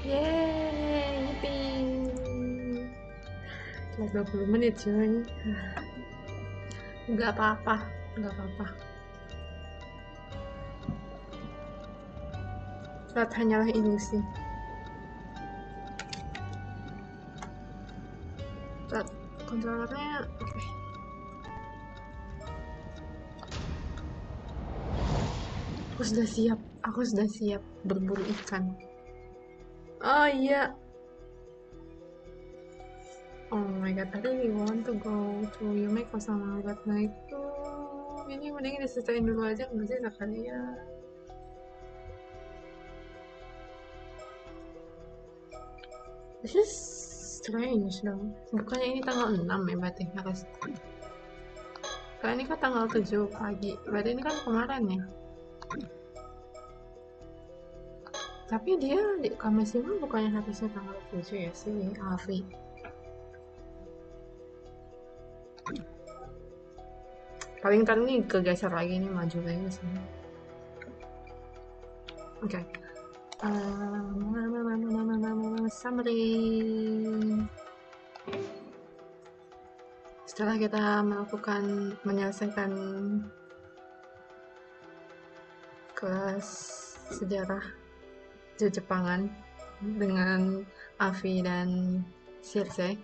Yeay, yippee. Kelas 20 menit cuy. Nggak apa-apa, nggak apa-apa. Saat hanyalah ilusi. Saat kontrolernya, oke. Aku sudah siap berburu ikan. Oh iya, oh my god, I really want to go to Yumeko sama buat naik tuh. Ini mending diselesain dulu aja nggak sih sekalian. This is strange dong. Bukannya ini tanggal 6 ya berarti harus. Kalau ini kan tanggal 7 pagi. Berarti ini kan kemarin ya. Tapi dia di Kameshima bukannya harusnya tanggal 7 ya sih, Alfi. Paling ntar nih kegeser lagi nih, maju lagi ke sini. Oke. Summary. Setelah kita menyelesaikan kelas sejarah Jepangan dengan Avi dan Circe,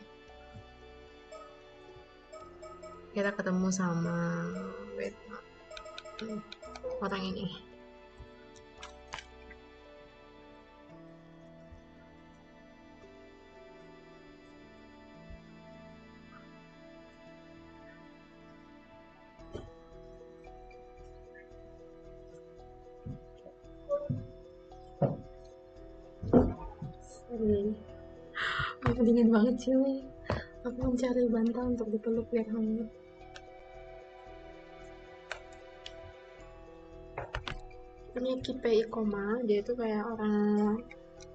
kita ketemu sama orang ini. Aku dingin banget cuy. Aku mencari bantal untuk dipeluk biar hangat. Ini Kipe Ikoma, dia itu kayak orang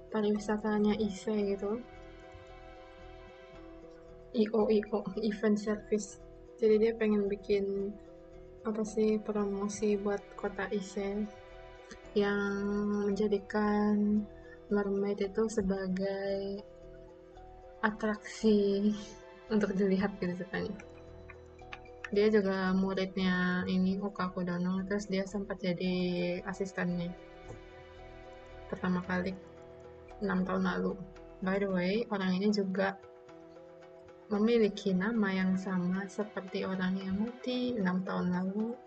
pariwisatanya Ise gitu. IO event service. Jadi dia pengen bikin apa sih promosi buat kota Ise yang menjadikan mermaid itu sebagai atraksi untuk dilihat gitu ceritanya. Dia juga muridnya ini Okaku Dono, terus dia sempat jadi asistennya pertama kali 6 tahun lalu. By the way, orang ini juga memiliki nama yang sama seperti orang yang mati 6 tahun lalu,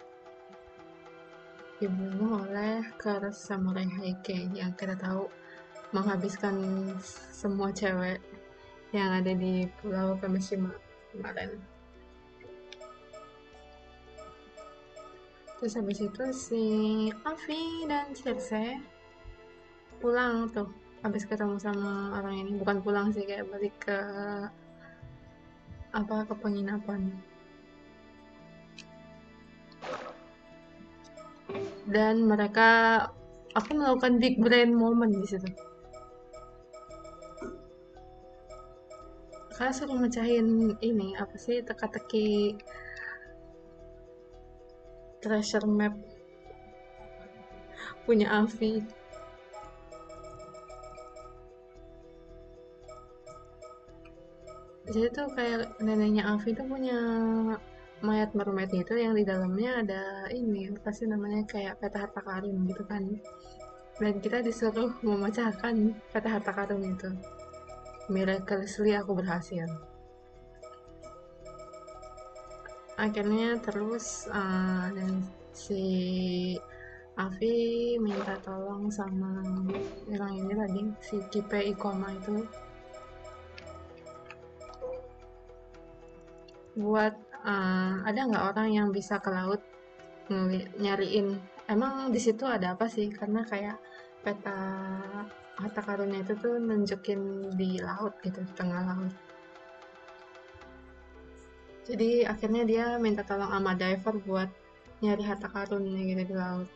dibunuh oleh Kers Samurai Heike yang kita tahu menghabiskan semua cewek yang ada di pulau Kameshima kemarin. Terus habis itu si Avi dan Circe pulang tuh habis ketemu sama orang ini. Bukan pulang sih, kayak balik ke penginapan. Dan aku melakukan big brain moment di situ. Karena suruh mecahin ini apa sih, teka-teki treasure map punya Avi. Jadi tuh kayak neneknya Avi tuh punya mayat mermaid itu yang di dalamnya ada ini apa sih namanya, kayak peta harta karun gitu kan. Dan kita disuruh memecahkan peta harta karun itu. Miraculously aku berhasil. Akhirnya terus dan si Avi minta tolong sama orang ini tadi, si Kipe Ikoma itu, buat ada nggak orang yang bisa ke laut nyariin emang di situ ada apa sih, karena kayak peta harta karunnya itu tuh nunjukin di laut gitu, di tengah laut. Jadi akhirnya dia minta tolong sama diver buat nyari harta karunnya gitu di laut.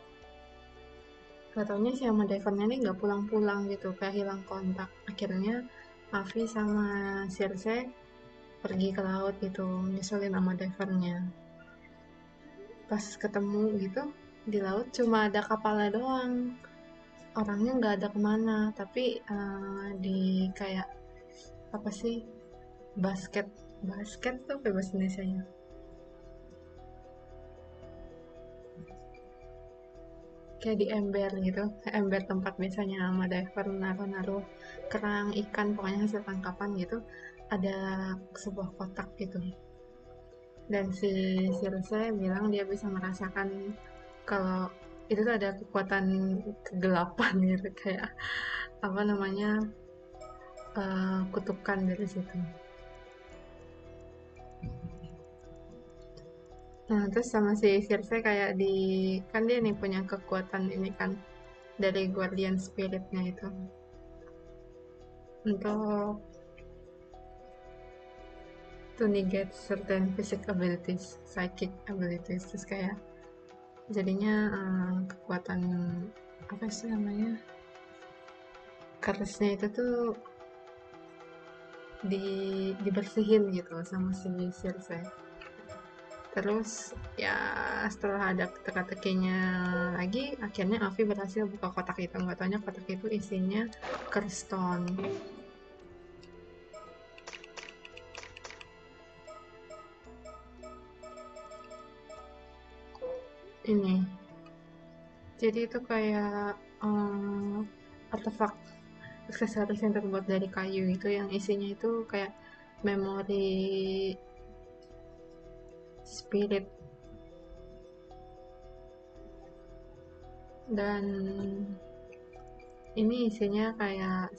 Katanya si sama divernya ini nggak pulang-pulang gitu, kayak hilang kontak. Akhirnya Avi sama Circe pergi ke laut gitu, nyusulin sama divernya. Pas ketemu gitu di laut cuma ada kapalnya doang. orangnya nggak ada kemana, tapi di kayak apa sih, basket basket tuh apa bahasa Indonesianya, kayak di ember gitu, ember tempat biasanya sama diver naruh-naruh kerang ikan, pokoknya hasil tangkapan gitu, ada sebuah kotak gitu. Dan si Circe bilang dia bisa merasakan kalau itu tuh ada kekuatan kegelapan gitu, kayak apa namanya, kutukan dari situ. Nah, terus sama si Circe kayak di, kan dia nih punya kekuatan ini kan dari guardian spiritnya itu untuk to negate certain physical abilities, psychic abilities. Terus kayak jadinya kekuatan apa sih namanya, curse-nya itu tuh dibersihin gitu sama si Circe. Terus ya setelah ada teka-tekinya lagi, akhirnya Avi berhasil buka kotak itu. Nggak taunya kotak itu isinya curse stone. Ini jadi itu kayak artefak aksesoris yang terbuat dari kayu itu, yang isinya itu kayak memori spirit, dan ini isinya kayak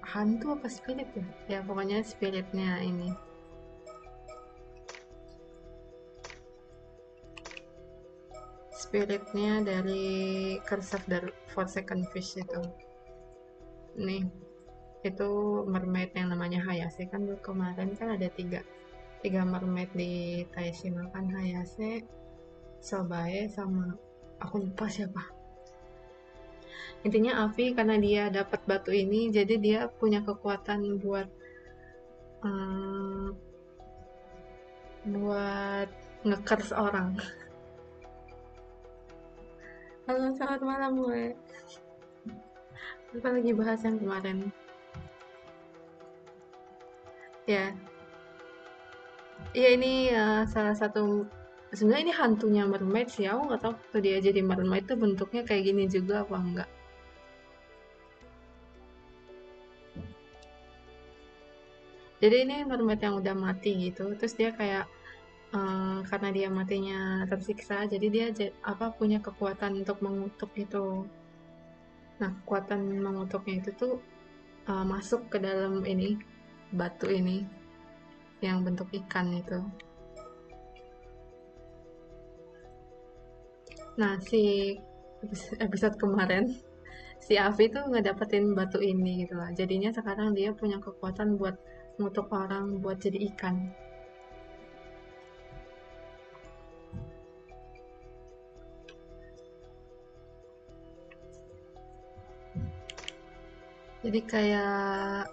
hantu apa spirit ya, ya pokoknya spiritnya ini, spiritnya dari Curse of the Forsaken Fish itu. Nih, itu mermaid yang namanya Hayase. Kan kemarin kan ada tiga mermaid di Taishima kan, Hayase, Sobae, sama aku lupa siapa. Intinya Avi karena dia dapat batu ini, jadi dia punya kekuatan um, buat nge-curse orang. Halo, selamat malam gue. Kita lagi bahas yang kemarin. Ya, iya ini salah satu, sebenarnya ini hantunya mermaid sih. Aku nggak tahu waktu dia jadi mermaid tuh bentuknya kayak gini juga apa enggak. Jadi ini mermaid yang udah mati gitu. Terus dia kayak karena dia matinya tersiksa, jadi dia apa punya kekuatan untuk mengutuk itu. Nah, kekuatan mengutuknya itu tuh masuk ke dalam ini batu ini yang bentuk ikan itu. Nah, si episode kemarin si Avi tuh ngedapetin batu ini gitu lah. Jadinya sekarang dia punya kekuatan buat ngutuk orang buat jadi ikan. Jadi kayak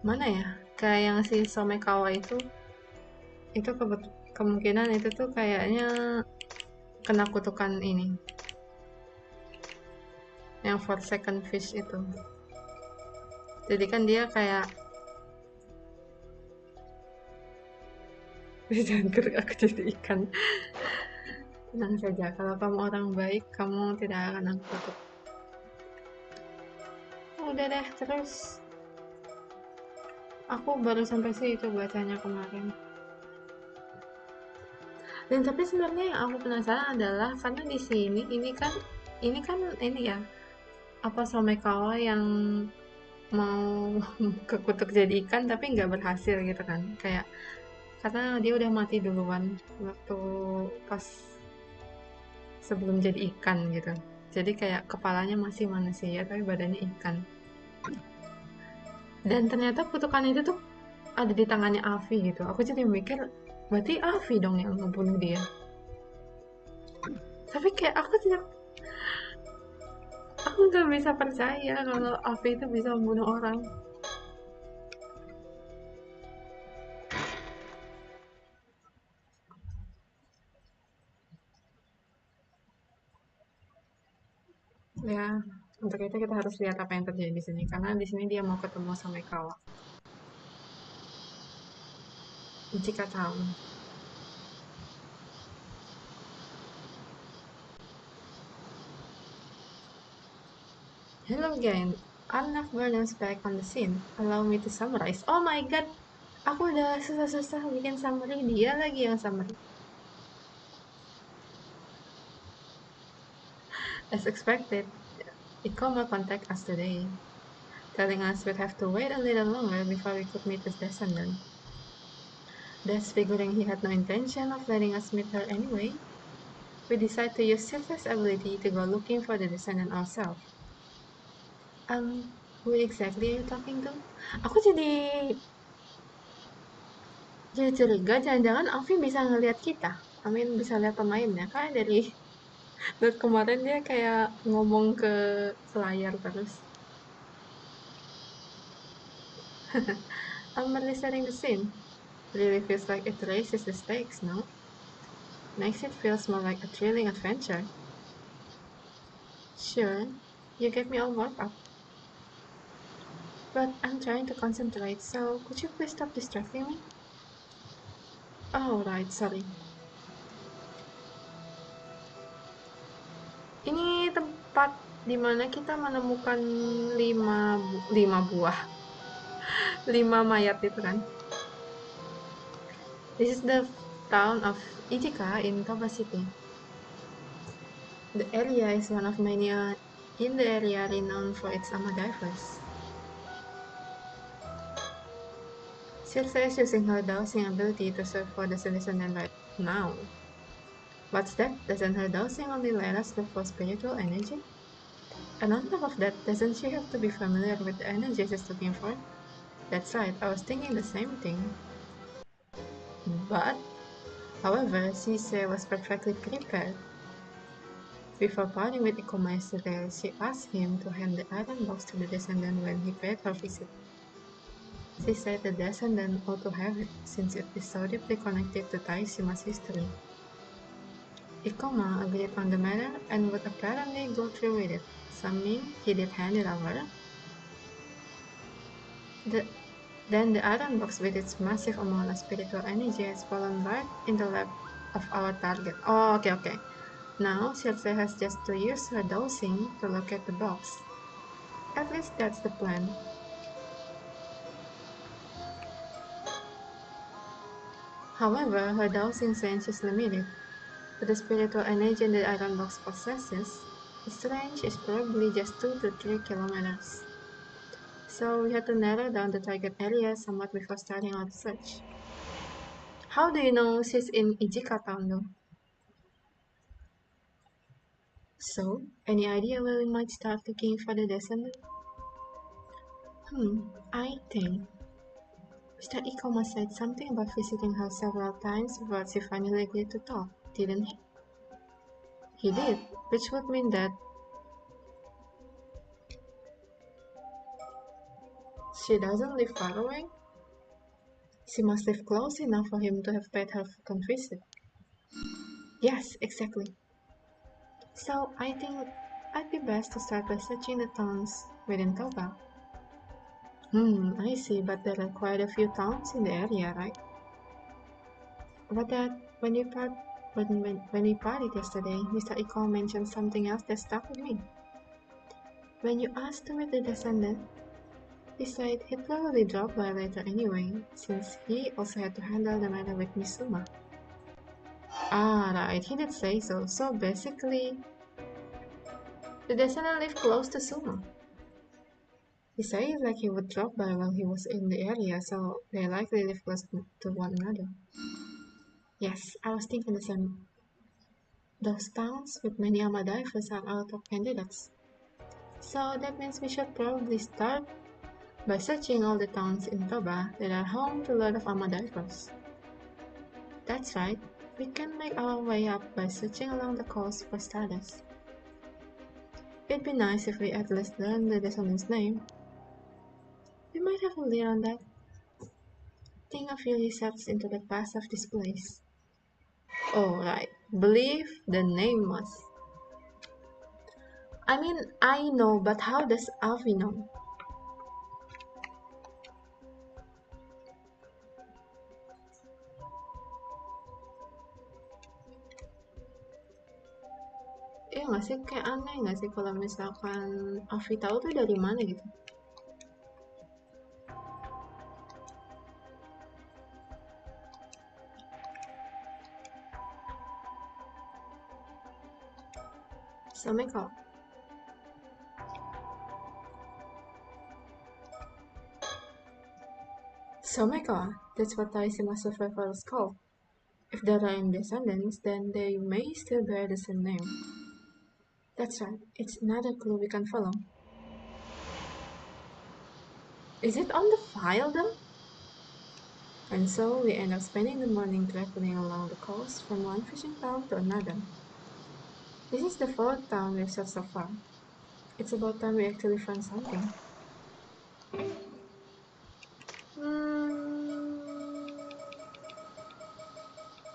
mana ya? Kayak yang si Somekawa itu kemungkinan itu tuh kayaknya kena kutukan ini. Yang Forsaken Fish itu. Jadi kan dia kayak jangan gerak aku jadi ikan. Tenang saja, kalau kamu orang baik, kamu tidak akan aku kutuk. Udah deh, terus aku baru sampai sih itu bacanya kemarin. Dan tapi sebenarnya yang aku penasaran adalah karena di sini ini ya, apa Somekawa yang mau kekutuk jadi ikan tapi nggak berhasil gitu kan, kayak karena dia udah mati duluan waktu pas sebelum jadi ikan gitu, jadi kayak kepalanya masih manusia tapi badannya ikan. Dan ternyata kutukan itu tuh ada di tangannya Avi gitu. Aku jadi mikir berarti Avi dong yang ngebunuh dia. Tapi kayak aku nggak bisa percaya kalau Avi itu bisa membunuh orang. Ya, untuk itu kita harus lihat apa yang terjadi di sini karena di sini dia mau ketemu sama Ikawa. Jika tahu. Hello again. Arnav Burnham's back on the scene. Allow me to summarize. Oh my god, aku udah susah-susah bikin summary, dia lagi yang summary. As expected, Ikoma contacted us today, telling us we'd have to wait a little longer before we could meet his descendant. Thus, figuring he had no intention of letting us meet her anyway, we decided to use Silver's ability to go looking for the descendant ourselves. Who exactly are you talking to? Aku jadi curiga, jangan-jangan Alfi bisa ngelihat kita. Bisa lihat pemainnya. Kayak dari kemarin dia kayak ngomong ke layar terus. I'm really setting the scene. Really feels like it raises the stakes, no? Makes it feels more like a thrilling adventure. Sure, you get me all worked up. But I'm trying to concentrate, so could you please stop distracting me? Oh, right, sorry. Ini tempat dimana kita menemukan lima buah, 5 mayat itu kan. This is the town of Ichika in Toba City. The area is one of many in the area renowned for its amadivers. Circe is using her dowsing ability to serve for the descendant right now. What's that? Doesn't her dowsing only let us look for spiritual energy? And on top of that, doesn't she have to be familiar with the energy she's looking for? That's right, I was thinking the same thing. But, however, Ise was perfectly prepared. Before parting with Ikoma yesterday, she asked him to hand the iron box to the descendant when he paid her visit. She said the descendant ought to have it, since it is so deeply connected to Taishima's history. Ikoma agreed on the matter and would apparently go through with it, assuming he did hand it over. Then the iron box with its massive amount of spiritual energy has fallen right in the lap of our target. Oh, okay. Now, Circe has just to use her dowsing to locate the box. At least that's the plan. However, her dowsing range is limited. With the spiritual energy the iron box possesses, its range is probably just 2 to 3 kilometers. So we had to narrow down the target area somewhat before starting our search. How do you know she's in Ijika town though? So, any idea where we might start looking for the descendant? I think Mr. Ikoma said something about visiting her several times before she finally agreed to talk, didn't he? He did, which would mean that she doesn't live far away. She must live close enough for him to have paid her a visit. Yes, exactly. So I think I'd be best to start by searching the towns within Toba. I see, but there are quite a few towns in the area, right? But that when we partied yesterday, Mr. Iko mentioned something else that stuck with me. When you asked to meet the descendant, he said he'd probably drop by later anyway, since he also had to handle the matter with Misuma. Ah, right, he did say so. So basically, the descendant lived close to Suma. He said like he would drop by while he was in the area, so they likely live close to one another. Yes, I was thinking the same. Those towns with many Amadivers are our top candidates. So that means we should probably start by searching all the towns in Toba that are home to a lot of Amadivers. That's right, we can make our way up by searching along the coast for starters. It'd be nice if we at least learn the descendant's name. We might have a lead on that. Think of your research into the past of this place. Oh, right. Believe the name was. I mean, I know, but how does Avi know? Iya nggak sih, kayak aneh nggak sih kalau misalkan Avi tahu tuh dari mana gitu? Assalamualaikum. Assalamualaikum. That's what Taishima survivors call. If there are descendants, then they may still bear the same name. That's right. It's another clue we can follow. Is it on the file though? And so we end up spending the morning traveling along the coast from one fishing town to another. This is the fourth town we've searched so far. It's about time we actually find something.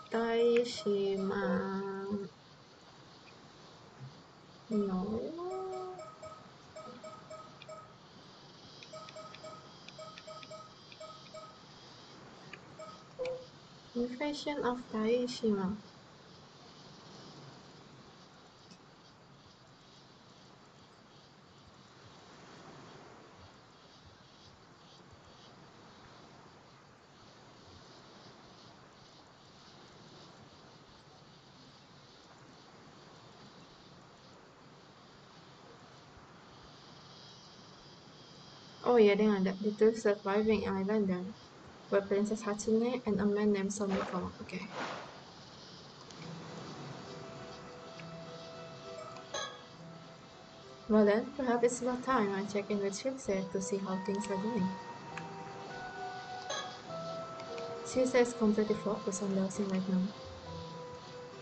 Taishima. No. Invasion of Taishima. Oh yeah, dia ada. The two surviving islander were Princess Hatsune and a man named Somiko. Okay. Well then, perhaps it's about time I check in with Shirse to see how things are going. Shirse is completely focused on dowsing right now.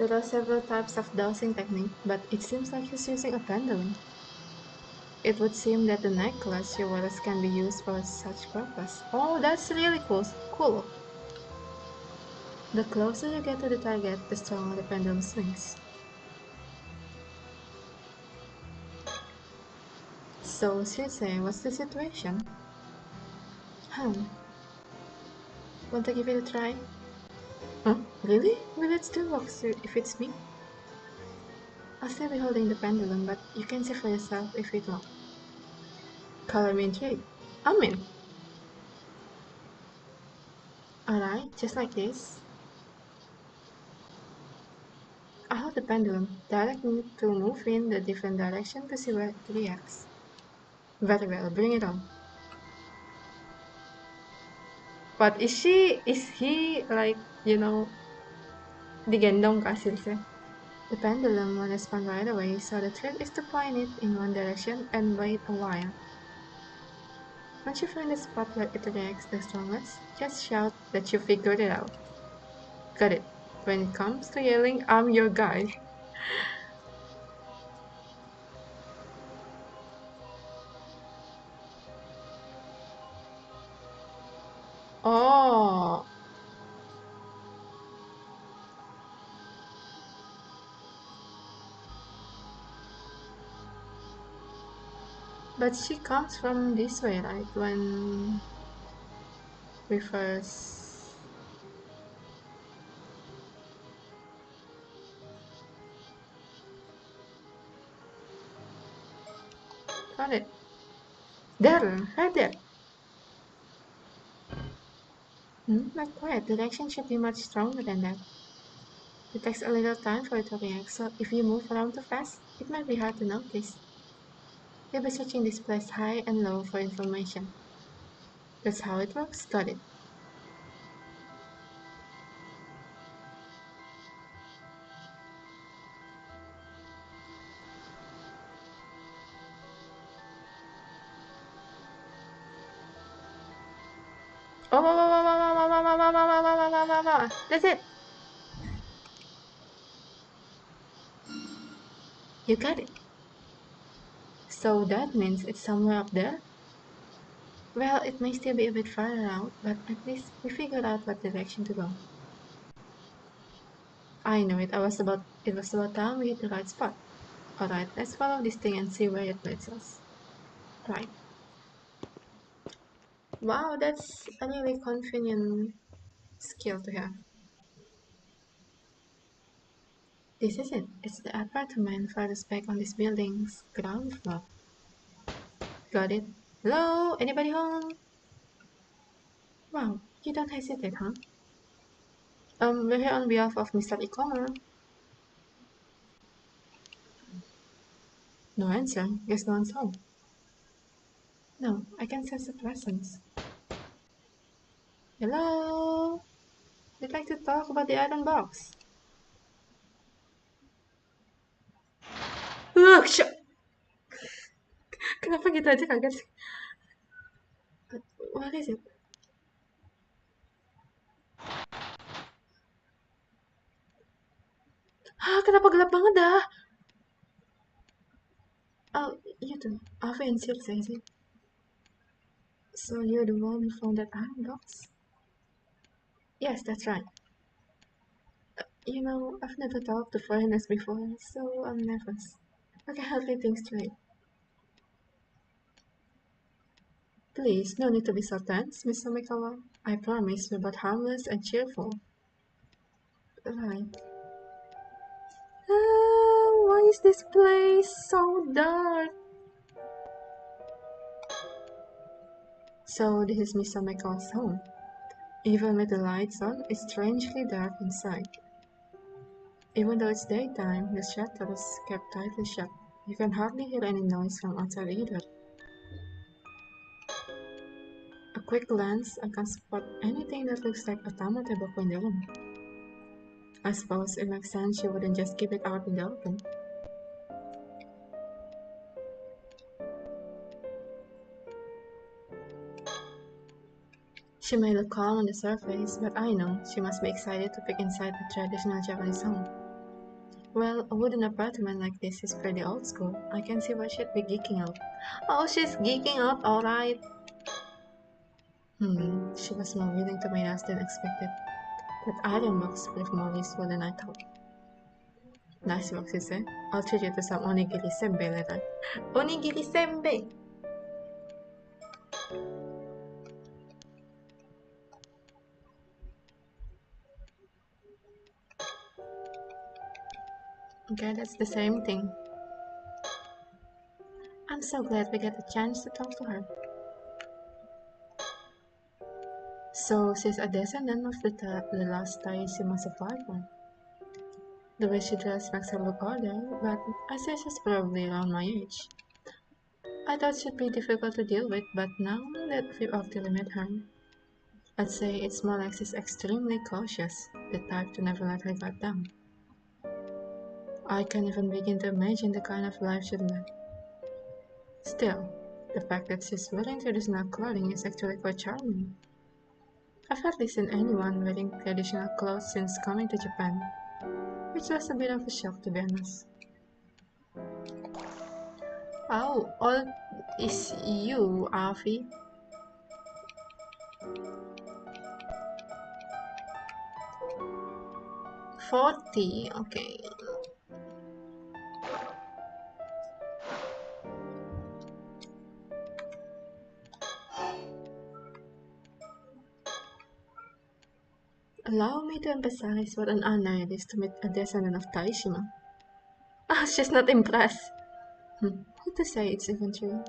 There are several types of dowsing technique, but it seems like he's using a pendulum. It would seem that the necklace she wears can be used for such purpose. Oh, that's really cool. The closer you get to the target, the stronger the pendulum swings. So, Shirse, what's the situation? Want to give it a try? Huh? Really? Well, let's do walks if it's me. I'll still be holding the pendulum, but you can see for yourself if it won't. Color me intrigued. I'm in. Alright, just like this. I hold the pendulum, direct me to move in the different direction to see where it reacts. Very well, bring it on. But is he like, digendong ka Silse? The pendulum will respond right away, so the trick is to point it in one direction and wait a while. Once you find the spot where it reacts the strongest, just shout that you figured it out. Got it. When it comes to yelling, I'm your guy. Oh, but she comes from this way, right? When we first... Got it. There, right there. Not quite. The reaction should be much stronger than that. It takes a little time for it to react, so if you move around too fast, it might be hard to notice. You'll be searching displays high and low for information. That's how it works. Got it. Oh, that's it. You got it. So that means it's somewhere up there? Well, it may still be a bit farther out, but at least we figured out what direction to go. I know it. It was about time we hit the right spot. Alright, let's follow this thing and see where it leads us. Right. Wow, that's a really convenient skill to have. This is it. It's the apartment farthest back on this building's ground floor. Got it. Hello? Anybody home? Wow, you don't hesitate, huh? We're here on behalf of Mr. Ikoma. No answer. Guess no one's home. No, I can sense a presence. Hello? We'd like to talk about the iron box. Look, kenapa gitu aja kaget sih? What is it? Kenapa gelap banget dah? Oh, you too. Avi and Sil says it. So you're the one who found that iron box? Yes, that's right. You know, I've never talked to foreigners before, so I'm nervous. I can hardly think straight. Please, no need to be so tense, Miss Samikawa. I promise we're both harmless and cheerful. Right. Why is this place so dark? So this is Miss Samikawa's home. Even with the lights on, it's strangely dark inside. Even though it's daytime, the shutters kept tightly shut. You can hardly hear any noise from outside either. A quick glance, I can spot anything that looks like a tamatabako in the room. I suppose it makes sense she wouldn't just keep it out in the open. She may look calm on the surface, but I know she must be excited to peek inside a traditional Japanese home. Well, a wooden apartment like this is pretty old school. I can see why she'd be geeking out. Oh, she's geeking out, alright. She was more willing to meet us than expected. That iron box proved more useful than I thought. Nice box, you say? I'll treat you to some onigiri senbei later. Onigiri senbei! Okay, that's the same thing. I'm so glad we get a chance to talk to her. So she's a descendant of the last Taishima survivor. The way she dressed makes her look older, but I say she's probably around my age. I thought she'd be difficult to deal with, but now that we've actually met her, I'd say it's more like she's extremely cautious, the type to never let her guard down. I can't even begin to imagine the kind of life she'd live. Still, the fact that she's wearing traditional clothing is actually quite charming. I've hardly seen anyone wearing traditional clothes since coming to Japan, which was a bit of a shock to be honest. How old is you, Avi? "40, okay. Allow me to emphasize what an honor it is to meet a descendant of Taishima. She's not impressed. Who to say it's even true?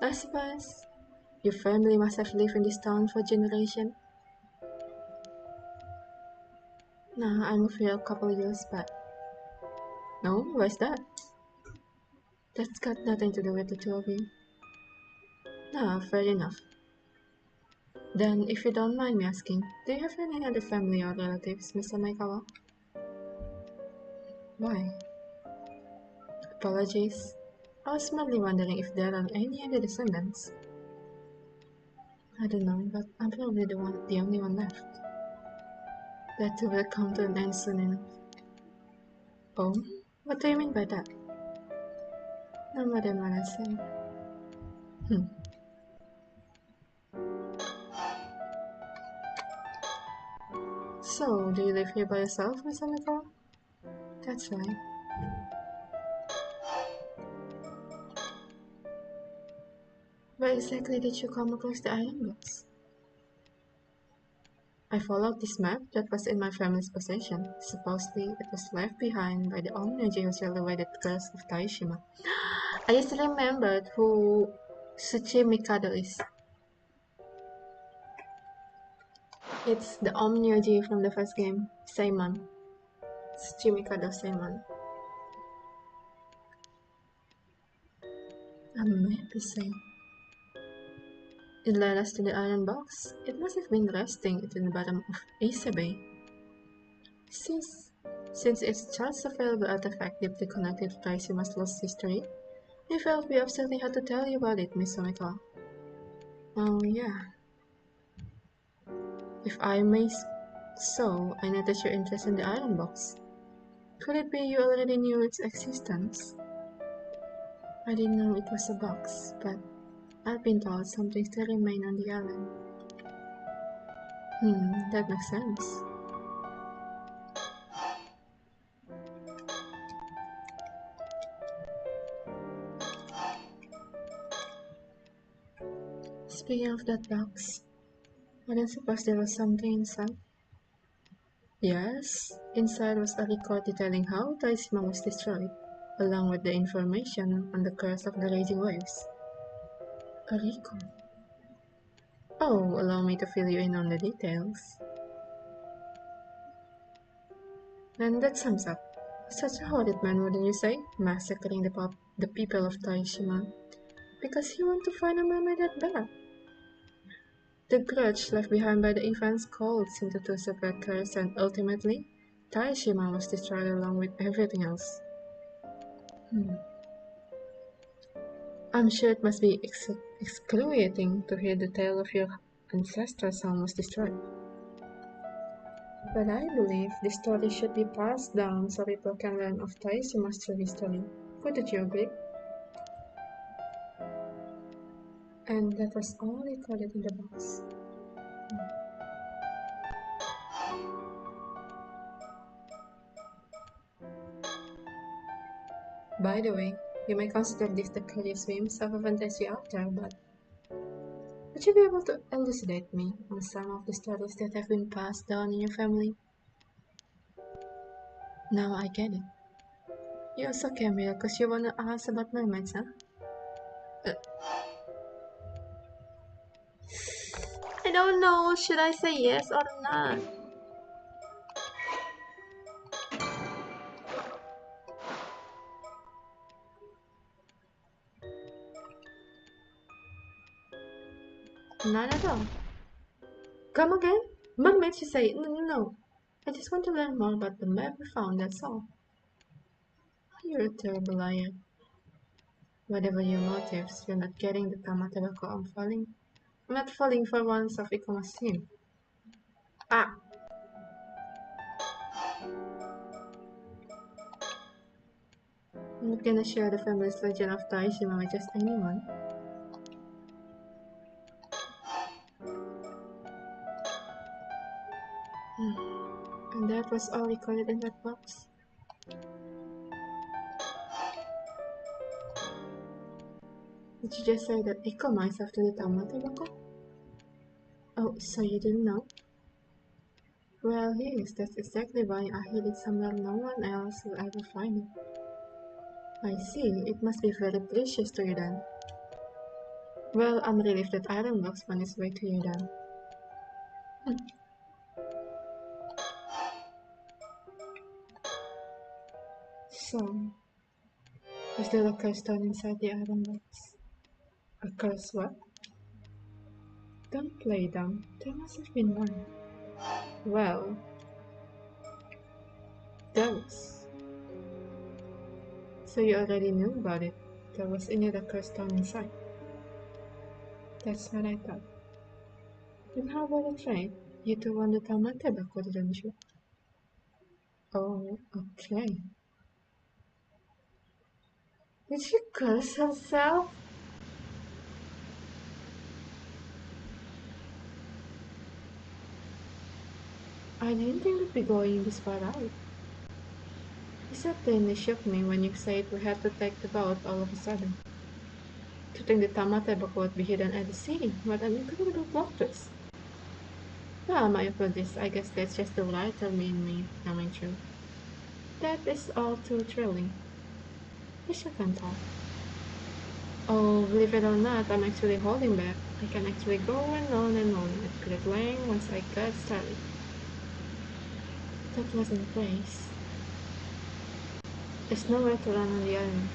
I suppose your family must have lived in this town for generations. Nah, I moved here a couple years back. No, why's that? That's got nothing to do with the two of you. No, fair enough. Then, if you don't mind me asking, do you have any other family or relatives, Mr. Maikawa? Why? Apologies. I was merely wondering if there are any other descendants. I don't know, but I'm probably the only one left. That too will come to an end soon enough. Oh? What do you mean by that? No more than what I said. So, do you live here by yourself, Miss Amiko? That's right. Where exactly did you come across the iron box? I followed this map that was in my family's possession. Supposedly, it was left behind by the Omniji who celebrated the curse of Taishima. I just remembered who Tsuchi Mikado is. It's the Omniji from the first game, Seimon. Tsuchi Mikado Seimon. A map is saying. It led us to the iron box. It must have been resting in the bottom of Ise Bay. Since its charts available artifact deeply connected to Taishima's lost history, I felt we absolutely had to tell you about it, Miss Omiko. Oh yeah. If I may so, I noticed your interest in the iron box. Could it be you already knew its existence? I didn't know it was a box, but I've been told something still remains on the island. That makes sense. Speaking of that box, I don't suppose there was something inside? Yes, inside was a record detailing how Taishima was destroyed, along with the information on the curse of the raging waves. A record? Oh, allow me to fill you in on the details. And that sums up. Such a horrid man, wouldn't you say? Massacring the people of Taishima. Because he wanted to find a mermaid at back. The grudge left behind by the events collapsed into two separate curses, and ultimately, Taishima was destroyed along with everything else. I'm sure it must be excruciating to hear the tale of your ancestors' home was destroyed. But I believe this story should be passed down so people can learn of Taishima's true history. Wouldn't you agree? And that was all recorded in the box. By the way, you may consider this the curious whims of a fantasy author, but would you be able to elucidate me on some of the stories that have been passed down in your family? Now I get it. You also came here because you want to ask about mermaids, huh? Uh, I don't know, should I say yes or not? Not at all. Come again? Mermaids, you say? No. I just want to learn more about the map we found, that's all. You're a terrible liar. Whatever your motives, you're not getting the tamatebako I'm not falling for ones of Ikuma's sin. Ah! I'm not gonna share the family's legend of Taishima with just anyone. And that was all recorded in that box. Did you just say that Ikoma is after the tamatebako? Oh, so you didn't know? Well, yes, that's exactly why I hid it somewhere no one else will ever find it. I see, it must be very precious to you then. Well, I'm relieved that iron box found its way to you then. So, is there a curse stone inside the iron box? A curse what? Don't play dumb. There must have been one. Well, there was. So you already knew about it. There was indeed a curse stone inside. That's what I thought. Then how about a trade? You two won the tamatebako, didn't you? Oh, okay. Did she curse herself? I didn't think we'd be going this far out. You certainly shook me when you said we had to take the boat all of a sudden. To think the tamate book would be hidden at the sea. What an incredible plot twist. Well, my apologies. I guess that's just the writer in me coming true. That is all too thrilling. Wish I can talk. Oh, believe it or not, I'm actually holding back. I can actually go on and on at great length once I got started. That wasn't praise. There's nowhere to run on the island.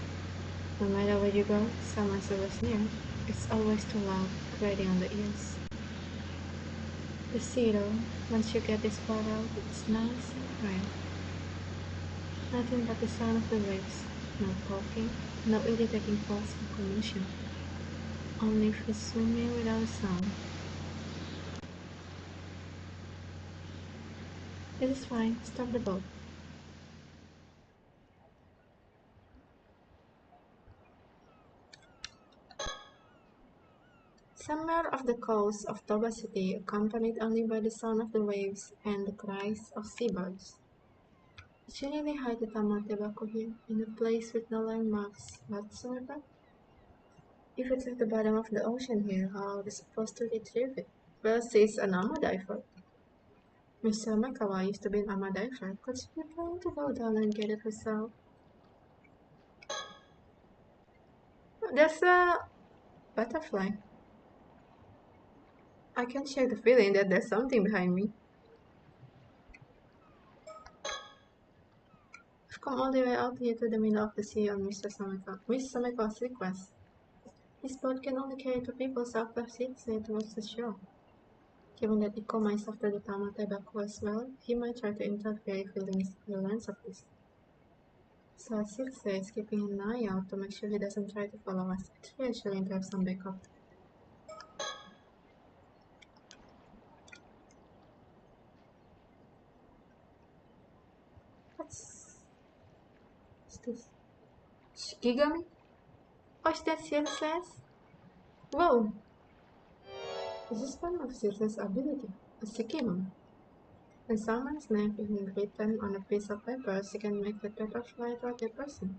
No matter where you go, someone's always near. It's always too loud, grating on the ears. The sea, though, once you get this part out, it's nice and quiet. Nothing but the sound of the waves. No talking, no irritating thoughts or commotion. Only fish swimming without a sound. It is fine, stop the boat. Somewhere off the coast of Toba City, accompanied only by the sound of the waves and the cries of seabirds. Did you really hide the tamatebaku here, in a place with no landmarks whatsoever? If it's at the bottom of the ocean here, how are we supposed to retrieve it? Well, she's an armor diver. Mr. Makawa used to be an armor diver. Could she be planning to go down and get it herself? There's a butterfly. I can shake the feeling that there's something behind me. I've come all the way out here to the middle of the sea on Miss Samekawa's request. His boat can only carry two people south of Ise towards the shore. Given that Iko might after the Tamatebaku as well, he might try to interfere if he learns of this. So Ise is keeping an eye out to make sure he doesn't try to follow us. It's reassuring to have some backup. What's this? Shikigami? Oh, is that Circe's? Whoa! This is one of Circe's ability, a Shikigami. When someone's name is written on a piece of paper, she can make the paper fly toward the person.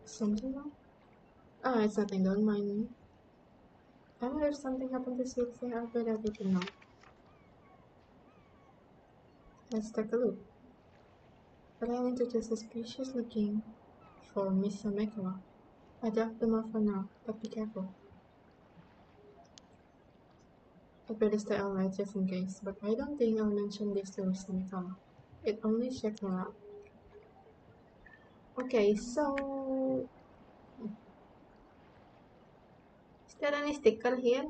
Something wrong? Oh, it's nothing, don't mind me. I wonder if something happened to Circe after that we can know. Let's take a look. But I need to just suspicious looking for Miss Samekawa. I dropped them off for now, but be careful. I better stay alright just in case, but I don't think I'll mention this to Miss Samekawa. It only shakes her up. Okay, so... Is there any sticker here?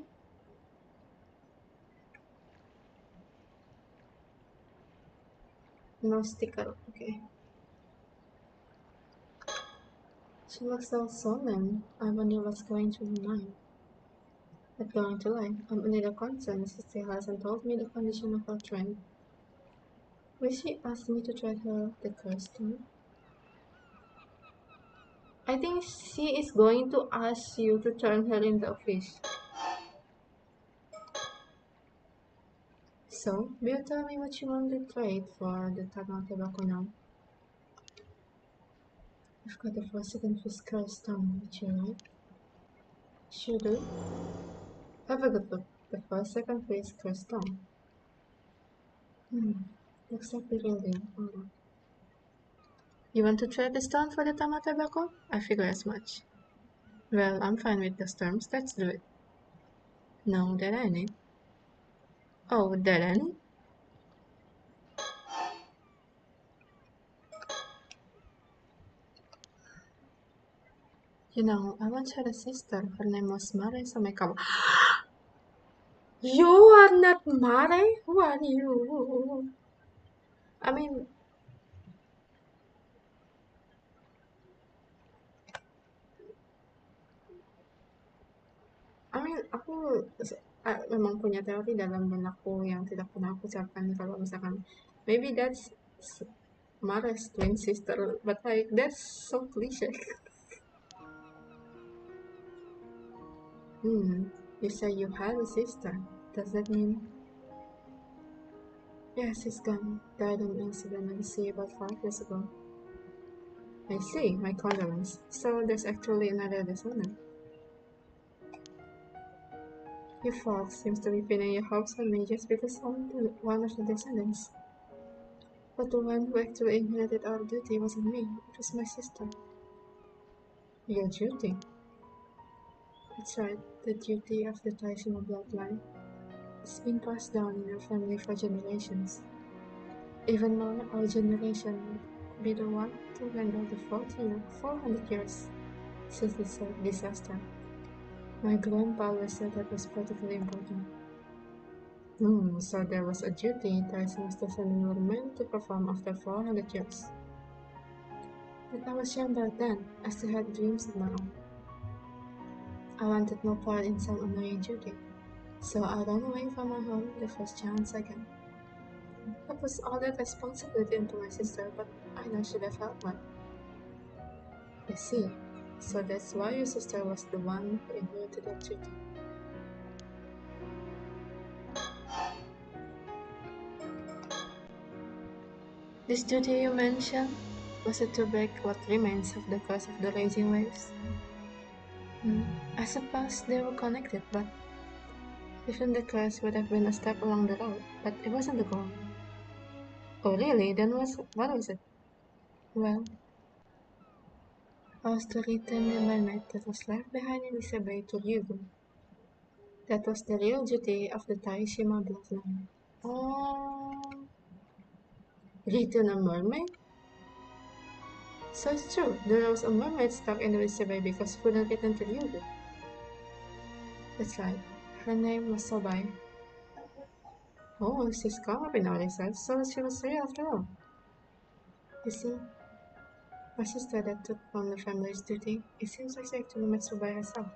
No sticker, okay. She looks so solemn. I wonder what's going through her mind. Not going to lie, I'm a little concerned. She still hasn't told me the condition of her friend. Will she ask me to trade her the curse too? I think she is going to ask you to turn her into a fish. So, will you tell me what you want to trade for the tobacco now? I've got the 4-second fish curse stone, would you like? Sure do. Have a good look. The 4-second fish curse stone. Looks like the real deal. Alright. You want to trade the stone for the tobacco? I figure as much. Well, I'm fine with those terms. Let's do it. No, that ain't it. Oh, that ain't it? You know, I once had a sister. Her name was Mare Samekawa. You are not Mare? Who are you? I mean, aku memang punya teori dalam benakku yang tidak pernah aku ucapkan kalau misalkan maybe that's Mare's twin sister, but like that's so cliche. You say you had a sister. Does that mean Yes, his gun died in an incident at sea about 5 years ago. I see, my condolence. So there's actually another descendant. You folks seems to be pinning your hopes on me just because I'm one of the descendants. But the one who actually inherited our duty wasn't me, it was my sister. Your duty? That's right, the duty of the Taishima bloodline. It's been passed down in our family for generations. Even more, our generation would be the one to handle the 400 years since this disaster. My grandpa always said that was particularly important. So there was a duty Tyson's descendants were meant to perform after 400 years. But I was young back then, I still had dreams of my own. I wanted no part in some annoying duty, so I ran away from my home the first chance I got. I put all that responsibility into my sister, but I know should have helped her. I see. So that's why your sister was the one who inherited that duty. This duty you mentioned, was it to break what remains of the curse of the raging waves? I suppose they were connected, but even the curse would have been a step along the road, but it wasn't the goal. Oh really? Then what was it? Well, I was to return the mermaid that was left behind in Ise to Ryugu. That was the real duty of the Taishima bloodline. Oh, return a mermaid? So it's true, there was a mermaid stuck in the Ise because couldn't return to Ryugu. That's right, her name was Sobai. Oh, she's come up in our research, so she was real after all. You see, my sister that took on the family's duty, it seems like she actually met Sobai herself.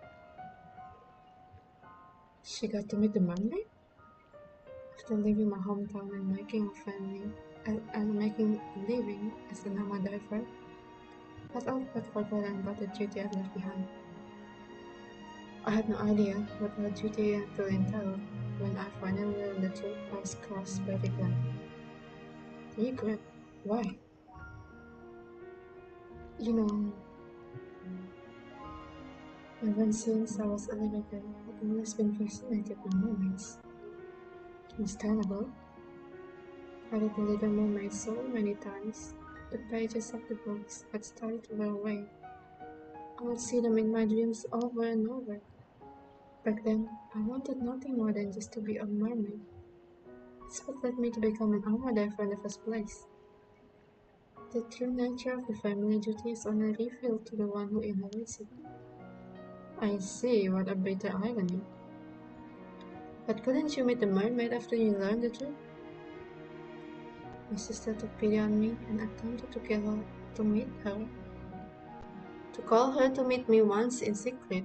She got to meet the mermaid? After leaving my hometown and making a family, and making a living as a Nama diver, but all but forgotten about the duty I left behind. I had no idea what our duty actually entailed. When I finally learned the truth, I was crushed by regret. Regret? Why? You know, ever since I was a little girl, I've always been fascinated by mermaids. Understandable. I read The Little Mermaid so many times. The pages of the books had started to wear away. I would see them in my dreams over and over. Back then, I wanted nothing more than just to be a mermaid. It's what led me to become an armor diver in the first place. The true nature of the family duty is only revealed to the one who inherits it. I see, what a bitter irony. But couldn't you meet the mermaid after you learned the truth? My sister took pity on me and attempted to get her to meet her. To call her to meet me once in secret.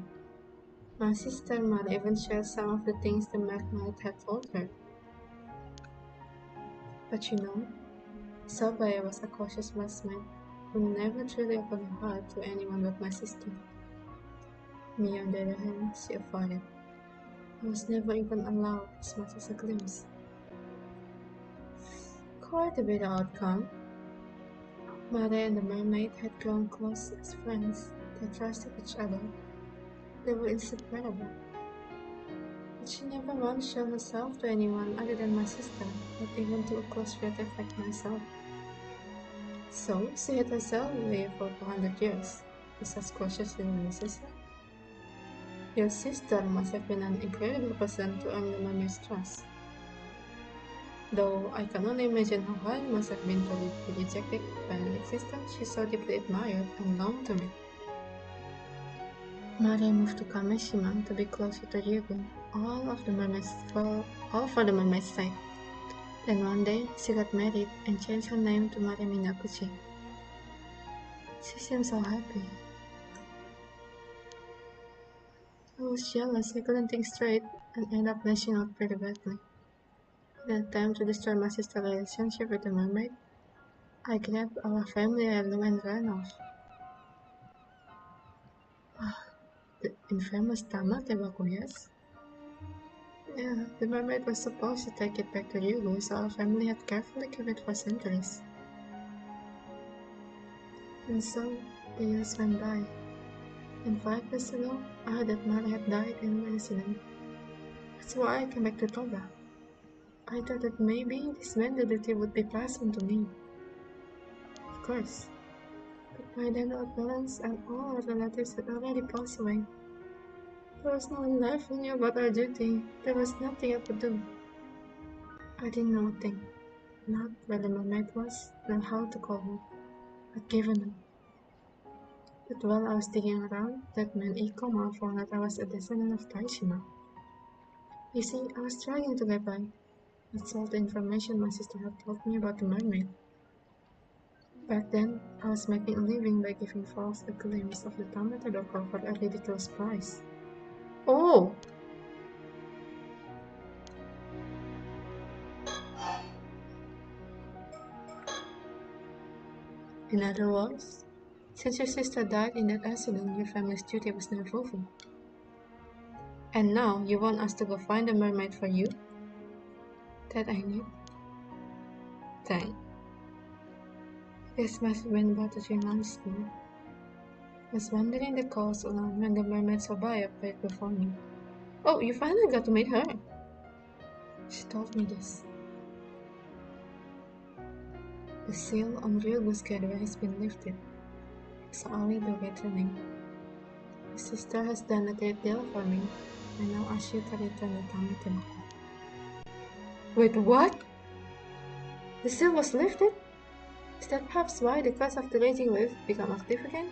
My sister might even share some of the things the mermaid had told her. But you know, Sabaya was a cautious classmate who never truly opened her heart to anyone but my sister. Me, on the other hand, she avoided. I was never even allowed as much as a glimpse. Quite a bitter outcome. Mare and the mermaid had grown close as friends. They trusted each other. They were inseparable. But she never once showed herself to anyone other than my sister, not even to a close relative like myself. So she hid herself away for 400 years. Is as cautious as my sister? Your sister must have been an incredible person to earn the mermaid's trust. Though I can only imagine how hard it must have been to be rejected by an existence she so deeply admired and longed to meet. Mare moved to Kameshima to be closer to Ryugu, all for the mermaid's sake. Then one day, she got married and changed her name to Mare Minakuchi. She seemed so happy. I was jealous, I couldn't think straight, and ended up lashing out pretty badly. In an attempt to destroy my sister's relationship with the mermaid, I grabbed our family heirloom and ran off. The infamous Tama Tebaku, yes? Yeah, the mermaid was supposed to take it back to Ryugu, so our family had carefully kept it for centuries. And so, the years went by. And 5 years ago, I heard that mother had died in an accident. That's why I came back to Toba. I thought that maybe this mentality would be passed on to me. Of course. But by then our parents and all our relatives had already passed away. There was no one left who knew about our duty. There was nothing I could do. I didn't know a thing. Not where the mermaid was, nor how to call her. I'd given up. But while I was digging around, that man Ikoma found out I was a descendant of Kameshima. You see, I was trying to get by. That's all the information my sister had told me about the mermaid. Back then, I was making a living by giving folks a glimpse of the Tamata Doko for a ridiculous price. Oh! In other words, since your sister died in that accident, your family's duty was never fulfilled. And now you want us to go find a mermaid for you? That ain't it. Dang. This must have been about 3 months now. I was wandering the coast alone when the Mermaids of Ise appeared before me. Oh, you finally got to meet her! She told me this. The seal on Ryugu's gateway has been lifted. It's only the returning. My sister has done a great deal for me. I now ask you to return the Tamata Doko. Wait, what? The seal was lifted? Is that perhaps why the curse of the raging wave became active again?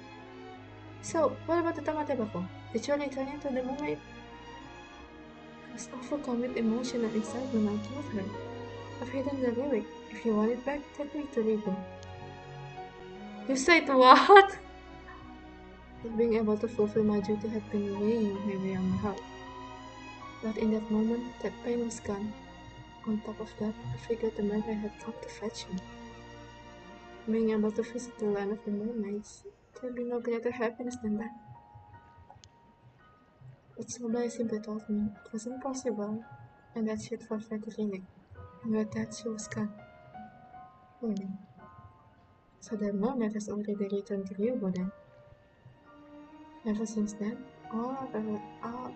So, what about the Tamata Doko? Did you return it to the mermaid? I was overcome with emotion and excitement. I told her, I've hidden the relic. If you want it back, take me to Rigo. You said what? Not being able to fulfill my duty had been weighing heavy on my heart. But in that moment, that pain was gone. On top of that, I figured the mermaid had come to fetch me. Being able to visit the land of the mermaids, there'd be no greater happiness than that. But Sobai simply told me it was impossible, and that she'd forfeit the relic. And with that, she was gone. Really? So the mermaid has already returned to Ryugu then. Ever since then, all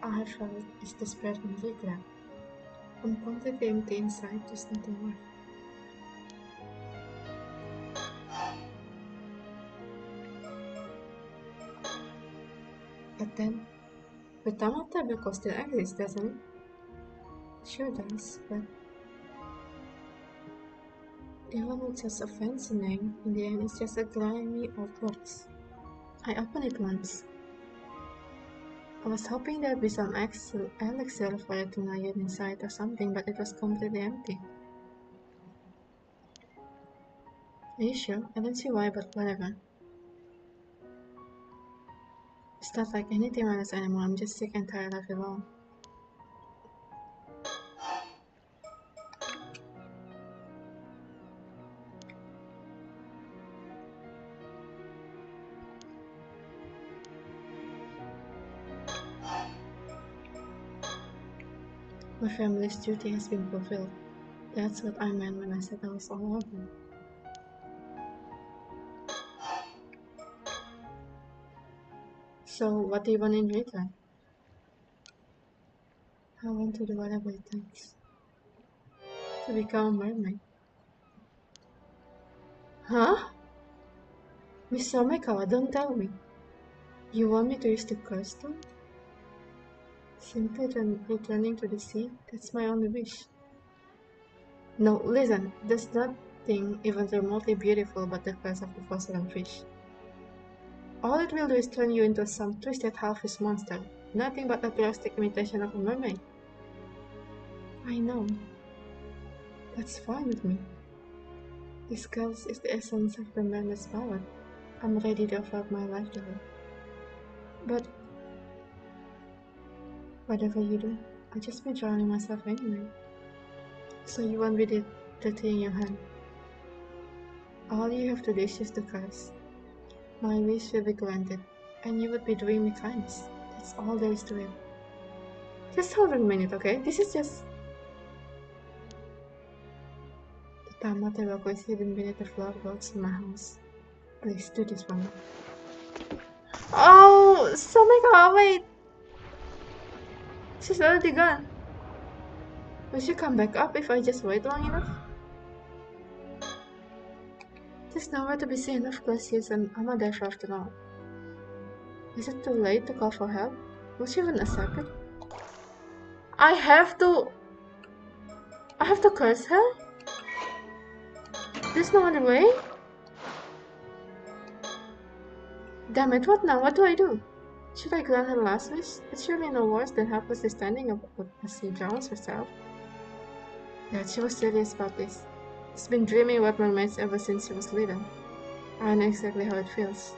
I have felt is despair and regret. I'm completely empty inside, there's nothing more. But then, the Tamata Doko still exists, doesn't it? Sure does, but even with such a fancy name, in the end it's just a grimy old box. I opened it once. I was hoping there'd be some elixir for it to get inside or something, but it was completely empty. Are you sure? I don't see why, but whatever. It's not like anything else anymore, I'm just sick and tired of it all. My family's duty has been fulfilled. That's what I meant when I said I was all over. So, what do you want in return? I want to do whatever it takes to become a mermaid. Huh? Miss Somekawa, don't tell me. You want me to use the curse stone? Simply returning to the sea? That's my only wish. No, listen, there's nothing even remotely beautiful about the curse of the fossil fish. All it will do is turn you into some twisted half-fish monster. Nothing but a plastic imitation of a mermaid. I know. That's fine with me. This curse is the essence of the mermaid's power. I'm ready to offer up my life to her. But whatever you do, I'll just be drowning myself anyway. So you want with it the thing in your hand. All you have to do is use the curse. My wish will be granted, and you would be doing me kindness. That's all there is to it. Just hold on a minute, okay? This is just... The Tama tobacco is hidden beneath the floorboards in my house. Please do this for me. Oh, Samika, wait! She's already gone. Will she come back up if I just wait long enough? There's nowhere to be seen, of course, she's an Amadeus after all. Is it too late to call for help? Will she even accept it? I have to curse her? There's no other way? Damn it, what now? What do I do? Should I grant her last wish? It's surely no worse than helplessly standing up as she drowns herself. Yeah, she was serious about this. She's been dreaming about mermaids ever since she was little. I know exactly how it feels.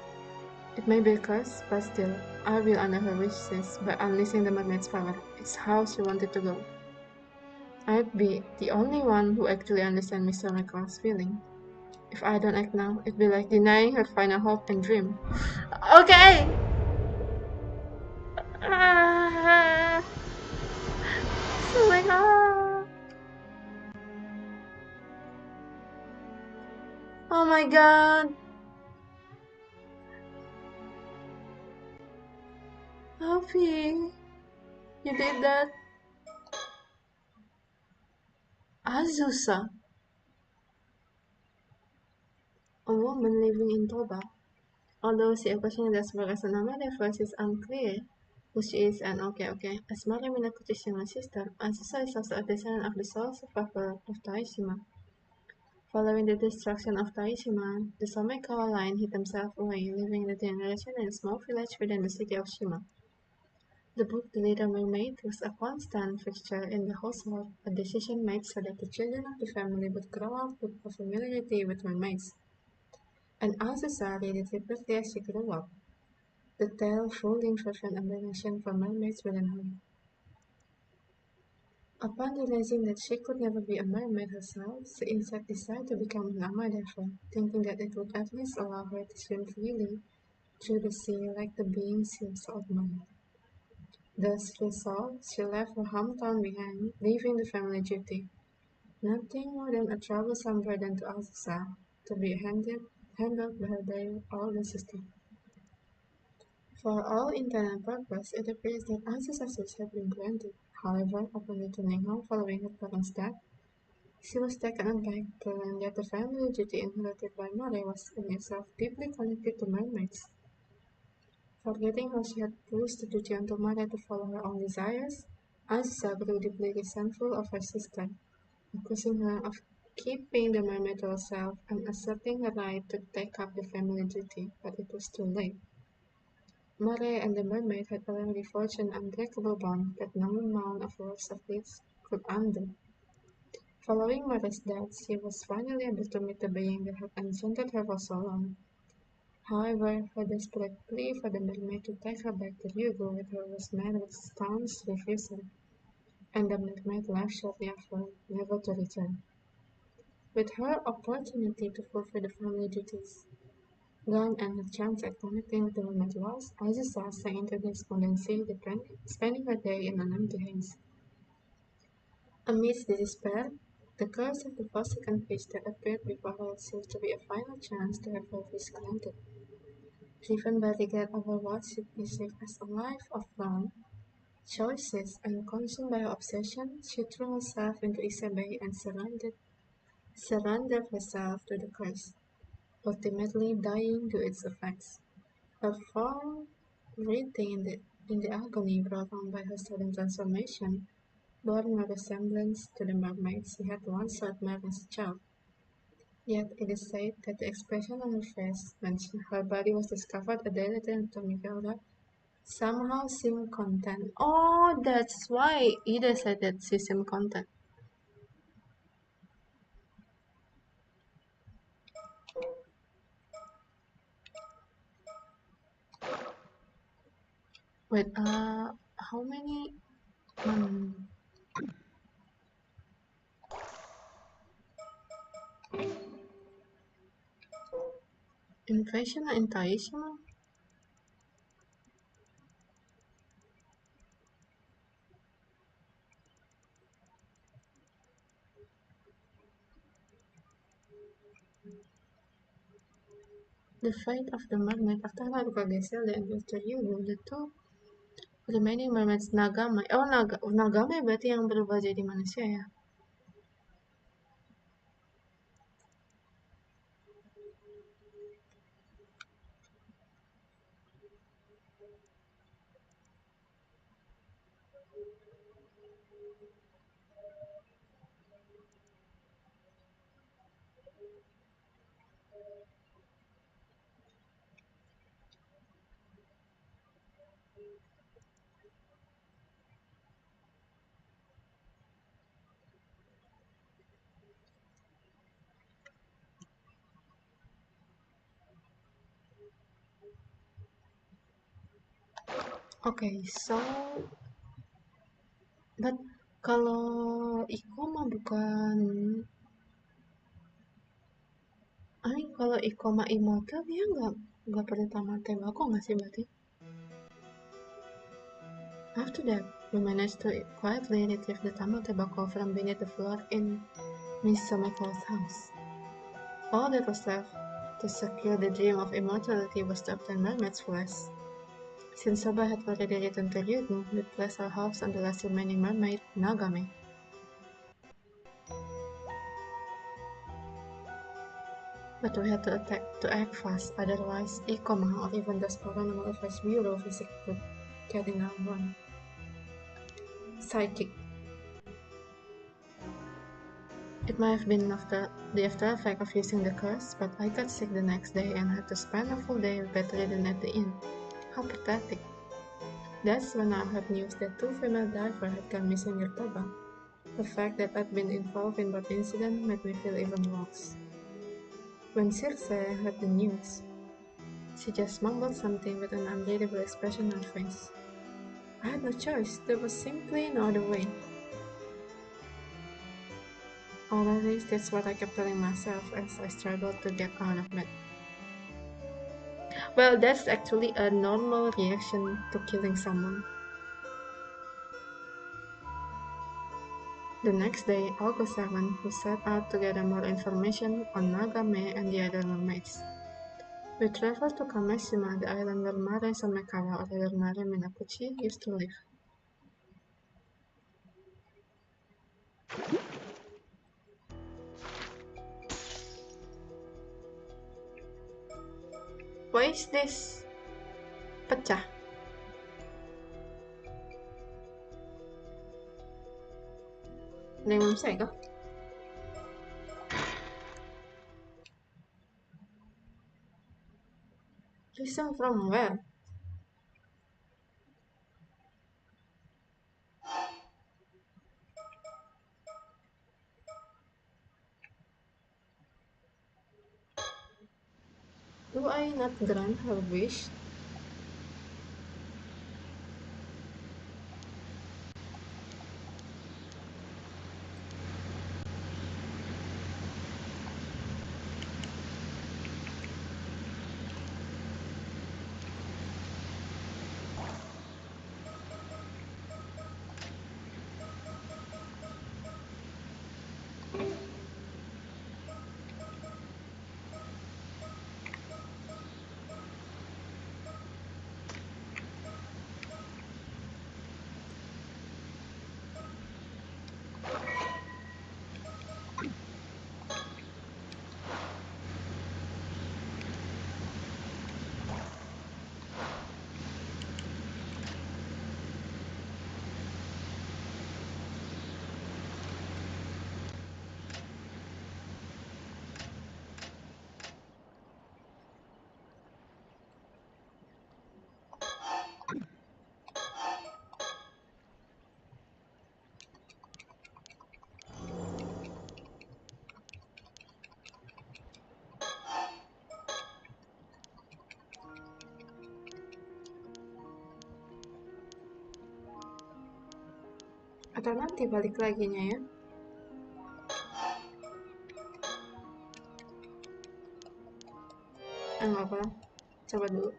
It may be a curse, but still, I will honor her wishes by unleashing the mermaid's power. It's how she wanted to go. I'd be the only one who actually understands Mr. McCall's feeling. If I don't act now, it'd be like denying her final hope and dream. Okay! Ah, oh my god! Oh my god! Happy! You did that? Azusa, a woman living in Toba. Although she occasionally does work as a nomad, at first it's unclear who she is and okay. As Azami Minakuchi's younger sister, Azusa is also a descendant of the sole survivor of Taishima. Following the destruction of Taishima, the Somekawa line hid themselves away, leaving the generation in a small village within the city of Shima. The book The Little Mermaid was a constant fixture in the household, a decision made so that the children of the family would grow up with a familiarity with mermaids. And Azusa read it repeatedly as she grew up, the tale folding fervent admiration for mermaids within her. Upon realizing that she could never be a mermaid herself, she instead decided to become an Amadefa, thinking that it would at least allow her to swim freely through the sea like the beings she so admired. Thus resolved, she left her hometown behind, leaving the family duty, nothing more than a troublesome burden to Azusa, to be handled by her older sister. For all intent and purpose, it appears that Azusa's wish had been granted. However, upon returning home following her parents' death, she was taken aback to learn that the family duty inherited by Mare was in itself deeply connected to mermaids. Forgetting how she had pushed the duty onto Mare to follow her own desires, Azusa grew deeply resentful of her sister, accusing her of keeping the mermaid to herself and asserting her right to take up the family duty, but it was too late. Mare and the mermaid had already forged an unbreakable bond that no amount of words of bliss could undo. Following Mare's death, she was finally able to meet the being that had enchanted her for so long. However, her desperate plea for the mermaid to take her back to Ryugu with her was met with staunch refusal, and the mermaid left shortly after, never to return. With her opportunity to fulfill the family duties gone and her chance at connecting with the mermaid lost, Azusa sank into despondency, spending her day in an empty haze. Amidst the despair, the curse of the forsaken fish that appeared before her seemed to be a final chance to have her wish granted. Driven by regret over what she perceived as a life of wrong choices and consumed by her obsession, she threw herself into Ise Bay and surrendered herself to the curse, ultimately dying to its effects. Her form, writhing in the agony brought on by her sudden transformation, bore no resemblance to the mermaid she had once admired as a child. Yet it is said that the expression on her face when her body was discovered a day later in Tomigara somehow seemed content. Oh, that's why Ida said that she seemed content. Wait, how many? Um, Invasion in Taishima? The fate of the mermaid after Haruka Gesell dan Mr. Yugo, the two remaining mermaids Nagame. Oh, Nagame berarti yang berubah jadi manusia ya. Okay, so but kalau Iko mah bukan, kalau Iko mah immortal dia nggak perlu tamat tembako nggak sih berarti? After that, we managed to quietly retrieve the tamat tobacco from beneath the floor in Miss Someko's house. All that was left to secure the dream of immortality was to obtain mermaid's flesh. Since Soba had already returned to Ryugu, we placed our hopes on the last remaining mermaid, Nagame. But we had to act fast, otherwise Ikoma or even the Paranormal Affairs Bureau visit would get in our run. Psychic. It might have been the after effect of using the curse, but I got sick the next day and had to spend a full day bedridden at the inn. How pathetic. That's when I heard news that 2 female divers had gone missing near Toba. The fact that I'd been involved in both incidents made me feel even worse. When Circe heard the news, she just mumbled something with an unreadable expression on her face. I had no choice, there was simply no other way. Or at least that's what I kept telling myself as I struggled to get out of bed. Well, that's actually a normal reaction to killing someone. The next day, August 7, we set out to gather more information on Nagame and the other mermaids. We traveled to Kameshima, the island where Mare Somekawa or Elder Mare Minakuchi used to live. Why is this pecah? Ada yang belum selesai kah? Listen from where? Do I not grant her wish? Atau nanti balik lagi nya ya? Nggak apa, coba dulu.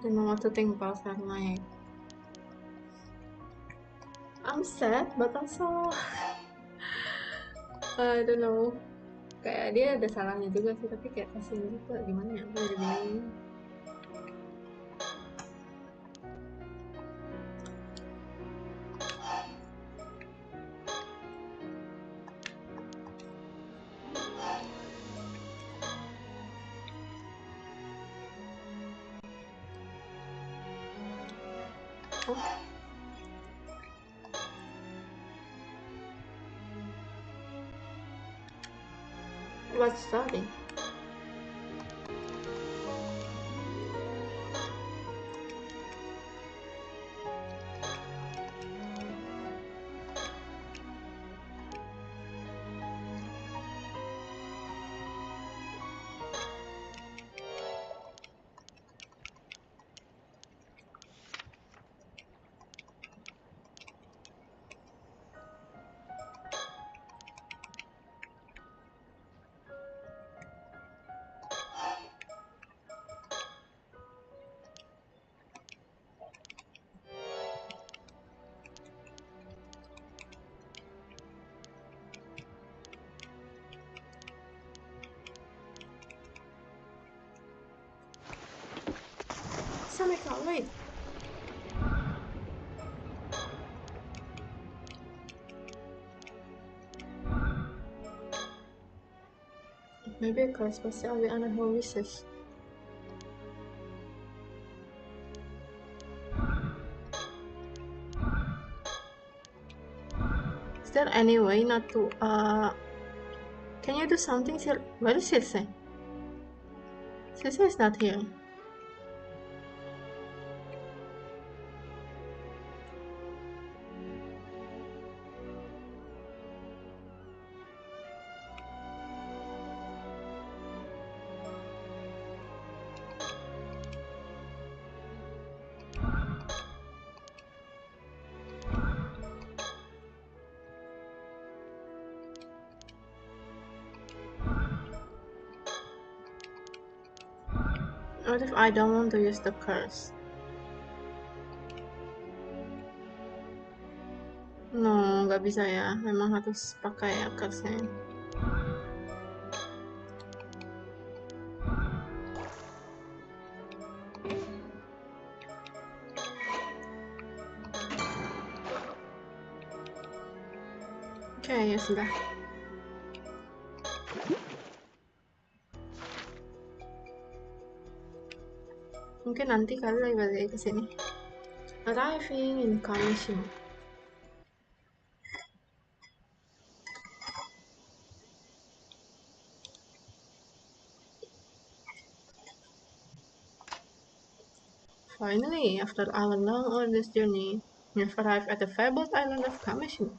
don't know what to think about her. Like, I'm sad, but also I don't know. Kayak dia ada salahnya juga sih, tapi kayak kasihan juga gimana ya? Gue jadi bingung. What's starting? Samika, wait. Maybe a curse, but still the under her wishes. Is there any way not to, can you do something, Sir? Where is Circe? Circe is not here. What if I don't want to use the curse? No, nggak bisa ya. Memang harus pakai ya curse-nya. Oke, ya sudah. Mungkin nanti kali lagi balik ke sini. Arriving in Kameshima. Finally, after our long arduous journey, we have arrived at the fabled island of Kameshima.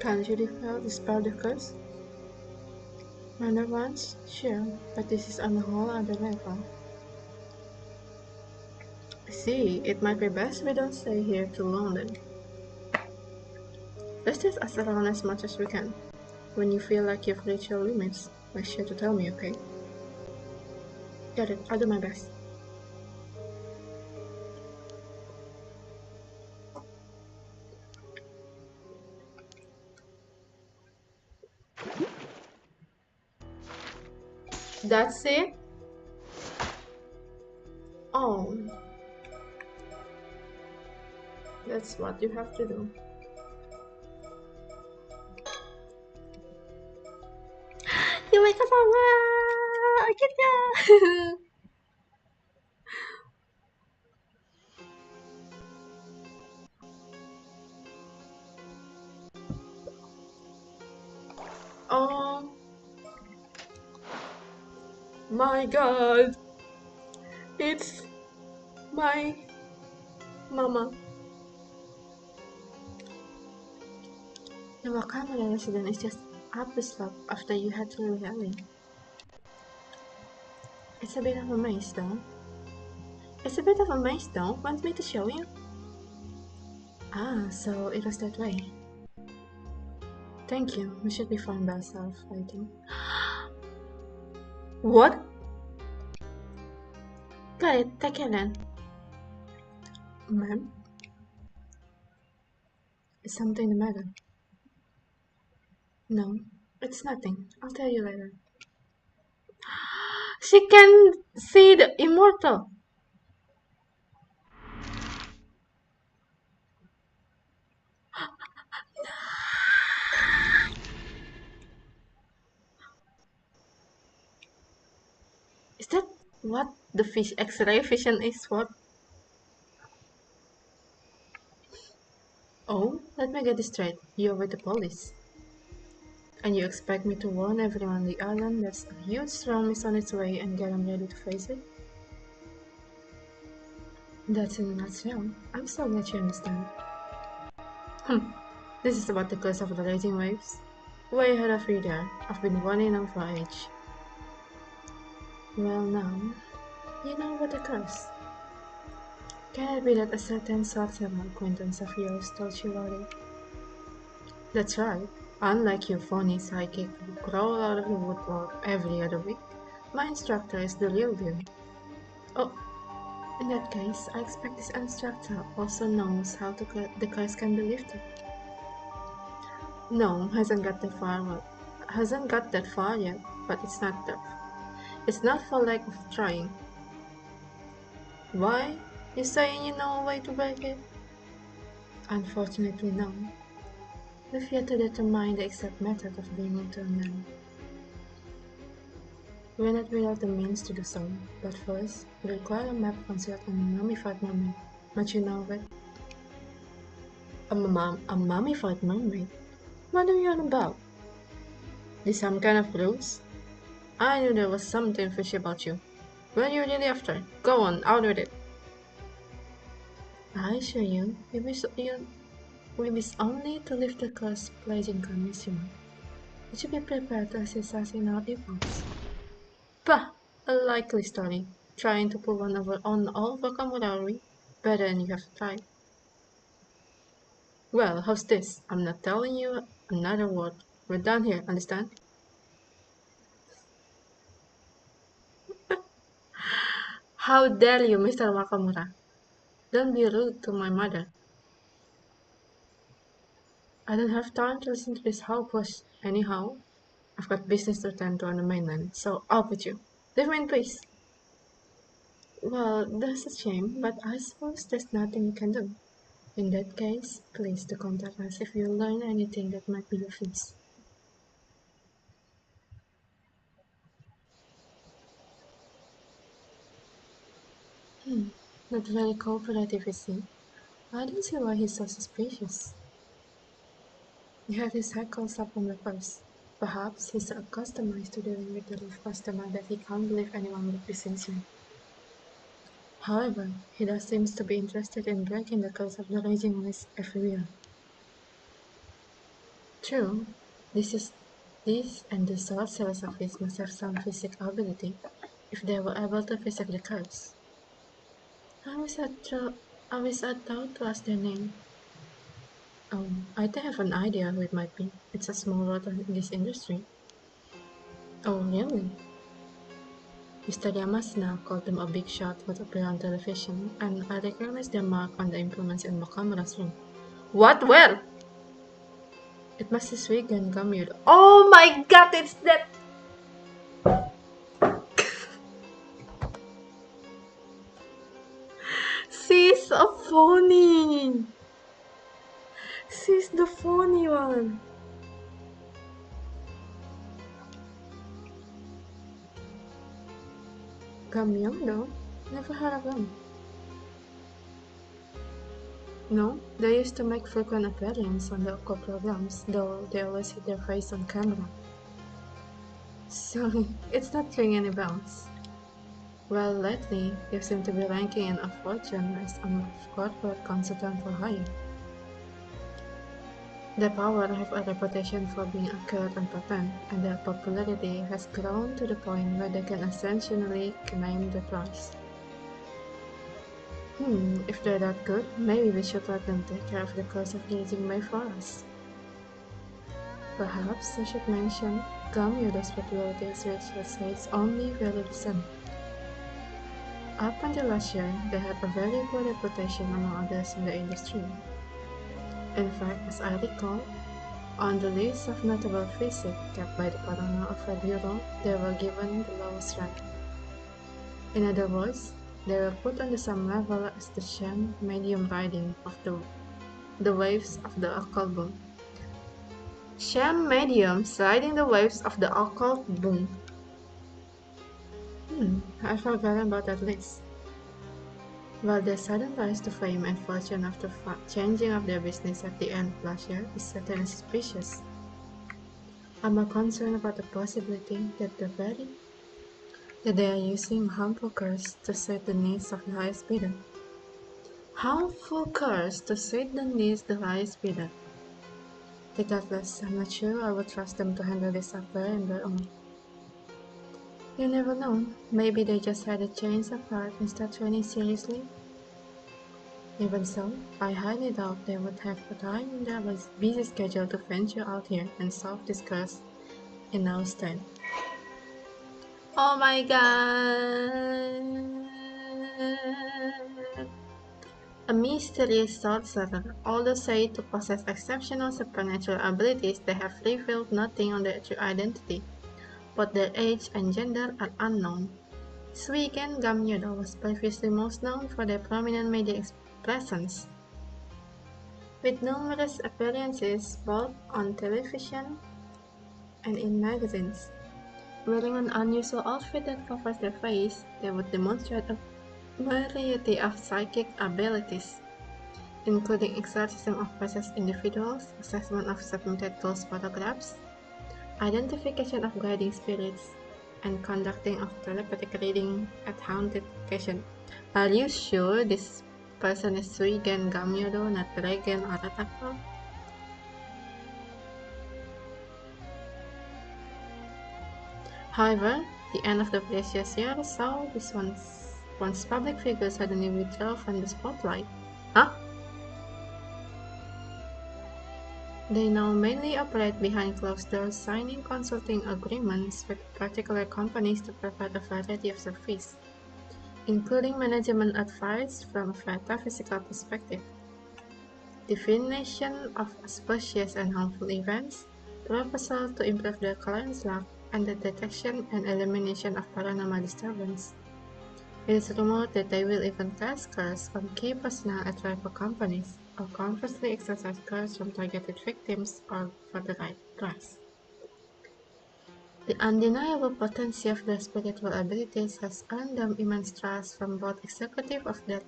Can't you dispel the curse? Minor ones? Sure, but this is on a whole other level. See, it might be best we don't stay here too long then. Let's just ask around as much as we can. When you feel like you've reached your limits, make sure to tell me, okay? Got it, I'll do my best. That's it? Oh. That's what you have to do. You make us all akhirnya. Oh my god. It's my mama. The Wakamura residence is just up the slope after you head through the alley. It's a bit of a maze though. Want me to show you? Ah, so it was that way. Thank you. We should be fine by ourselves, I think. What? Got it. Take care then. Ma'am? Is something the matter? No, it's nothing. I'll tell you later. She can see the immortal. Is that what the fish X-ray vision is for? Oh, let me get this straight. You're with the police. And you expect me to warn everyone on the island that a huge storm is on its way and get them ready to face it? That's in a nutshell. I'm so glad you understand. This is about the curse of the raging waves. Way ahead of you there. I've been warning them for age. Well now, you know what the curse. Can it be that a certain sorcerer acquaintance of yours told you about it? That's right. Unlike your phony psychic who crawl out of the woodwork every other week, my instructor is the real deal. Oh, in that case, I expect this instructor also knows how the curse can be lifted. No, hasn't got that far yet, but it's not tough. It's not for lack of trying. Why? You saying you know a way to break it? Unfortunately, no. We've yet to determine the exact method of bringing to an end. We're not without the means to do so, but first, we require a map concealed on a mummified mermaid. Might you know of it? A mummified mermaid? What are you on about? Is some kind of ruse? I knew there was something fishy about you. What are you really after? Go on, out with it. I assure you, we wish only to lift the curse plaguing Kameshima. You should be prepared to assist us in our efforts. Bah! A likely story. Trying to pull one over on all vocabulary. Better than you have tried. Well, how's this? I'm not telling you another word. We're done here, understand? How dare you, Mr. Wakamura? Don't be rude to my mother. I don't have time to listen to this hogwash anyhow. I've got business to attend to on the mainland, so out with you. Leave me in peace. Well, that's a shame, but I suppose there's nothing you can do. In that case, please do contact us if you learn anything that might be of use. Not very cooperative, is he? I don't see why he's so suspicious. He had his head closed up on the first. Perhaps he's so accustomed to dealing with the rough customer that he can't believe anyone would be sincere. However, he does seem to be interested in breaking the curse of the raging waves every year. True, this and the sorcerers of his must have some physical ability, if they were able to physic the curse. I wish I thought to ask their name. Oh, I do have an idea who it might be. It's a small world in this industry. Oh, really? Mr. Yamasna called them a big shot who appeared on television, and I recognize their mark on the implements in Makamura's room. What? Where? It must be Swigan Gamud. Oh my god, it's that! She's a phony! She's the phony one! Gamyang though? Never heard of them. No, they used to make frequent appearances on the Oko programs, though they always hid their face on camera. So, it's not ringing any bells. Well, lately, you seem to be ranking in a fortune as a corporate consultant for hire. The power have a reputation for being accurate and potent, and their popularity has grown to the point where they can essentially claim the prize. If they're that good, maybe we should let them take care of the cost of raising May for us. Perhaps I should mention Gamyodo's popularity is reached its only very recent. Up until last year, they had a very poor reputation among others in the industry. In fact, as I recall, on the list of notable physics kept by the Paranormal Bureau, they were given the lowest rank. In other words, they were put on the same level as the sham medium riding of the waves of the occult boom. Sham mediums riding the waves of the occult boom. I forgot about that list. While their sudden rise to fame and fortune after changing of their business at the end of last year is certainly suspicious, I'm more concerned about the possibility that they are using harmful curse to suit the needs of the highest bidder. Harmful curse to suit the needs of the highest bidder. Regardless, I'm not sure I would trust them to handle this affair on their own. You never know, maybe they just had a change of heart and start training seriously. Even so, I highly doubt they would have the time in their busy schedule to venture out here and solve this curse in our stand. Oh my god! A mysterious sorcerer, although said to possess exceptional supernatural abilities, they have revealed nothing on their true identity. Both their age and gender are unknown. Suigen Gamyodo was previously most known for their prominent media presence, with numerous appearances both on television and in magazines. Wearing an unusual outfit that covers their face, they would demonstrate a variety of psychic abilities, including exorcism of possessed individuals, assessment of submitted ghost photographs, identification of guiding spirits, and conducting of telepathic reading at haunted location. Are you sure this person is Suigen Gamyodo, not Regen or Ratako? However, the end of the previous year saw this once public figure suddenly withdraw from the spotlight. Huh? They now mainly operate behind closed doors, signing consulting agreements with particular companies to provide a variety of services, including management advice from a metaphysical perspective, divination of auspicious and harmful events, proposal to improve their clients' luck, and the detection and elimination of paranormal disturbance. It is rumored that they will even cast curse on key personnel at rival companies, or conversely exercise curse from targeted victims or for the right price. The undeniable potency of their spiritual abilities has earned them immense trust from both executives of their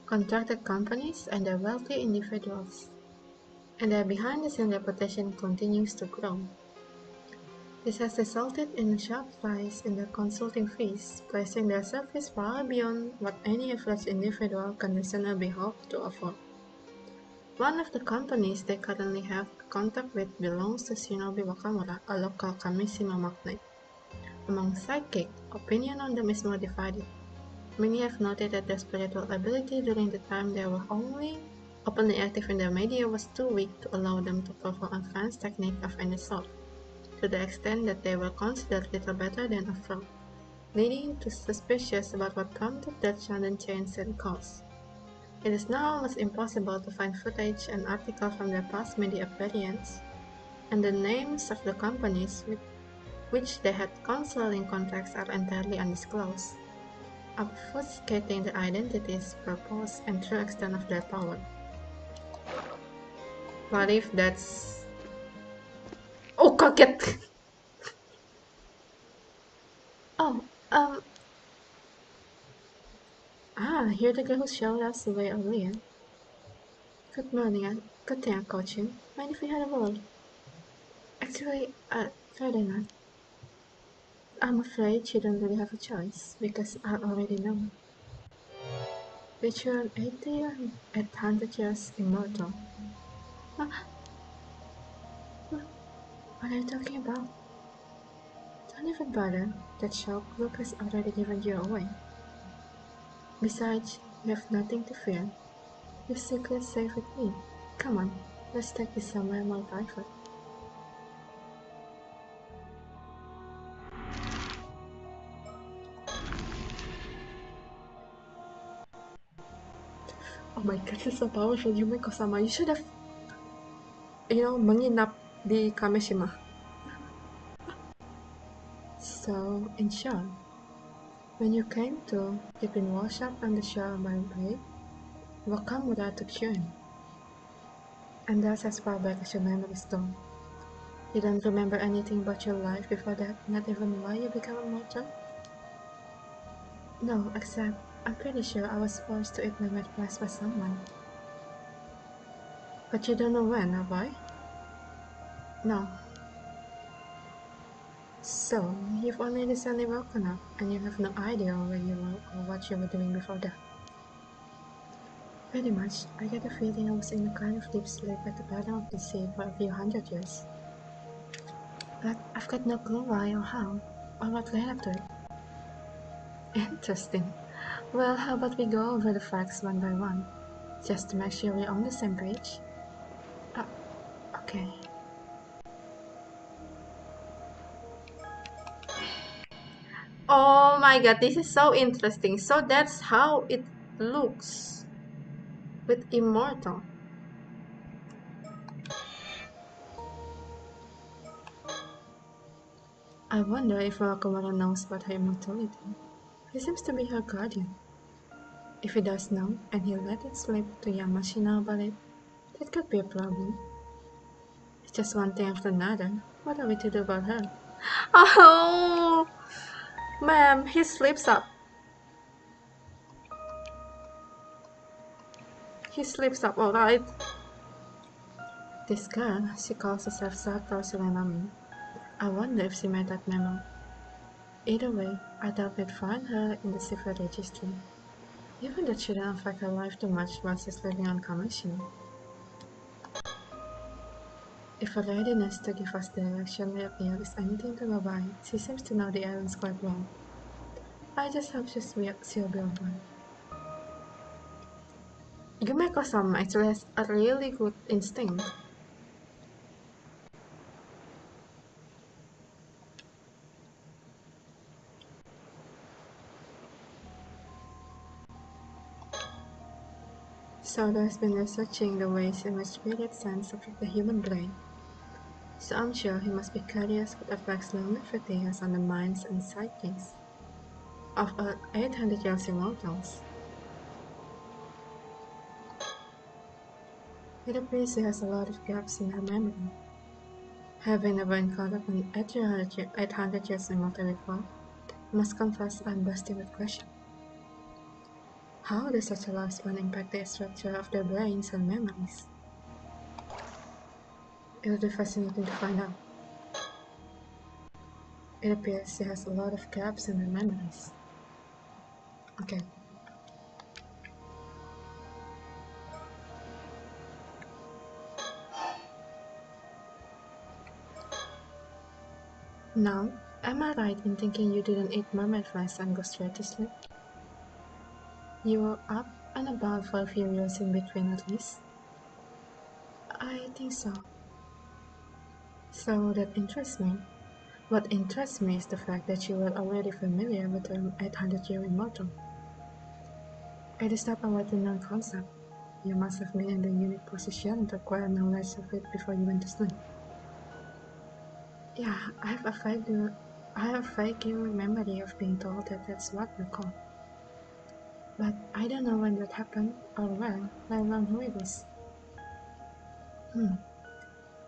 contracted companies and their wealthy individuals, and their behind-the-scenes reputation continues to grow. This has resulted in a sharp rise in their consulting fees, placing their service far beyond what any average individual can reasonably hope to afford. One of the companies they currently have contact with belongs to Shinobi Wakamura, a local Kameshima magnate. Among psychic, opinion on them is more divided. Many have noted that their spiritual ability during the time they were only openly active in the media was too weak to allow them to perform advanced technique of any sort, to the extent that they were considered little better than a fraud, leading to suspicions about what prompted their sudden change in course. It is now almost impossible to find footage and articles from their past media appearance, and the names of the companies with which they had consulting contracts are entirely undisclosed, obfuscating the identities, purpose, and true extent of their power. What if that's... Oh, kaget! Oh, you're the girl who showed us the way earlier. Good morning, good day, coaching. Mind if we had a word? Actually, rather not. I'm afraid you don't really have a choice, because I already know. Which one 80 and 800 years immortal. What are you talking about? Don't even bother. That shock look has already given you away. Besides, you have nothing to fear. Your secret's safe with me. Come on, let's take this somewhere more private. Oh my god, this is so powerful. Yume Kosama, you should have, menginap di Kameshima. So, in short, when you came to, you'd been washed up on the shore by a wave. Wakamura took you in. And that's as far back as your memories go. You don't remember anything about your life before that, not even why you became immortal? No, except I'm pretty sure I was forced to eat mermaid flesh by someone. But you don't know when, have I? No. So, you've only recently woken up, and you have no idea where you were or what you were doing before that. Pretty much, I get the feeling I was in a kind of deep sleep at the bottom of the sea for a few hundred years. But I've got no clue why or how, or what led up to it. Interesting. Well, how about we go over the facts one by one, just to make sure we're on the same page? Okay. Oh my god, this is so interesting. So that's how it looks with immortal. I wonder if Wakamura knows about her immortality. He seems to be her guardian. If he does know, and he let it slip to Yamashina about it, that could be a problem. It's just one thing after another. What are we to do about her? Oh, ma'am, he sleeps up. He sleeps up, alright. This girl, she calls herself Sato Surenami. I wonder if she made that memo. Either way, I doubt we'd find her in the secret registry. Even that shouldn't affect her life too much while she's living on Kameshima. If a readiness to give us direction reappear is anything to go by, she seems to know the islands quite well. I just hope she'll be alright. Yumeko-sama actually has a really good instinct. Soda has been researching the ways in which spirit sense affect the human brain. So I'm sure he must be curious what effects longevity has on the minds and psyches of 800-year-old immortals. It appears she has a lot of gaps in her memory. Having never encountered an 800 years immortal before, I must confess I'm bursting with questions. How does such a lifespan impact the structure of their brains and memories? It would be fascinating to find out. It appears she has a lot of gaps in her memories. Okay. Now, am I right in thinking you didn't eat mermaid flesh and go straight to sleep? You were up and about for a few years in between at least? I think so. So that interests me. What interests me is the fact that you were already familiar with the 800-year immortal. It is not a well-known concept. You must have been in the unique position to acquire knowledge of it before you went to sleep. Yeah, I have a vague memory of being told that that's what we call. But I don't know when that happened, or where, let alone who it is.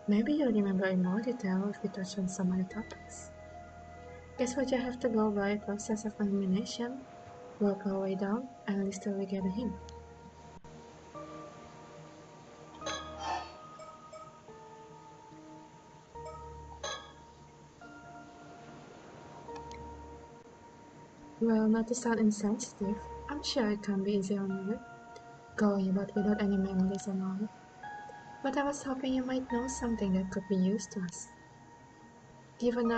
Maybe you'll remember in more detail if we touch on some other topics. Guess what you have to go by a process of elimination, work our way down, and at least till we get a hint. Well, not to sound insensitive, I'm sure it can be easy on you, going about without any memories and all. But I was hoping you might know something that could be used to us. Given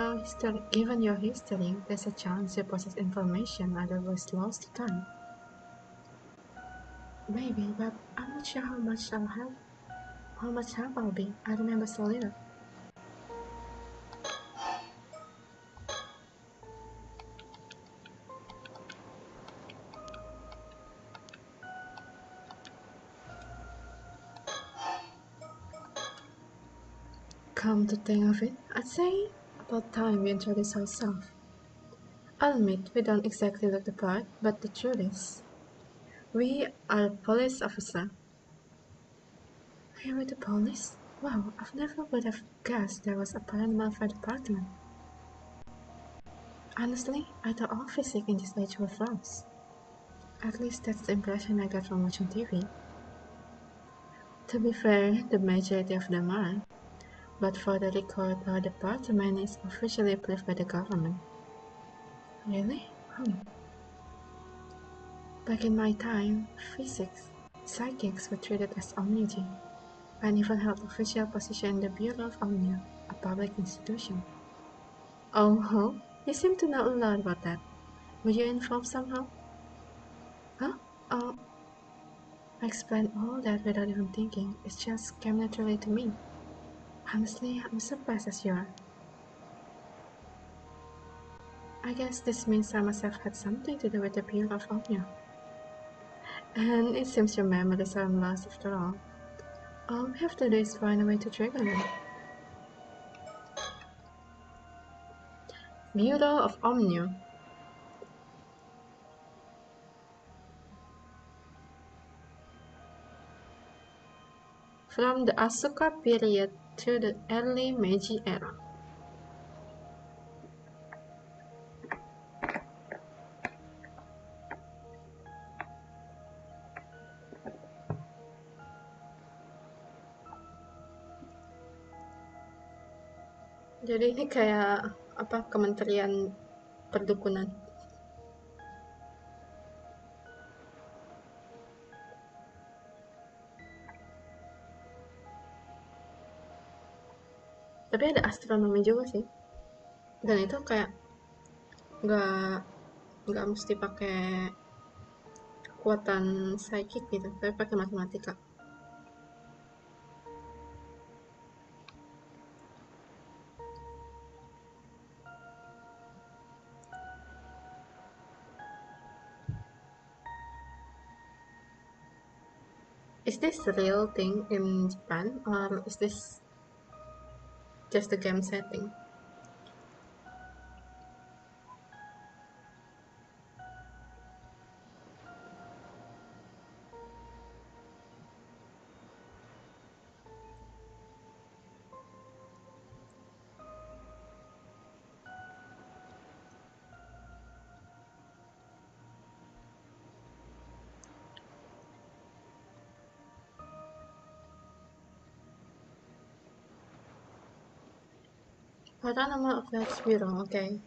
your history, there's a chance you possess information otherwise lost to time. Maybe, but I'm not sure how much help I'll be. I remember so little. Come to think of it, I'd say about time we introduce ourselves. I'll admit we don't exactly look the part, but the truth is, we are a police officer. Here with the police? Wow, I've never would have guessed there was a paranormal fire department. Honestly, I thought all physics in this age were frauds. At least that's the impression I got from watching TV. To be fair, the majority of them are, but for the record, our department is officially approved by the government. Really? Back in my time, psychics were treated as omnigi, and even held official position in the Bureau of Omnia, a public institution. Oh, you seem to know a lot about that. Were you informed somehow? Huh? Oh, I explained all that without even thinking. It just came naturally to me. Honestly, I'm surprised as you are. I guess this means I must have had something to do with the Bureau of Omnia. And it seems your memories aren't lost after all. All we have to do is find a way to trigger them. Bureau of Omnia. From the Asuka period to the early Meiji era. Jadi ini kayak apa Kementerian Perdukunan. Tapi ada astronomi juga sih. Dan itu kayak nggak nggak mesti pakai kekuatan psychic gitu, tapi pakai matematika. Is this a real thing in Japan, or is this just a game setting? Paranormal Affairs Bureau, okay.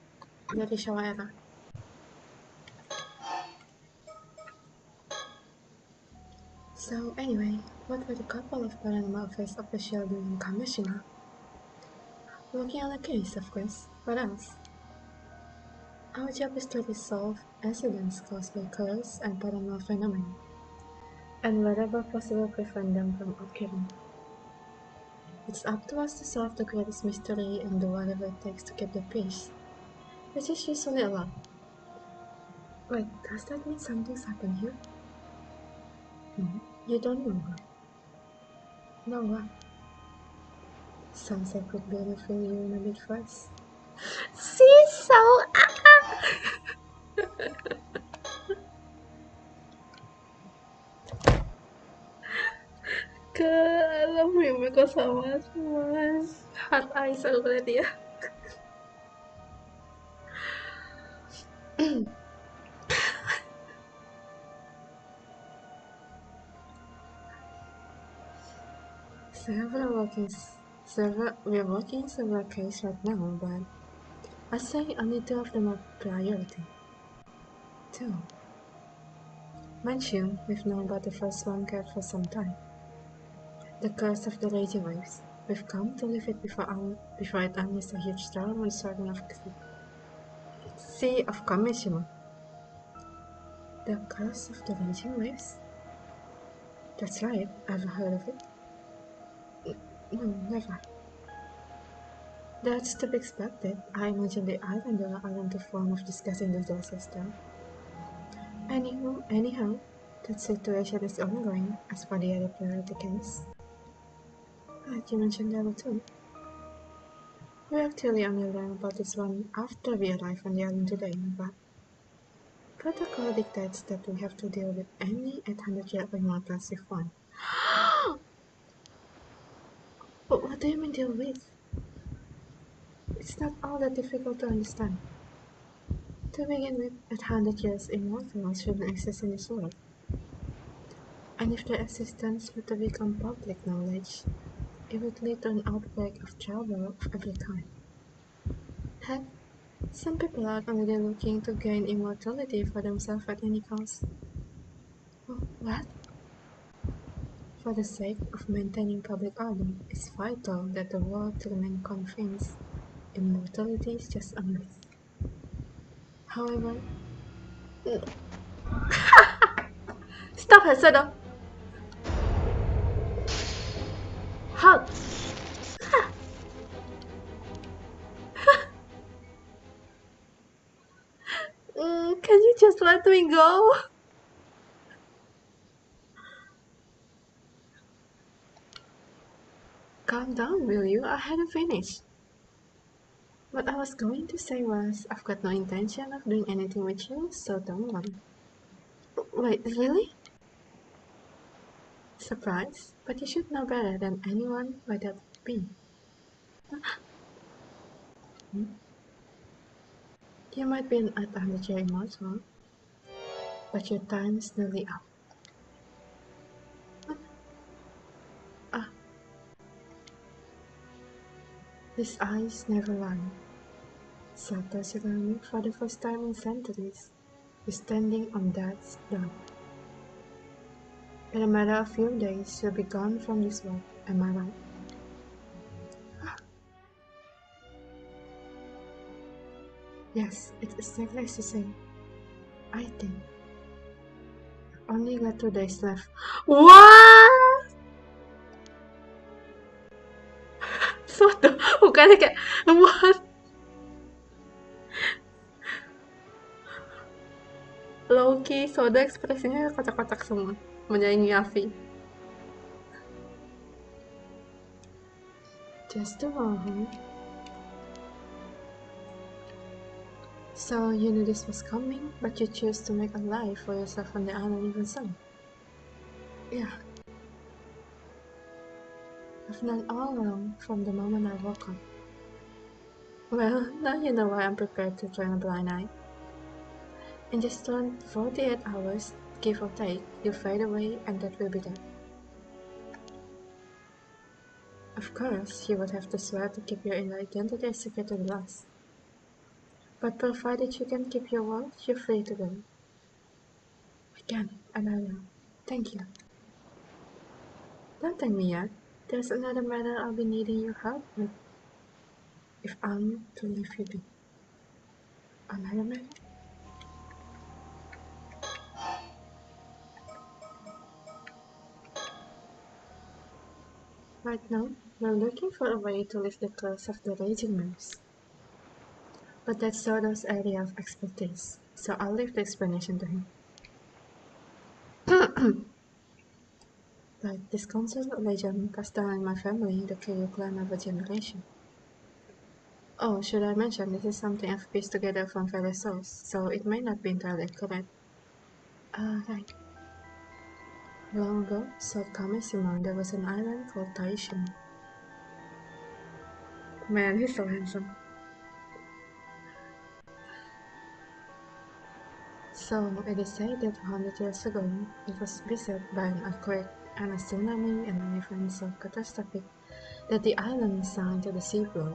Dari Showa era. So anyway, what were the couple of paranormal affairs officials doing in Kameshima? Working on a case, of course. What else? Our job is to resolve incidents caused by curse and paranormal phenomena, and wherever possible prevent them from occurring. It's up to us to solve the greatest mystery and do whatever it takes to keep the peace, which is usually a lot. Wait, does that mean something's happened here? You don't know her. No what? Sounds like we'd better fill you in a bit first. She's so I love Mimiko so much. Heart eyes already. We are working several cases right now, but I say only two of them are priority. Two. Mind you, we've known about the first one cat for some time. The curse of the raging waves. We've come to leave it before it unleashed a huge storm on the southern of the Sea of Kameshima. The curse of the raging waves? That's right, ever heard of it? No, never. That's to be expected. I imagine the islander aren't a form of discussing the disaster. Anyhow, that situation is ongoing as for the other priority case. You mentioned that too. We actually only learned about this one after we arrived on the island today, but protocol dictates that we have to deal with any 800-year immortals if one. But what do you mean deal with? It's not all that difficult to understand. To begin with, 800 years immortals shouldn't exist in this world. And if their existence were to become public knowledge, it would lead to an outbreak of trouble of every kind. Heck, some people are already looking to gain immortality for themselves at any cost. What? For the sake of maintaining public order, it's vital that the world remain convinced immortality is just a myth. However, stop, Hasada! Halt! Can you just let me go? Calm down, will you? I hadn't finished. What I was going to say was, I've got no intention of doing anything with you, so don't worry. Wait, really? Surprise? But you should know better than anyone why that would be. You might be an 800-year immortal, but your time is nearly up. Ah, these eyes never lie. Satoshi Rami, for the first time in centuries, is standing on death's door. In a matter of few days, you'll be gone from this world, am I right? Yes, it's exactly as you say. I think. Only got 2 days left. What? What the? Bukannya kayak what? Loki, Soda ekspresinya kocak-kocak semua. Menyaingi Avi. Just tomorrow, huh? So you knew this was coming, but you chose to make a life for yourself on the island even so. Yeah. I've known all along from the moment I woke up. Well, now you know why I'm prepared to turn a blind eye. In just 48 hours, give or take, you fade away and that will be that. Of course, you would have to swear to keep your inner identity a secret to the last. But provided you can keep your word, you're free to go. I can, and I will. Thank you. Don't thank me yet. There's another matter I'll be needing your help with. If I'm to leave you be. Another matter? Right now, we're looking for a way to lift the curse of the raging waves. But that's Soda's area of expertise, so I'll leave the explanation to him. Like this concept of legend passed down in my family, the Kyo clan over generation. Oh, should I mention this is something I've pieced together from various sources, so it may not be entirely correct. Right. Long ago, south Kameshima, there was an island called Taishima. Man, he's so handsome. So, it is said that 100 years ago, it was beset by an earthquake and a tsunami and an event so catastrophic that the island sank into the sea floor.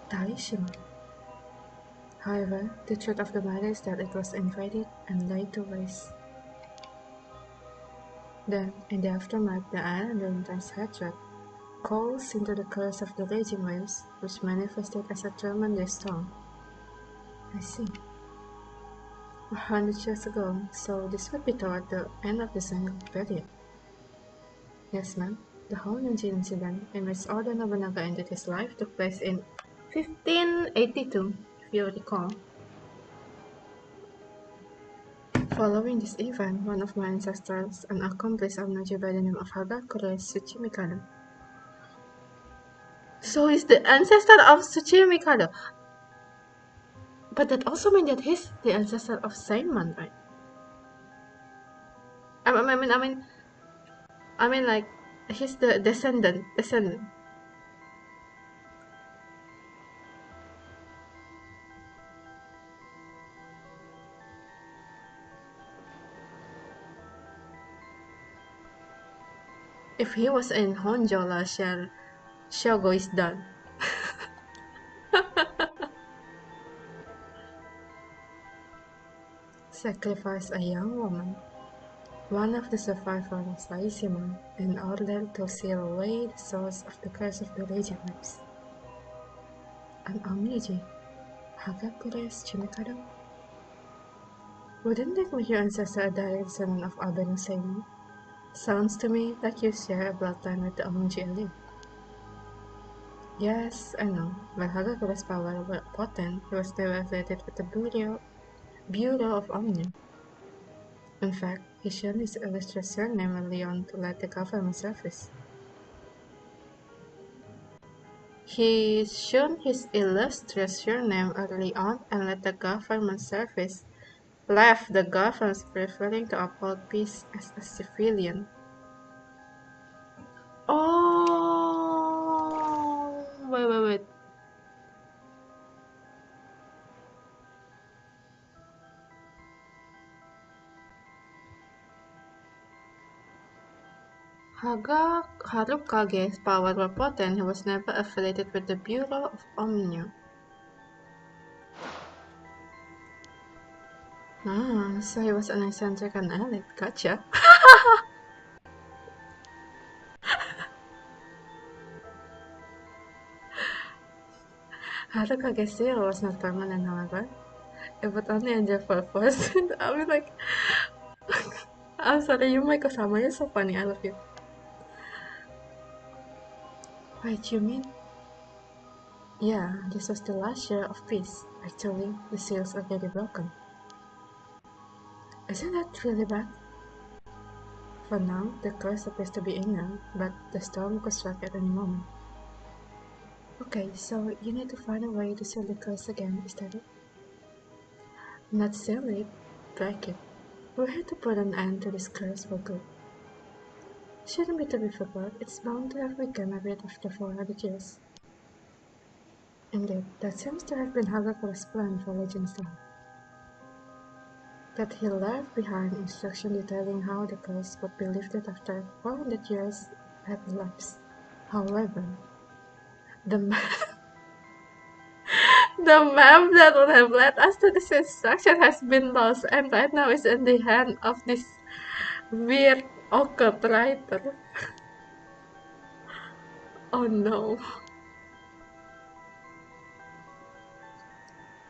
Taishima. However, the truth of the matter is that it was invaded and laid to waste. Then, in the aftermath, the islander intense hatred calls into the curse of the raging waves, which manifested as a tremendous storm. I see. 100 years ago, so this would be toward the end of the Sengoku period. Yes, ma'am. The whole Nunji incident in which Oda Nobunaga ended his life took place in 1582, if you recall. Following this event, one of my ancestors, an accomplished Amnoji by the name of Hagakure Tsuchimikado. So he's the ancestor of Tsuchimikado. But that also means that he's the ancestor of Saiman, right? I mean, like, he's the descendant. If he was in Honjola, Shogo is done. Sacrifice a young woman, one of the survivors of Saishima, in order to seal away the source of the curse of the raging waves. An Omniji, Hagakure Tsuchimikado? Wouldn't that make your ancestor a direct descendant of Abe no Seimon? Sounds to me like you share a bloodline with the Omniji elite. Yes, I know. While Hagakure's power was potent, he was never affiliated with the Bureau of Omnia. In fact, he shunned his illustrious surname early on to let the government service. He shunned his illustrious surname early on and let the government service, left the government preferring to uphold peace as a civilian. Oh, wait. Harukage's power were potent. He was never affiliated with the Bureau of Omnia. Ah, so he was an eccentric and elite. Gotcha. Harukage's seal was not permanent, however. It would only endure for a force. I was like, I'm sorry, you make Osama, you're so funny, I love you. Wait, you mean? Yeah, this was the last year of peace. Actually, the seal's already broken. Isn't that really bad? For now, the curse appears to be imminent, but the storm could strike at any moment. Okay, so you need to find a way to seal the curse again, is that it? Not seal it, break it. We had to put an end to this curse for good. Shouldn't be to be forgot, it's bound to have weakened a bit after 400 years. Indeed, that seems to have been Hagakure's plan for Legends Life. That he left behind instruction detailing how the curse would be lifted after 400 years had elapsed. However, the map, the map that would have led us to this instruction has been lost and right now is in the hand of this weird occult writer. Oh no.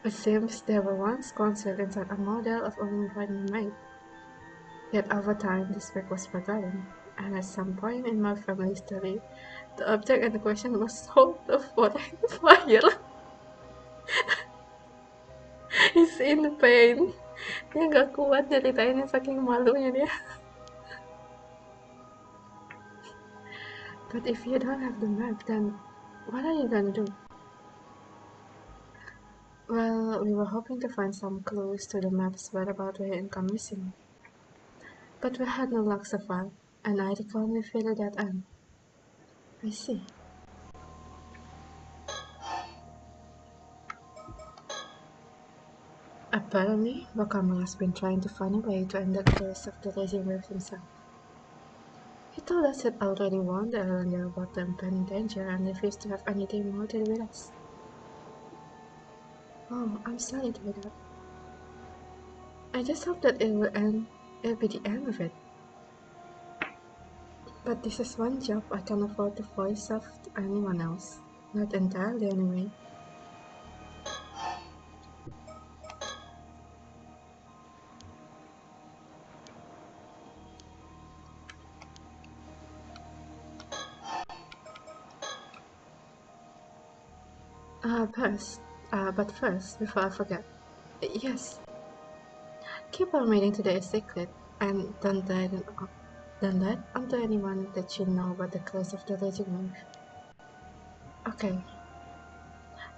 It seems there were once concealed inside a model of a mummified mermaid. Yet over time this fact was forgotten, and at some point in my family history, the object in question was sold to foreign buyer. He's in pain. Dia gak kuat ceritainnya saking malunya dia. But if you don't have the map, then what are you gonna do? Well, we were hoping to find some clues to the map's whereabouts in Kameshima. But we had no luck so far, and I recall we figured that out. I see. Apparently, Wakama has been trying to find a way to end the curse of the raging waves himself. He told us he'd already warned the Islander about the impending danger and refused to have anything more to do with us. Oh, I'm sorry to hear that. I just hope that it'll be the end of it. But this is one job I can afford to voice off to anyone else. Not entirely, anyway. But first, before I forget, yes, keep our meeting today a secret, and don't let onto anyone that you know about the curse of the raging wave. Okay,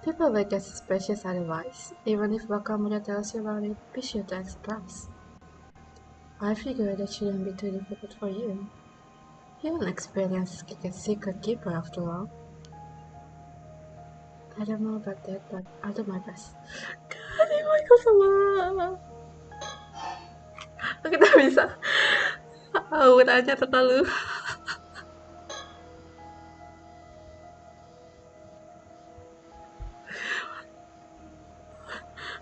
people will get suspicious otherwise. Even if Wakamura tells you about it, be sure to act surprised. I figure that shouldn't be too difficult for you. You're an experienced secret keeper after all. I don't know about that, but I'll do my best. Kali ko sama. Kita bisa. Auranya terlalu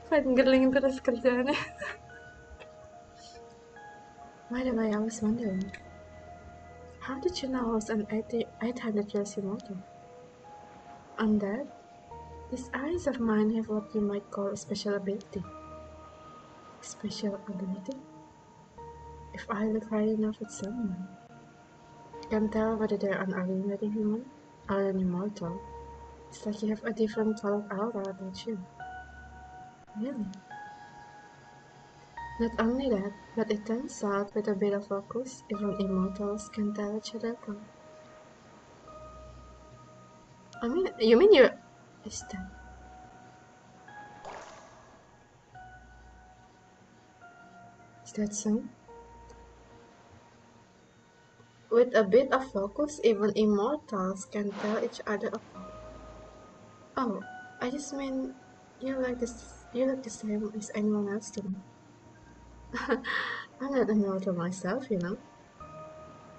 fangirling terus kerjaannya. By the way, I was wondering, how did you know I was an 800 years immortal? On that, these eyes of mine have what you might call a special ability. Special ability? If I look high enough at someone, I can tell whether they're an ordinary human or an immortal. It's like you have a different color aura about you. Really? Not only that, but it turns out with a bit of focus, even immortals can tell each other apart. You mean you're... Is that... Is that so? With a bit of focus, even immortals can tell each other apart. Oh, I just mean you look the same as anyone else to me. I'm not immortal myself, you know.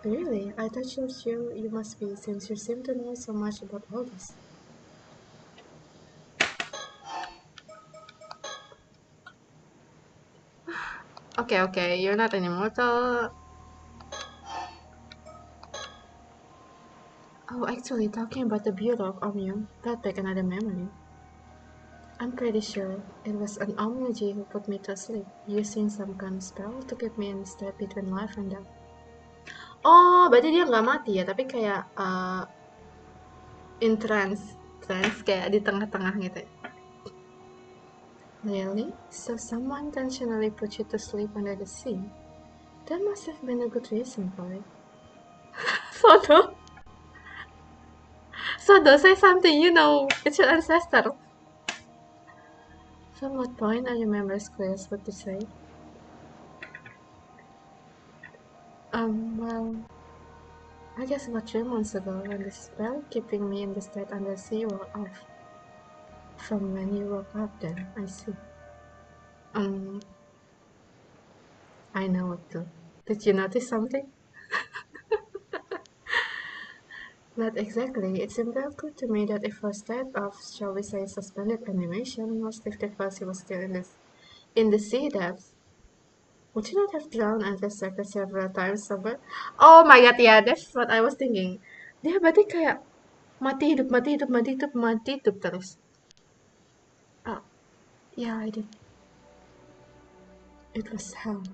Really, I thought you must be, since you seem to know so much about all this. Okay, you're not an immortal. Oh, actually, talking about the Bureau of Omnium brought back another memory. I'm pretty sure it was an Omniji who put me to sleep, using some kind of spell to keep me in the state between life and death. Oh, berarti dia nggak mati ya, tapi kayak in trance kayak di tengah-tengah gitu ya. Really? So someone intentionally put you to sleep under the sea? There must have been a good reason for it. Sodo! Sodo, say something, you know, it's your ancestor. From what point are your members curious what to say? Well, I guess about 3 months ago when the spell keeping me in the state under the sea wore off. From when you woke up then, I see. I know it too. Did you notice something? Not exactly. It seemed occurred to me that if her state of, shall we say, suspended animation was lifted while she was still in the sea depths, would you not have drowned and resurrected several times somewhere? Oh my god, yeah, that's what I was thinking. Dia berarti kayak mati hidup terus. Oh, yeah, I did. It was hell.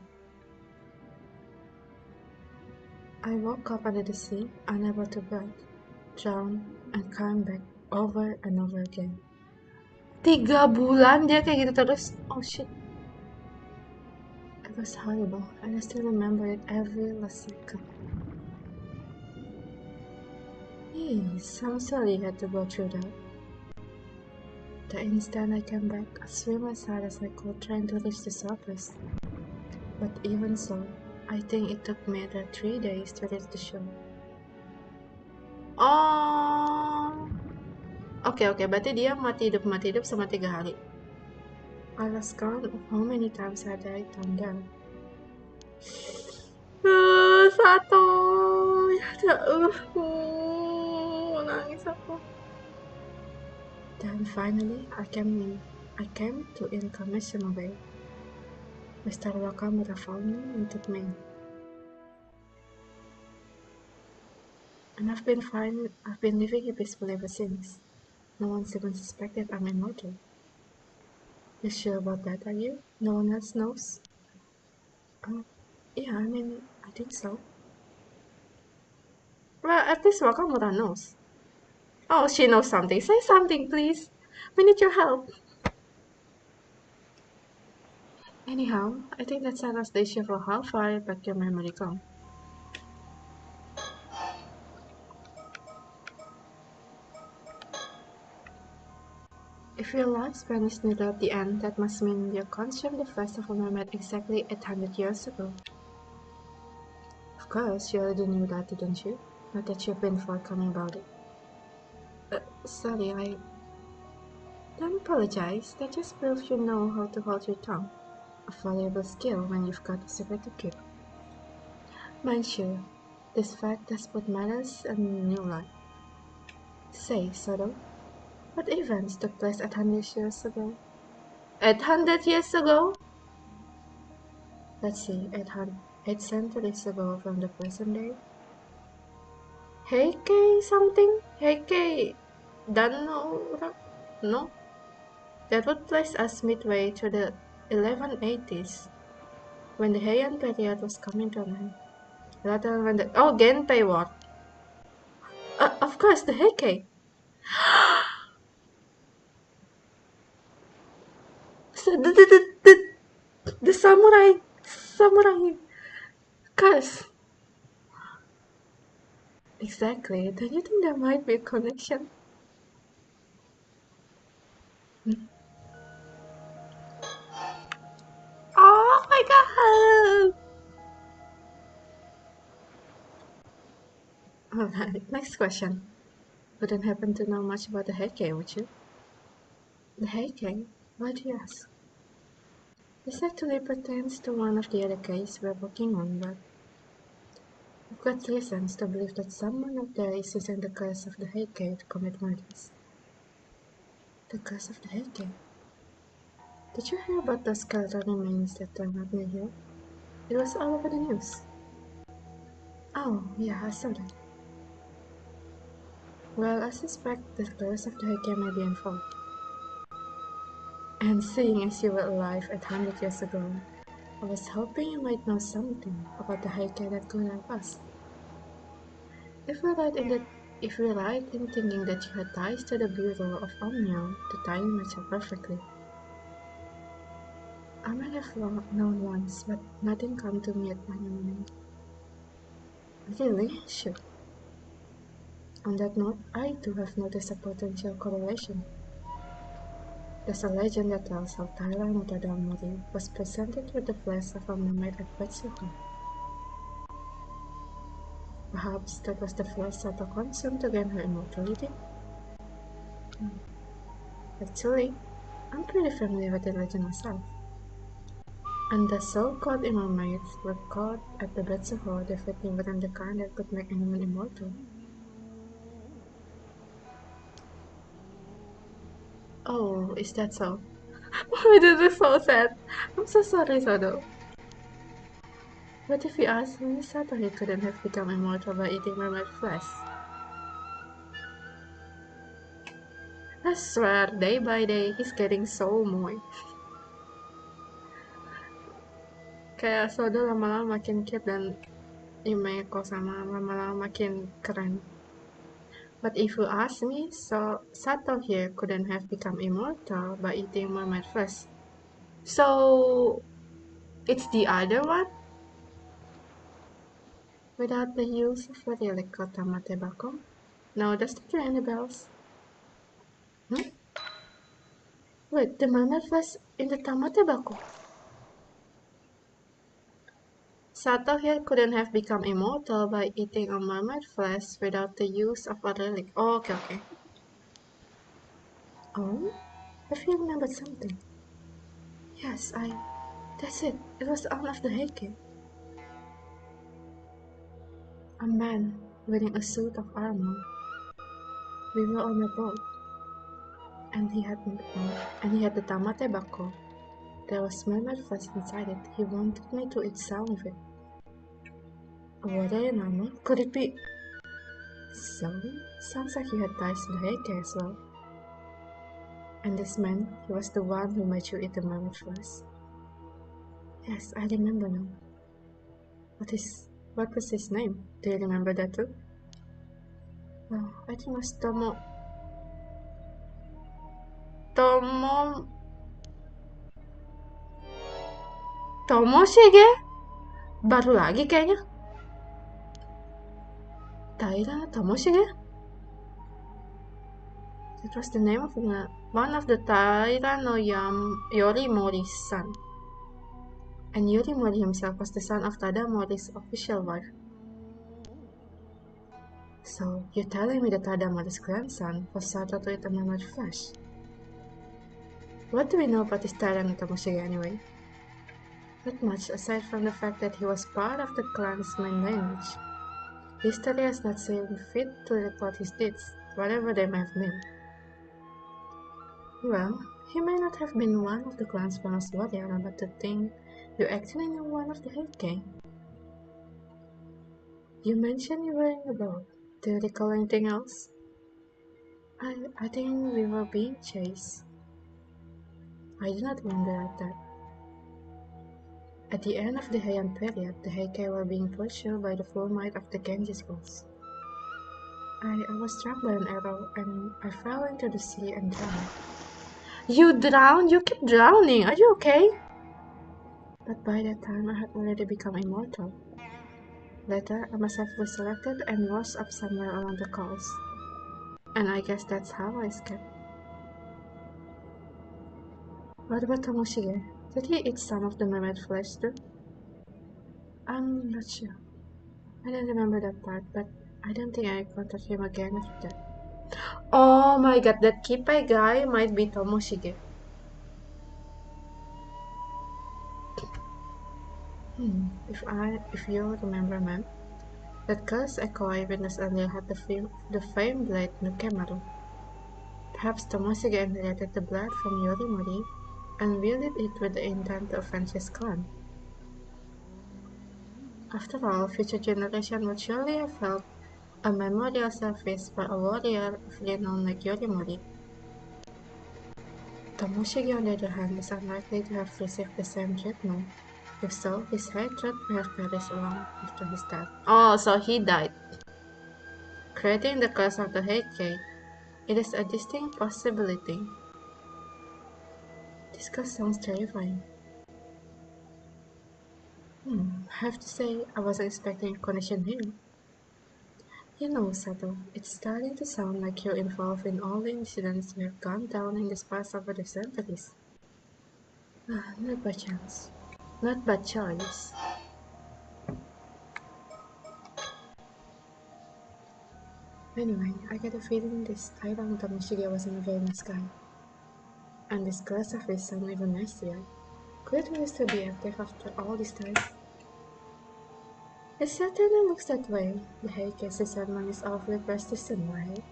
I woke up under the sea, unable to breathe, drowned, and came back over and over again. 3 bulan dia kayak gitu terus. Oh shit. It was horrible, and I still remember it every last second. I'm sorry you had to go through that. The instant I came back, I swam as hard as I could, trying to reach the surface. But even so, I think it took me about 3 days to reach the shore. Oh, okay, berarti dia mati hidup sama 3 hari. I lost count of how many times I died down there. Satu, ya nangis aku. Then finally, I came to in Kameshima Bay. Mr. Wakamura found me and took me in. And I've been fine. I've been living here peacefully ever since. No one's even suspected I'm immortal. You sure about that, are you? No one else knows? Yeah, I think so. Well, at least Wakamura knows. Oh, she knows something. Say something, please. We need your help. Anyhow, I think that settles the issue for how far back your memory goes. If your lifespan is near at the end, that must mean you consumed the flesh of a mermaid exactly 800 years ago. Of course, you already knew that, didn't you? Not that you've been forthcoming about it. Sorry, I... Don't apologize, that just proves you know how to hold your tongue. A valuable skill when you've got a secret to keep. Mind you, this fact has put matters in a new light. Say, Soto, what events took place 800 years ago? 800 years ago? Let's see, 8 centuries ago from the present day? Heike something? Heike... Dano... No? That would place us midway through the 1180s, when the Heian period was coming to an end. Rather when the... Oh, Genpei War! Of course, the Heike! So the samurai curse. Exactly. Don't you think there might be a connection? Hmm? Oh my god! Alright, next question. Wouldn't happen to know much about the Heike, would you? The Heike? Why do you ask? This actually pertains to one of the other cases we're working on, but we've got reasons to believe that someone out there is using the curse of the Heike to commit murders. The curse of the Heike? Did you hear about the skeletal remains that turned up near here? It was all over the news. Oh, yeah, I saw that. Well, I suspect the curse of the Heike may be involved. And seeing as you were alive 800 years ago, I was hoping you might know something about the Heike that could help us. If we're right in thinking that you had ties to the Bureau of Omnio, the timing match up perfectly. I might have known once, but nothing come to me at my memory. Really? Sure. On that note, I too have noticed a potential correlation. There's a legend that tells how Tyler Mutadamori was presented with the flesh of a mermaid at Betsuho. Perhaps that was the flesh Sato consumed to gain her immortality? Actually, I'm pretty familiar with the legend myself. And the so-called mermaids were caught at the Betsuho definitely within the kind that could make anyone immortal. Oh, is that so? Why this is so sad? I'm so sorry, Sodo. But if you ask me, Satoshi couldn't have become immortal by eating mermaid flesh. I swear, day by day, he's getting so moist. Kayak Sodo lama-lama makin cute dan Imeko sama lama-lama makin keren. But if you ask me, so Sato here couldn't have become immortal by eating mermaid flesh. So it's the other one? Without the use of what you like tamate bako? No, does that ring any bells? Hmm? Wait, the mermaid flesh in the tamate bako? Sato here couldn't have become immortal by eating a mermaid flesh without the use of a relic. Oh, okay. Oh? Have you remembered something? Yes, That's it. It was on of the Heike. A man wearing a suit of armor. We were on a boat, and he had the tamate bako. There was mermaid flesh inside it. He wanted me to eat some of it. A water armor? Could it be? So, sounds like you had ties to the Heike as well. And this man, he was the one who made you eat the mermaid first. Yes, I remember now. What was his name? Do you remember that too? Oh, I think it was Tomoshige? Baru lagi kayaknya. Taira Tomoshige? That was the name of one of the Taira no Yorimori's son. And Yorimori himself was the son of Tadamori's official wife. So, you're telling me that Tadamori's grandson was started to eat a mermaid flesh? What do we know about this Taira no Tomoshige anyway? Not much, aside from the fact that he was part of the clan's main lineage. History has not seen fit to record his deeds, whatever they may have been. Well, he may not have been one of the clan's famous warriors, but to think you actually knew one of the Heike. You mentioned you were in a boat. Do you recall anything else? I think we were being chased. I do not remember that. At the end of the Heian period, the Heike were being pursued by the full might of the Genji schools. I was struck by an arrow and I fell into the sea and drowned. You drowned? You keep drowning. Are you okay? But by that time I had already become immortal. Later, I must have resurrected and rose up somewhere around the coast. And I guess that's how I escaped. What about Tomoshige? Did he eat some of the mermaid flesh too? I'm not sure. I don't remember that part, but I don't think I encountered him again after that. Oh my god, that Kipai guy might be Tomoshige. If you remember, ma'am, that cursed echo I witnessed earlier had the famed blade Nukemaru. Perhaps Tomoshige inherited the blood from Yorimori and wielded it with the intent to avenge his clan. After all, future generations would surely have held a memorial service for a warrior of renown like Yorimori. Tomoshige, on the other hand, is unlikely to have received the same treatment. If so, his hatred may have perished long after his death. Oh, so he died, creating the curse of the Heike. It is a distinct possibility. This curse sounds terrifying. I have to say, I wasn't expecting a connection here. You know, Sato, it's starting to sound like you're involved in all the incidents we have gone down in this past over the centuries. Not by chance. Not by choice. Anyway, I get a feeling this Taiwan Tomoshige wasn't a very nice guy. And this curse of his sounds even nastier. Could he still be active after all this time? It certainly looks that way. The Heike's sermon is awfully persistent, right?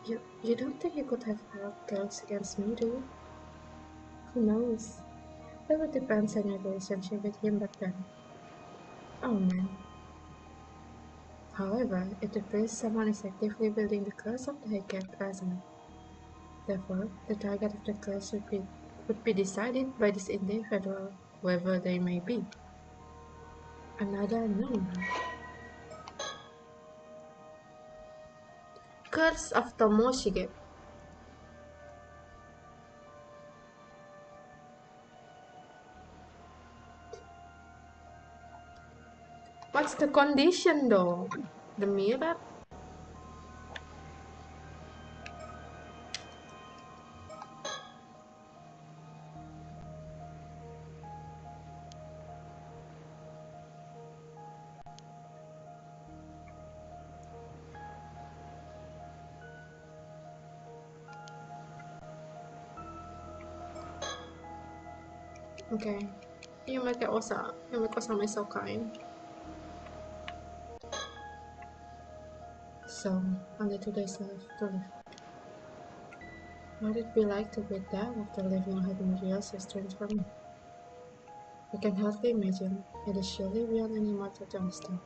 You don't think he could have held girls against me, do you? Who knows? That would depend on your relationship with him back then. Oh man. However, it appears someone is actively building the curse of the Heike at present. Therefore, the target of the curse would be decided by this individual, whoever they may be. Another unknown. Curse of Tomoshige. What's the condition though? The mirror? Okay. Yumeko-sama is so kind. So, only 2 days left to live. What would it be like to breathe down after living 100 years is strange for me? I can hardly imagine. It is surely beyond any mortal to understand.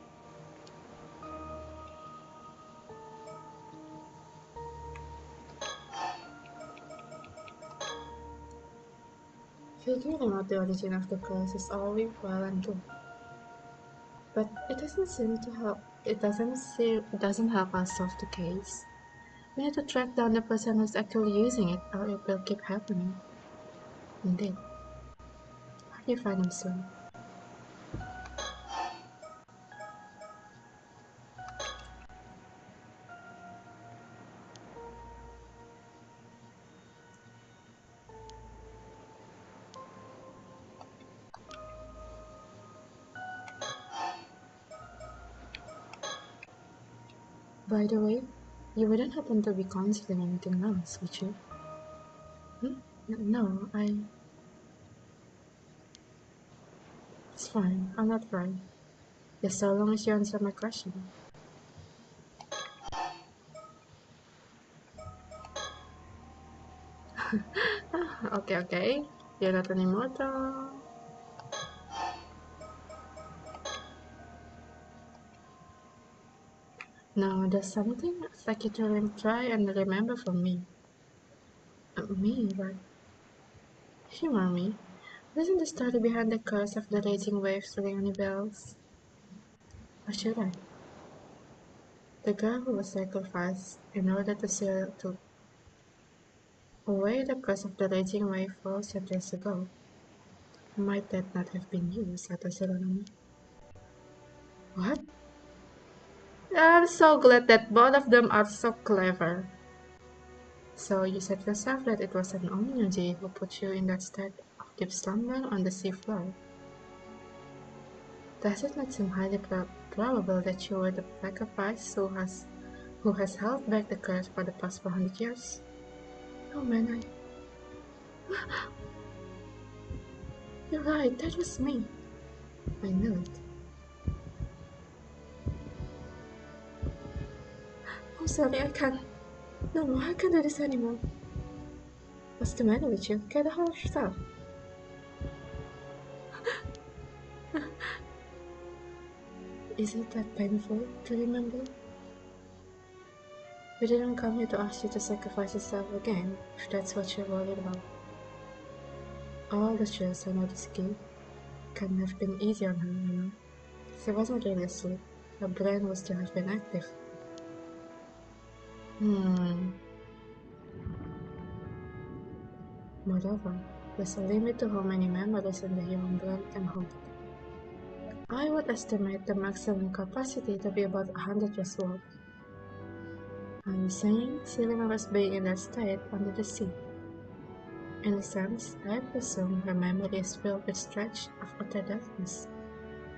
Figuring out the origin of the curse is all well and good, but it doesn't seem to help. It doesn't help us solve the case. We need to track down the person who's actually using it, or it will keep happening. Indeed. How do you find him soon? By the way, you wouldn't happen to be considering anything else, would you? No, It's fine, I'm not right. Just so long as you answer my question. Okay. You're not an immortal. No, there's something I'd like you to try and remember from me. Me, right? Humor me. Doesn't the story behind the curse of the raging waves ring any bells? Or should I? The girl who was sacrificed in order to seal to away the curse of the raging wave 4 centuries ago. Might that not have been you, Sato? What? I'm so glad that both of them are so clever. So you said yourself that it was an Onmyoji who put you in that state of deep slumber on the seafloor. Does it not seem highly probable that you were the sacrifice who has held back the curse for the past 400 years? Oh man, You're right, that was me. I knew it. I'm sorry, I can't. No, I can't do this anymore. What's the matter with you? Get a hold of yourself. Is it that painful to remember? We didn't come here to ask you to sacrifice yourself again, if that's what you're worried about. All the stress I know this kid can have been easy on her. She wasn't really asleep. Her brain was still have been active. Moreover, there's a limit to how many memories in the human brain can hold. I would estimate the maximum capacity to be about 100 years old. I'm saying she remembers being in that state under the sea. In a sense, I presume her memory is filled with stretch of utter darkness,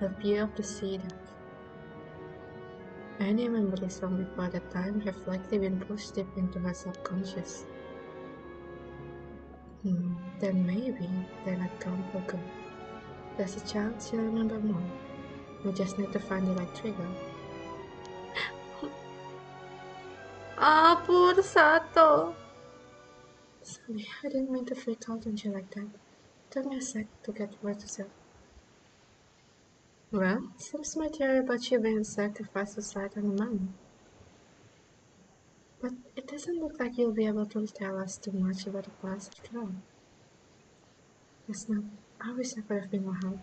a view of the sea depth. Any memories from before that time have likely been pushed deep into her subconscious. Then maybe they're not gone for good. There's a chance she'll remember more. We just need to find the right trigger. Poor Sato! Sorry, I didn't mean to freak out on you like that. Took me a sec to get where to say. Well, seems my theory about you being sacrificed was right on the money. But it doesn't look like you'll be able to tell us too much about the past after all. Yes, no. I wish I could have been more help.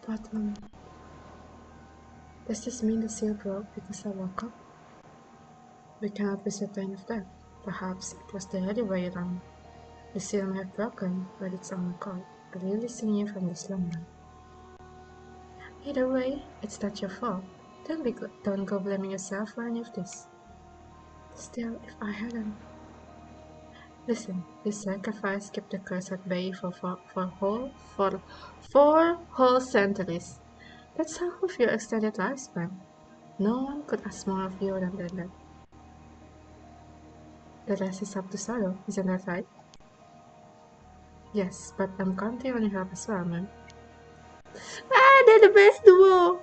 But, does this mean the seal broke because I woke up? We cannot be certain of that. Perhaps it was the other way around. The seal may have broken, but its own accord, releasing you from the slumber. Either way, it's not your fault. Don't go blaming yourself for any of this. Still, if I hadn't... Listen, this sacrifice kept the curse at bay for 4 whole centuries. That's half of your extended lifespan. No one could ask more of you than that. The rest is up to sorrow, isn't that right? Yes, but I'm counting on your help as well, man. They're the best duo!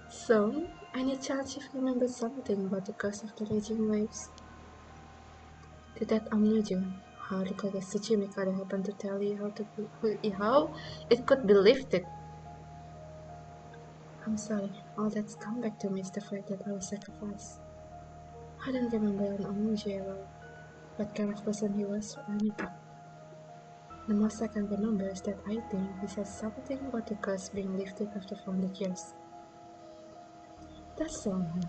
So, any chance you've remembered something about the curse of the raging waves? Did that amuse you? how the goddess Tsuchimikado happened to tell you how it could be lifted. I'm sorry, all that's come back to me is the fact that I was sacrificed. I don't remember an Omuji at all, what kind of person he was or anything. The most I can remember is that I think he said something about the curse being lifted after 400 years. That's all, huh?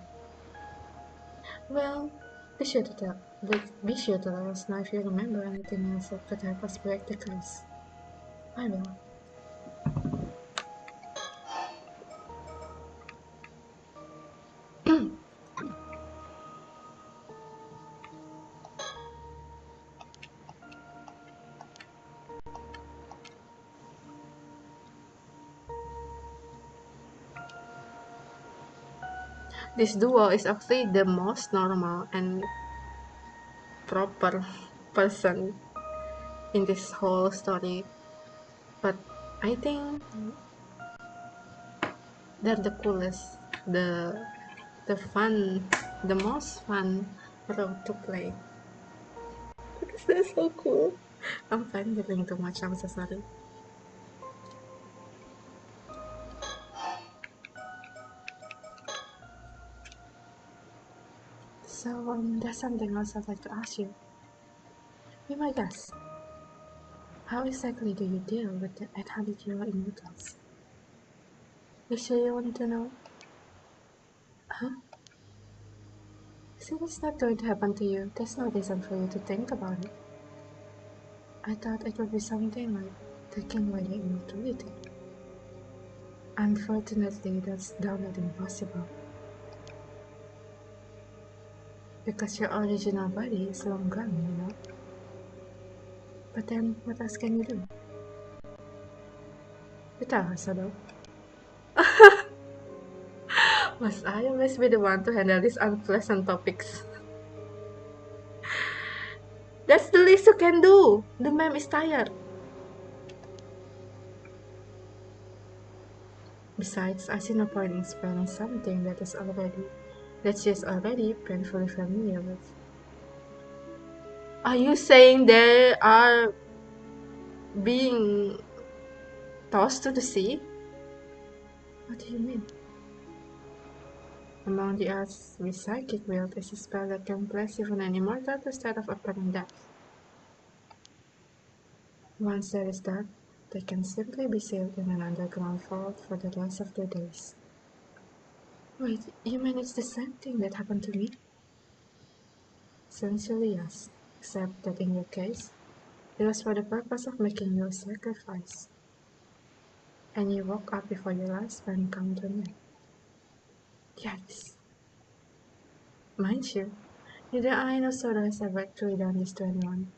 Well, be sure to let us know if you remember anything else that could help us break the curse. I will. This duo is actually the most normal and proper person in this whole story, but I think they're the coolest, the most fun role to play. Because they're so cool. I'm fangirling too much, I'm so sorry. So, there's something else I'd like to ask you. Be my guest. How exactly do you deal with the 800-year immortals? You sure you want to know? Huh? Since it's not going to happen to you, there's no reason for you to think about it. I thought it would be something like taking away the immortality. Unfortunately, that's downright impossible. Because your original body is long gone, you know? But then, what else can you do? You tell her so though. Must I always be the one to handle these unpleasant topics? That's the least you can do! The ma'am is tired. Besides, I see no point in spelling something that she's already painfully familiar with. Are you saying they are being tossed to the sea? What do you mean? Among the arts with psychic wield is a spell that can place even an immortal to state of apparent death. Once that is done, they can simply be sealed in an underground vault for the rest of their days. Wait, you mean it's the same thing that happened to me? Essentially, yes, except that in your case, it was for the purpose of making you a sacrifice. And you woke up before your lifespan come to an end. Yikes. Mind you, neither I nor Soda has ever actually done this to anyone.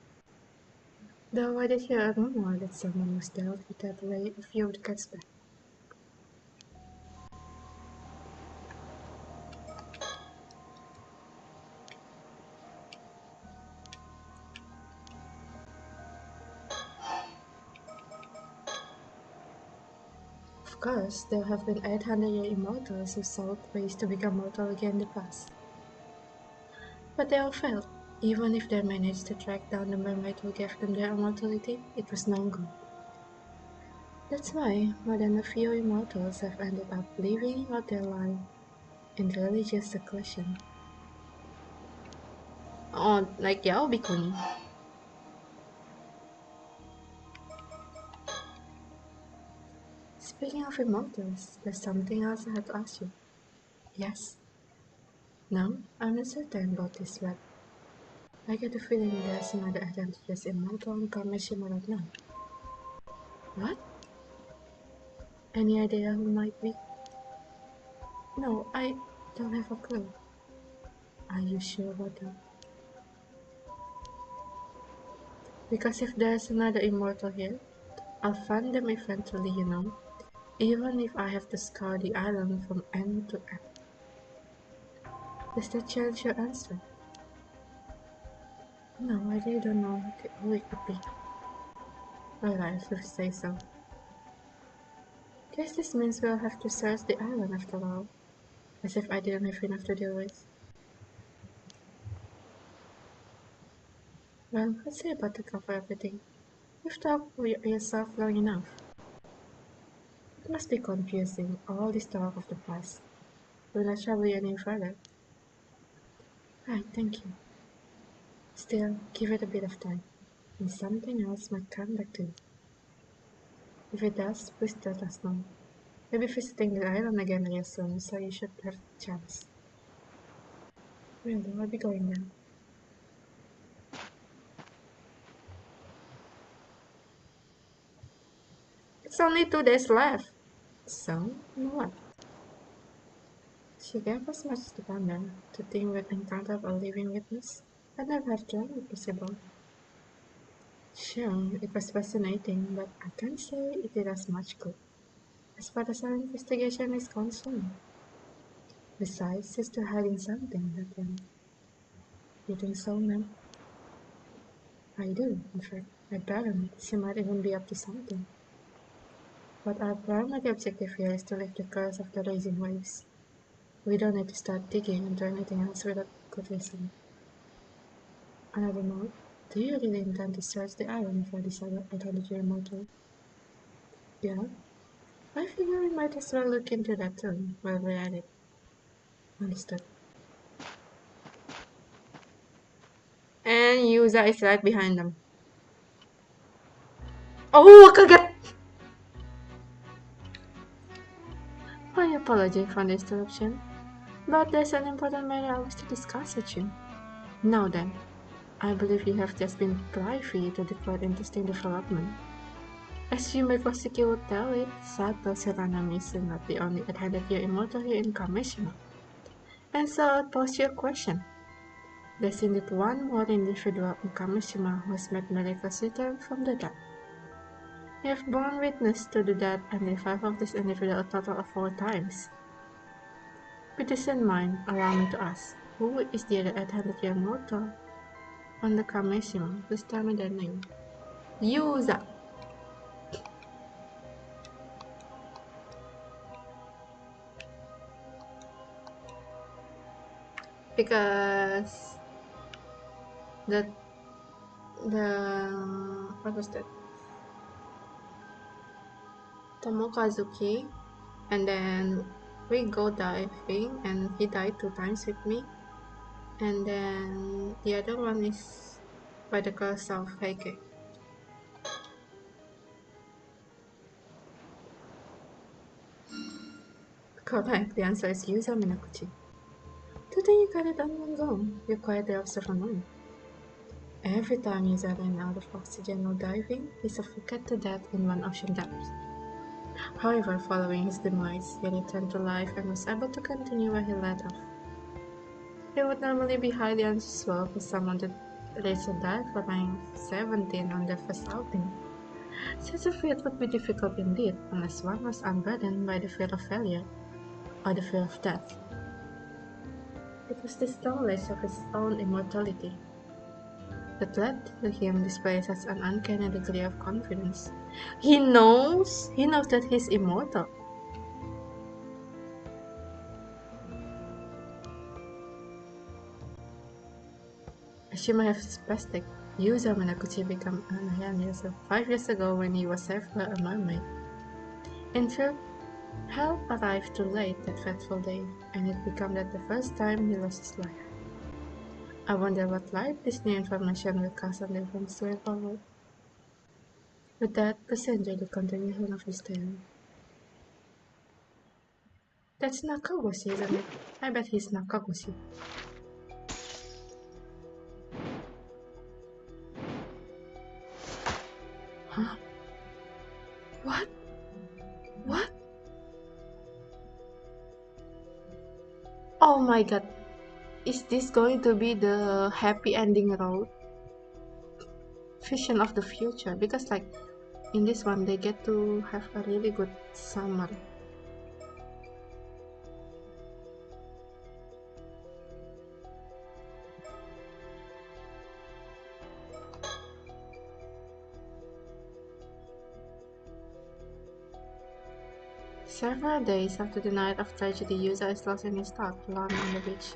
Though I did hear a rumor that someone was dealt with that way a few decades back. Of course, there have been 800-year immortals who sought ways to become mortal again in the past. But they all failed. Even if they managed to track down the mermaid who gave them their immortality, it was no good. That's why more than a few immortals have ended up living out their life in religious seclusion. Oh, like Yao Bikuni. Speaking of immortals, there's something else I have to ask you. Yes? No? I'm not certain about this, but I get the feeling there's another advantageous immortal on Kameshima right now. What? Any idea who might be? No, I don't have a clue. Are you sure about that? Because if there's another immortal here, I'll find them eventually, you know. Even if I have to scour the island from end to end. Does that change your answer? No, I really don't know who it could be. Alright, if you say so. Guess this means we'll have to search the island after all. As if I didn't have enough to deal with. Well, let's say about to cover everything. You've talked yourself long enough. It must be confusing, all this talk of the past. Will not trouble you any further. Right, thank you. Still, give it a bit of time, and something else might come back to you. If it does, please let us know. Maybe visiting the island again real soon, so you should have a chance. Really, I'll be going now. It's only 2 days left. So, what? She gave us much to ponder, to think we'd encountered a living witness. I never had dreamt it possible. Sure, it was fascinating, but I can't say it did us much good, as far as our investigation is concerned. Besides, she's still hiding something, that one. You think so, ma'am? I do, in fact. I paranoid she might even be up to something. But our primary objective here is to lift the curse of the raging waves. We don't need to start digging into anything else without good reason. Another note, do you really intend to search the island for this other identity mortal? Yeah? I figure we might as well look into that too, while we're at it. Understood. And Yuza is right behind them. Oh, kaget! I apologize for the interruption, but there's an important matter I wish to discuss with you. Now then, I believe you have just been privy to the quite interesting development. As you may possibly would tell it, Sato Shiranami is not the only 800-year immortal here in Kameshima. And so I'll pose you a question. There's indeed one more individual in Kameshima who has made miraculous return from the dead. You have borne witness to the death and revival of this individual a total of 4 times. With this in mind, allow me to ask, who is the other 800-year mortal on the Kameshima? Please tell me their name. Yuza! Because the what was that? Tomokazuki, and then we go diving and he died 2 times with me, and then the other one is by the curse of Heike. Correct, the answer is Yuza Minakuchi. Today you got it on one go. You're quite the observant. Every time Yuza ran out of oxygen while diving, he suffocated to death in one ocean depth. However, following his demise, he returned to life and was able to continue where he left off. It would normally be highly unusual for someone to reach a dive for rank 17 on their first outing. Such a feat would be difficult indeed unless one was unburdened by the fear of failure or the fear of death. It was this knowledge of his own immortality that led to him display such an uncanny degree of confidence. He knows that he's immortal. As you may have suspected, Yuza Minakuchi became a 5 years ago when he was saved by a mermaid. In truth, help arrived too late that fateful day, and it became that the first time he lost his life. I wonder what light this new information will cast on the events going forward. With that, please enjoy the continuation of this tale. That's Nakagoshi, isn't it? I bet he's Nakagoshi. Huh? What? What? Oh my god. Is this going to be the happy ending road? Vision of the future? Because like, in this one, they get to have a really good summer. Several days after the night of tragedy, Yuza is lost in his thought, alone on the beach.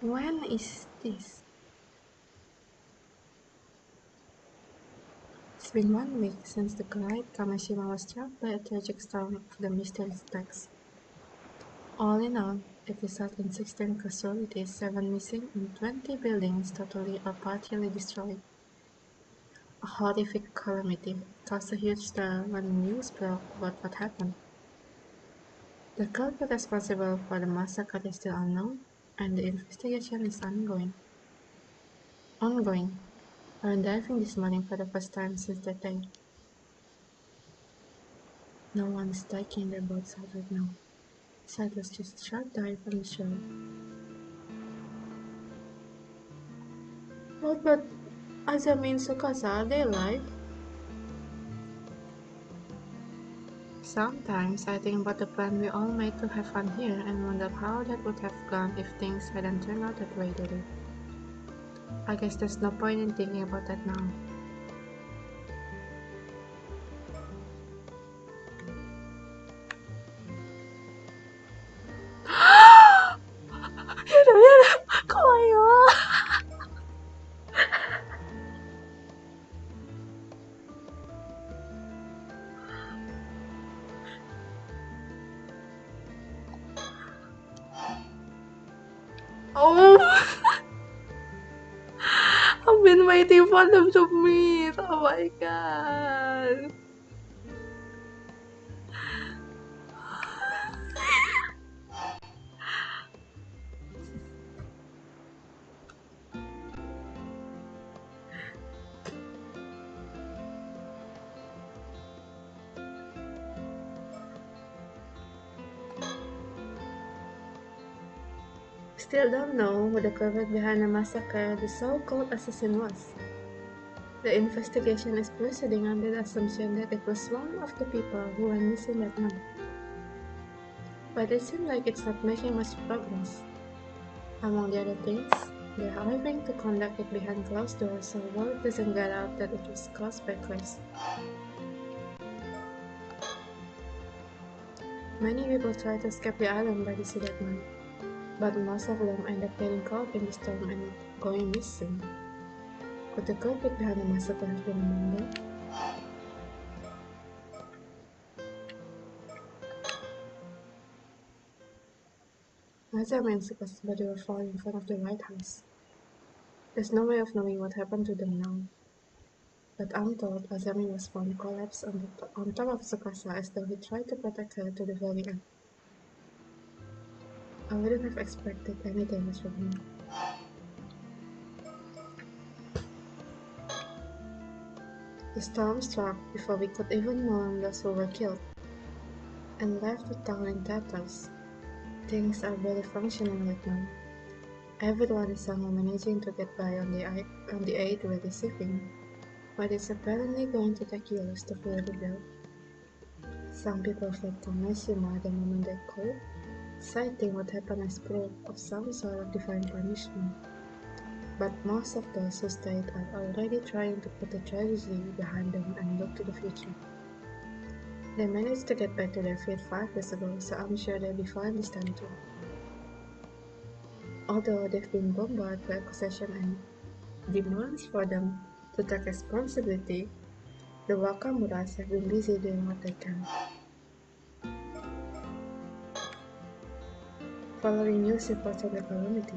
When is this? It's been 1 week since the guide Kameshima was struck by a tragic storm of the mysterious text. All in all, it resulted in 16 casualties, 7 missing, and 20 buildings totally or partially destroyed. A horrific calamity caused a huge stir when news broke about what happened. The culprit responsible for the massacre is still unknown, and the investigation is ongoing. I went diving this morning for the first time since that day. No one is taking their boats out right now. Sailors just short dive from the shore. What about Azami and Tsukasa? Are they alive? Sometimes I think about the plan we all made to have fun here and wonder how that would have gone if things hadn't turned out that way they did. I guess there's no point in thinking about that now. Oh, I've been waiting for them to meet. Oh my god. Still don't know who the culprit behind the massacre the so-called assassin was. The investigation is proceeding under the assumption that it was one of the people who went missing that month. But it seems like it's not making much progress. Among the other things, they're hoping to conduct it behind closed doors so word doesn't get out that it was caused by curse. Many people try to escape the island by the sea that month, but most of them end up getting caught in the storm and going missing. Could the culprit behind the massacre have been among them? Azami and Suka's body were found in front of the White House. There's no way of knowing what happened to them now. But I'm told Azami was found collapsed on top of Tsukasa as though he tried to protect her to the very end. I wouldn't have expected anything less from him. The storm struck before we could even mourn those who were killed, and left the town in tatters. Things are barely functioning right now. Everyone is somehow managing to get by on the aid we're receiving, but it's apparently going to take years to fully rebuild. Some people fled Kameshima the moment they could, citing what happened as proof of some sort of divine punishment. But most of those who stayed are already trying to put the tragedy behind them and look to the future. They managed to get back to their feet 5 years ago, so I'm sure they'll be fine this time too. Although they've been bombarded by accusations and demands for them to take responsibility, the Wakamuras have been busy doing what they can. Following news reports of the calamity,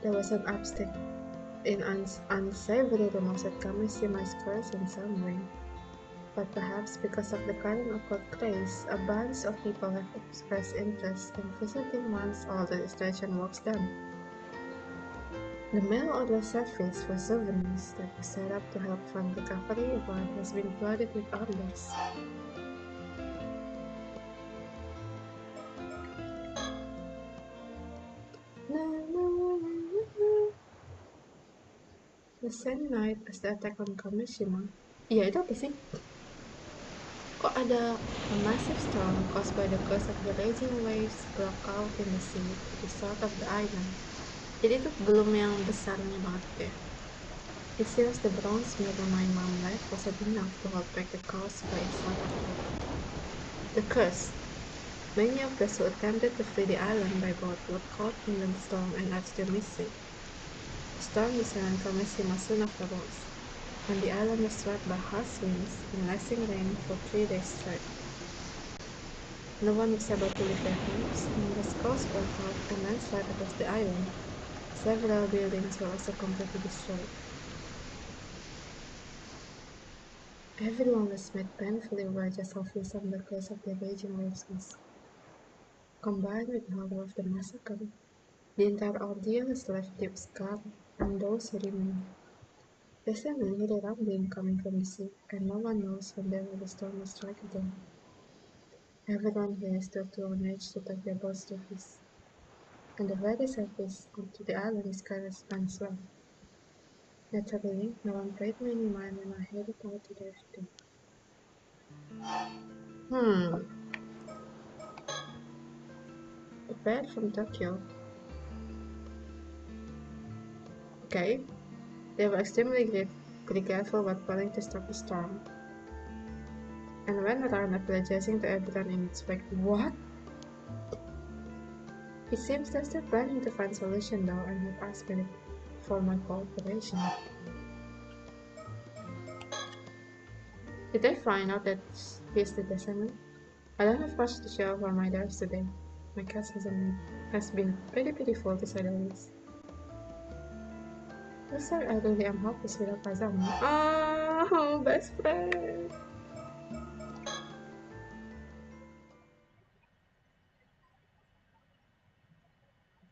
there was an uptick in unsavory rumors that Kameshima is cursed in some way. But perhaps because of the current occult craze, a bunch of people have expressed interest in visiting once all the restoration work's done. The mail order service for souvenirs that was set up to help fund recovery effort has been flooded with orders. The same night as the attack on Kameshima. Iya, itu apa sih? Kok ada a massive storm caused by the curse of the raging waves broke out in the sea to the south of the island. Jadi itu belum yang besarnya banget ya. It seems the bronze mirror my mom left wasn't enough to hold back the curse by itself after all. The curse. Many of those who attempted to flee the island by boat were caught in the storm and are still missing. The storm descended Kameshima soon afterwards, and the island was swept by harsh winds and lashing rain for 3 days straight. No one was able to leave their homes, and the skulls broke out and landslide across the island. Several buildings were also completely destroyed. Everyone was made painfully aware just how fearsome the curse of the raging waves was. Combined with the horror of the massacre, the entire ordeal has left deep scar on those who remain. There's an unearthly rumbling coming from the sea, and no one knows when the storm will strike again. Everyone here is still too on edge to take their boats to peace, and the very surface onto the island is kind of span as well. Naturally, no one paid me any mind when I headed out to the FT. A pair from Tokyo. Okay. They were extremely careful about failing to stop the storm, and went around apologizing to everyone in its wake. What? It seems they're still planning to find a solution though, and have asked me for my cooperation. Did they find out that he's the descendant? I don't have much to show for my devs today. My cast has been pretty pitiful to say the least. Looks like I really am helpless without Azami. Oh, best friend!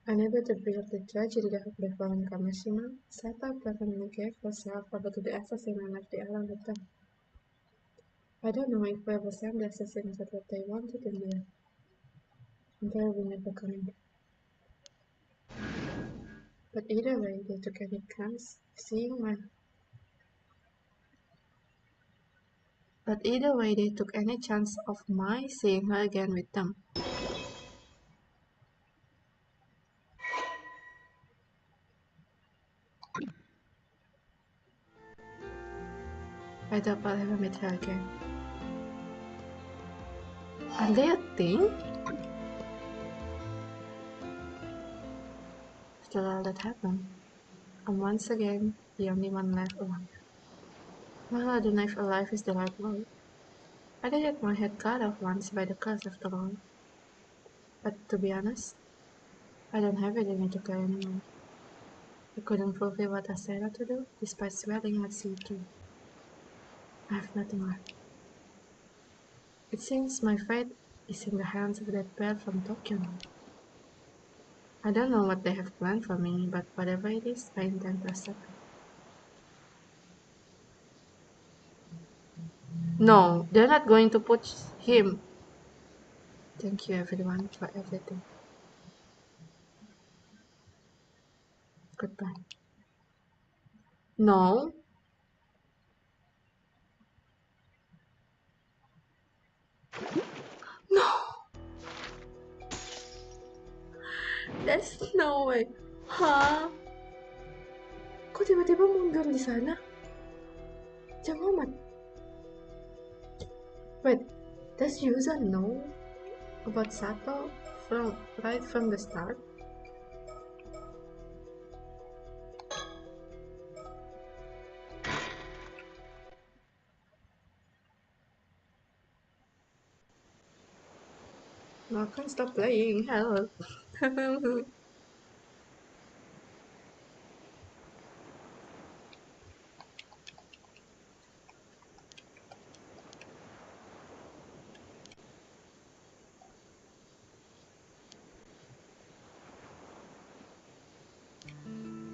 Unable to bear the tragedy that had befallen Kameshima, Sato apparently gave herself over to the assassin and left the island with them. I don't know if we ever sent the assassins at what they wanted in the end. They will never coming back. But either way, they took any chance of seeing my But either way, they took any chance of my seeing her again with them. I doubt I'll ever meet her again. Are they a thing? After all that happened, I'm once again the only one left alive. Well, I don't know if alive is the right word. I did get my head cut off once by the curse after all. But to be honest, I don't have it in me to care anymore. I couldn't fulfill what I set out to do, despite sweating I'd see it through. I have nothing left. It seems my fate is in the hands of that pair from Tokyo now. I don't know what they have planned for me, but whatever it is, I intend to accept it. No, they're not going to put him. Thank you everyone for everything. Goodbye. No. No. There's no way. Hah? Kok tiba-tiba mundur di sana? Jauh amat. Wait, does Yuza know about Sato right from the start? No, I can't stop playing. Hell.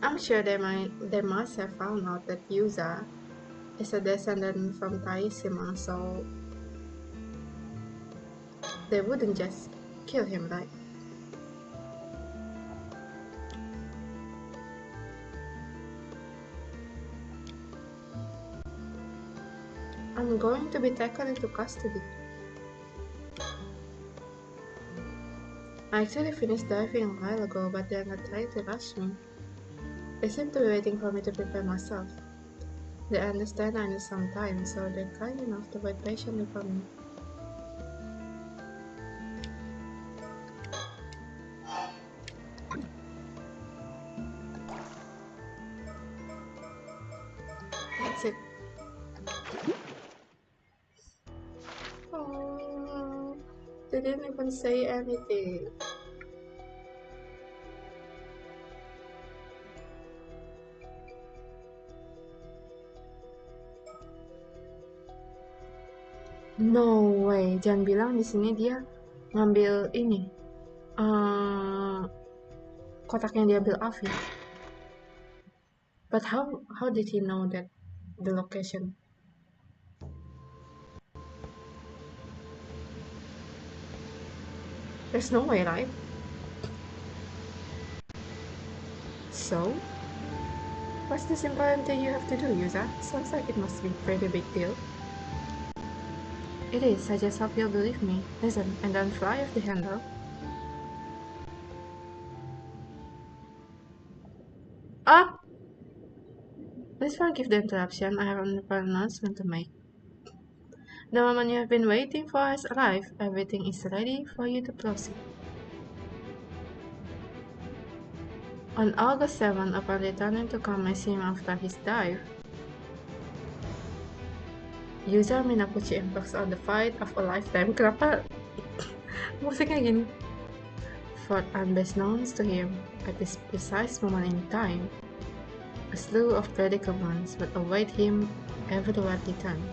I'm sure they must have found out that Yuza is a descendant from Taishima, so they wouldn't just kill him, right? I'm going to be taken into custody. I actually finished diving a while ago, but they're not trying to rush me. They seem to be waiting for me to prepare myself. They understand I need some time, so they're kind enough to wait patiently for me. Sit. Oh, they didn't even say anything. No way, jangan bilang di sini dia ngambil ini, kotak yang diambil Avi. But how did he know that the location? There's no way, right? So, what's this important thing you have to do, Yuza? Sounds like it must be a pretty big deal. It is, I just hope you'll believe me. Listen, and don't fly off the handle. Ah! Please forgive the interruption, I have an important announcement to make. The moment you have been waiting for has arrived. Everything is ready for you to proceed. On August 7, upon returning to Kameshima after his dive, Yuza Minakuchi embarks on the fight of a lifetime. Kenapa musiknya gini? For unbeknownst to him, at this precise moment in time, a slew of predicaments would await him everywhere he turned.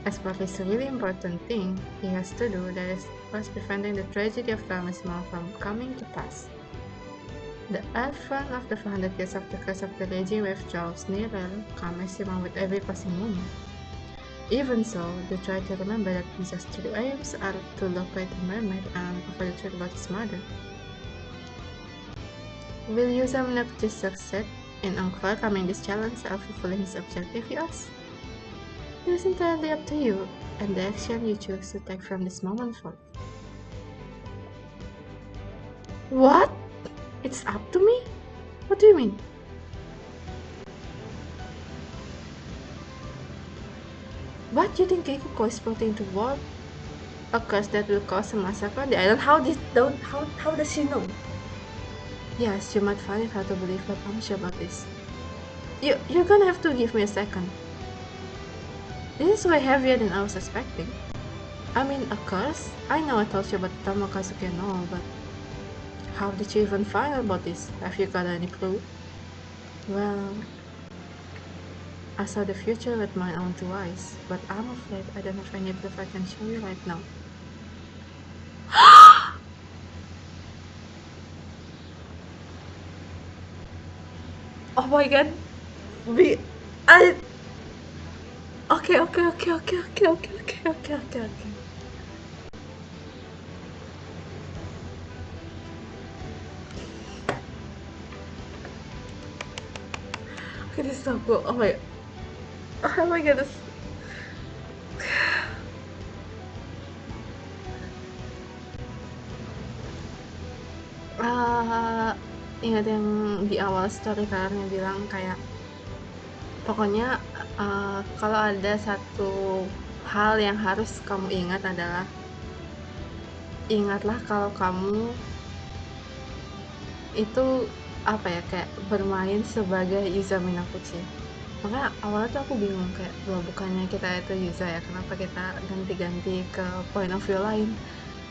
As for this really important thing he has to do, that is first preventing the tragedy of Kameshima from coming to pass. The advent of the 400 years of the curse of the raging wave draws nearer Kameshima with every passing moment. Even so, they try to remember that Yuza's true aims are to locate the mermaid and offer the truth about his murder. Will Yuza Minakuchi succeed in overcoming this challenge and fulfilling his objective, you ask? It is entirely up to you and the action you choose to take from this moment forth. What? It's up to me? What do you mean? What? You think Keikuko is plotting to work a curse that will cause a massacre on the island? How does she know? Yes, you might find it hard to believe, but I'm sure about this. You're gonna have to give me a second. This is way heavier than I was expecting. I mean, a curse? I know I told you about the Tamakazuki and all, but how did you even find out about this? Have you got any clue? Well, I saw the future with my own two eyes, but I'm afraid I don't have any proof I can show you right now. Oh my god. Okay. Okay, this is so cool. Oh my goodness. Ingat yang di awal storytellernya bilang kayak pokoknya kalau ada satu hal yang harus kamu ingat adalah ingatlah kalau kamu itu apa ya kayak bermain sebagai Yuza Minakuchi. Makanya awalnya tuh aku bingung kayak loh bukannya kita itu Yuza ya, kenapa kita ganti-ganti ke point of view lain.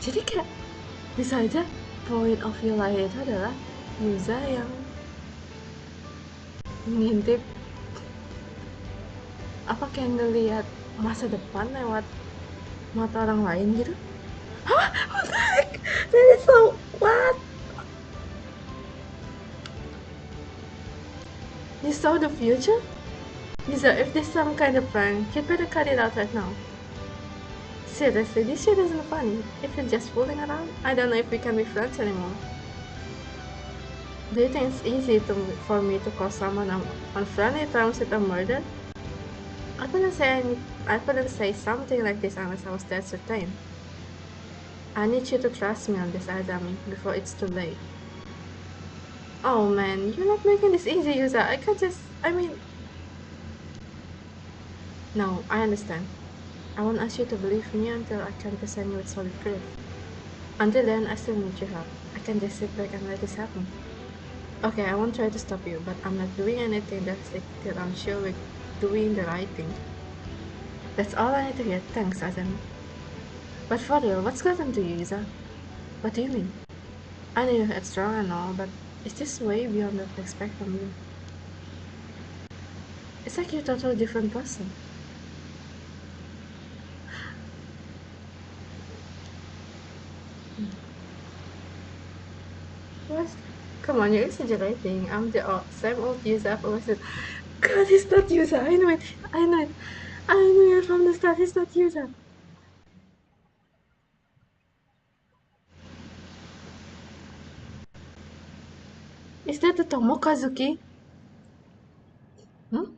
Jadi kayak bisa aja point of view lain itu adalah Yuza yang ngintip apa kayak ngelihat masa depan lewat mata orang lain gitu. Hah? What the heck? That is so what? You saw the future? Yuza, if this is some kind of prank, you'd better cut it out right now. Seriously, this shit isn't funny. If you're just fooling around, I don't know if we can be friends anymore. Do you think it's easy for me to call someone on friendly terms with a murder? I couldn't say something like this unless I was that certain. I need you to trust me on this, Azami, before it's too late. Oh man, you're not making this easy, Yuza. No, I understand. I won't ask you to believe me until I can present you with solid proof. Until then, I still need your help. I can't just sit back and let this happen. Okay, I won't try to stop you, but I'm not doing anything drastic till I'm sure doing the right thing. That's all I need to hear. Thanks, Azami. But for real, what's gotten to you, Yuza? What do you mean? I know you're headstrong and all, but it's just way beyond what I expect from you. It's like you're a totally different person. What? Come on, you're exaggerating. I'm the same old Yuza I've always said. God, he's not Yuza. I know it. I know it. I knew it from the start. He's not Yuza. Is that the Tomokazuki? Hmm?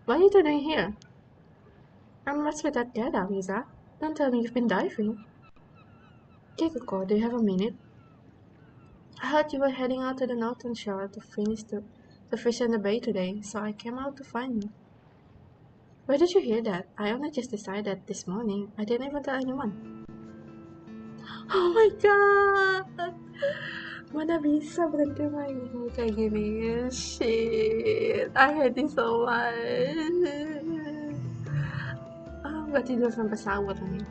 What are you doing here? I'm what's with that get up, Yuza? Don't tell me you've been diving. Kikuko, do you have a minute? I heard you were heading out to the northern shore to finish the fish in the bay today, so I came out to find you. Where did you hear that? I only just decided this morning. I didn't even tell anyone. Oh my god! Mana bisa berhenti main kayak gini? Shit, I hate this so much. Ah, gak tidur sampai sahur nih.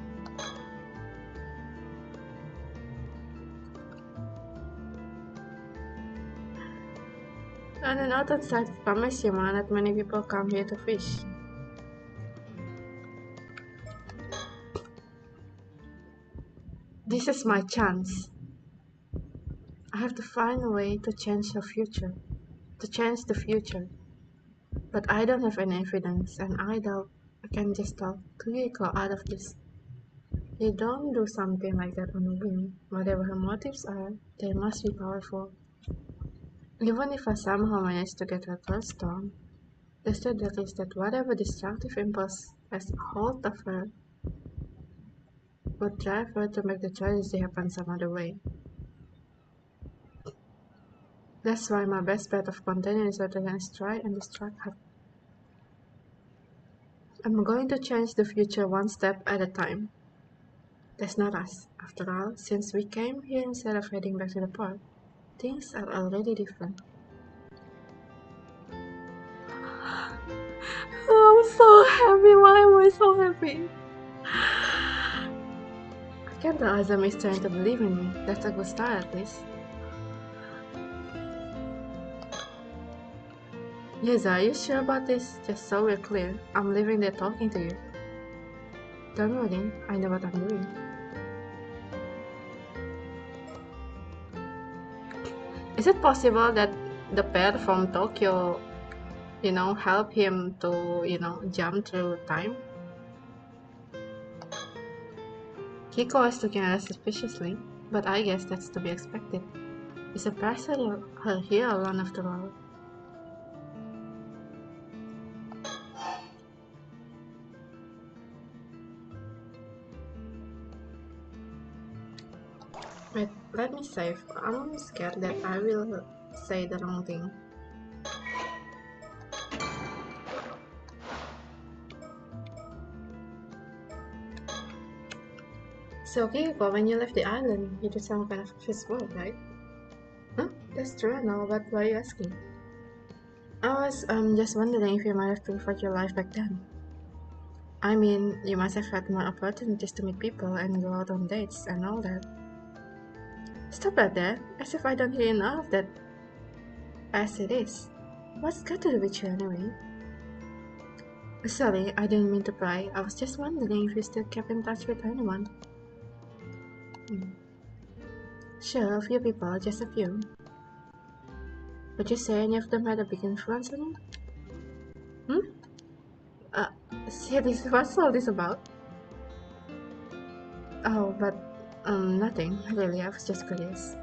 On the northern side of Kameshima, not many people come here to fish. This is my chance. I have to find a way to change the future. To change the future. But I don't have any evidence, and I doubt I can just talk Kyuiko out of this. You don't do something like that on a whim. Whatever her motives are, they must be powerful. Even if I somehow manage to get her close down, there's still the risk that whatever destructive impulse has a hold of her would drive her to make the choices to happen some other way. That's why my best bet of continuing is rather than try and distract her. I'm going to change the future one step at a time. That's not us. After all, since we came here instead of heading back to the park, things are already different. Oh, I'm so happy. Why am I so happy? I can't tell Azami is trying to believe in me. That's a good start at least. Yes, are you sure about this? Just so we're clear, I'm living there talking to you. Don't worry, I know what I'm doing. Is it possible that the pair from Tokyo, help him to, jump through time? Kiko is looking at us suspiciously, but I guess that's to be expected. He surprised her here alone after all. Wait, let me save. I'm scared that I will say the wrong thing. So Kiko, when you left the island, you did some kind of office work, right? Huh? That's true and all, but why are you asking? I was just wondering if you might have preferred your life back then. I mean, you must have had more opportunities to meet people and go out on dates and all that. Stop at that, as if I don't hear enough of that as it is. What's got to do with you anyway? Sorry, I didn't mean to pry. I was just wondering if you still kept in touch with anyone. Sure, a few people, just a few. Would you say any of them had a big influence on you? Seriously, what's all this about? Oh, but, nothing, really, I was just curious.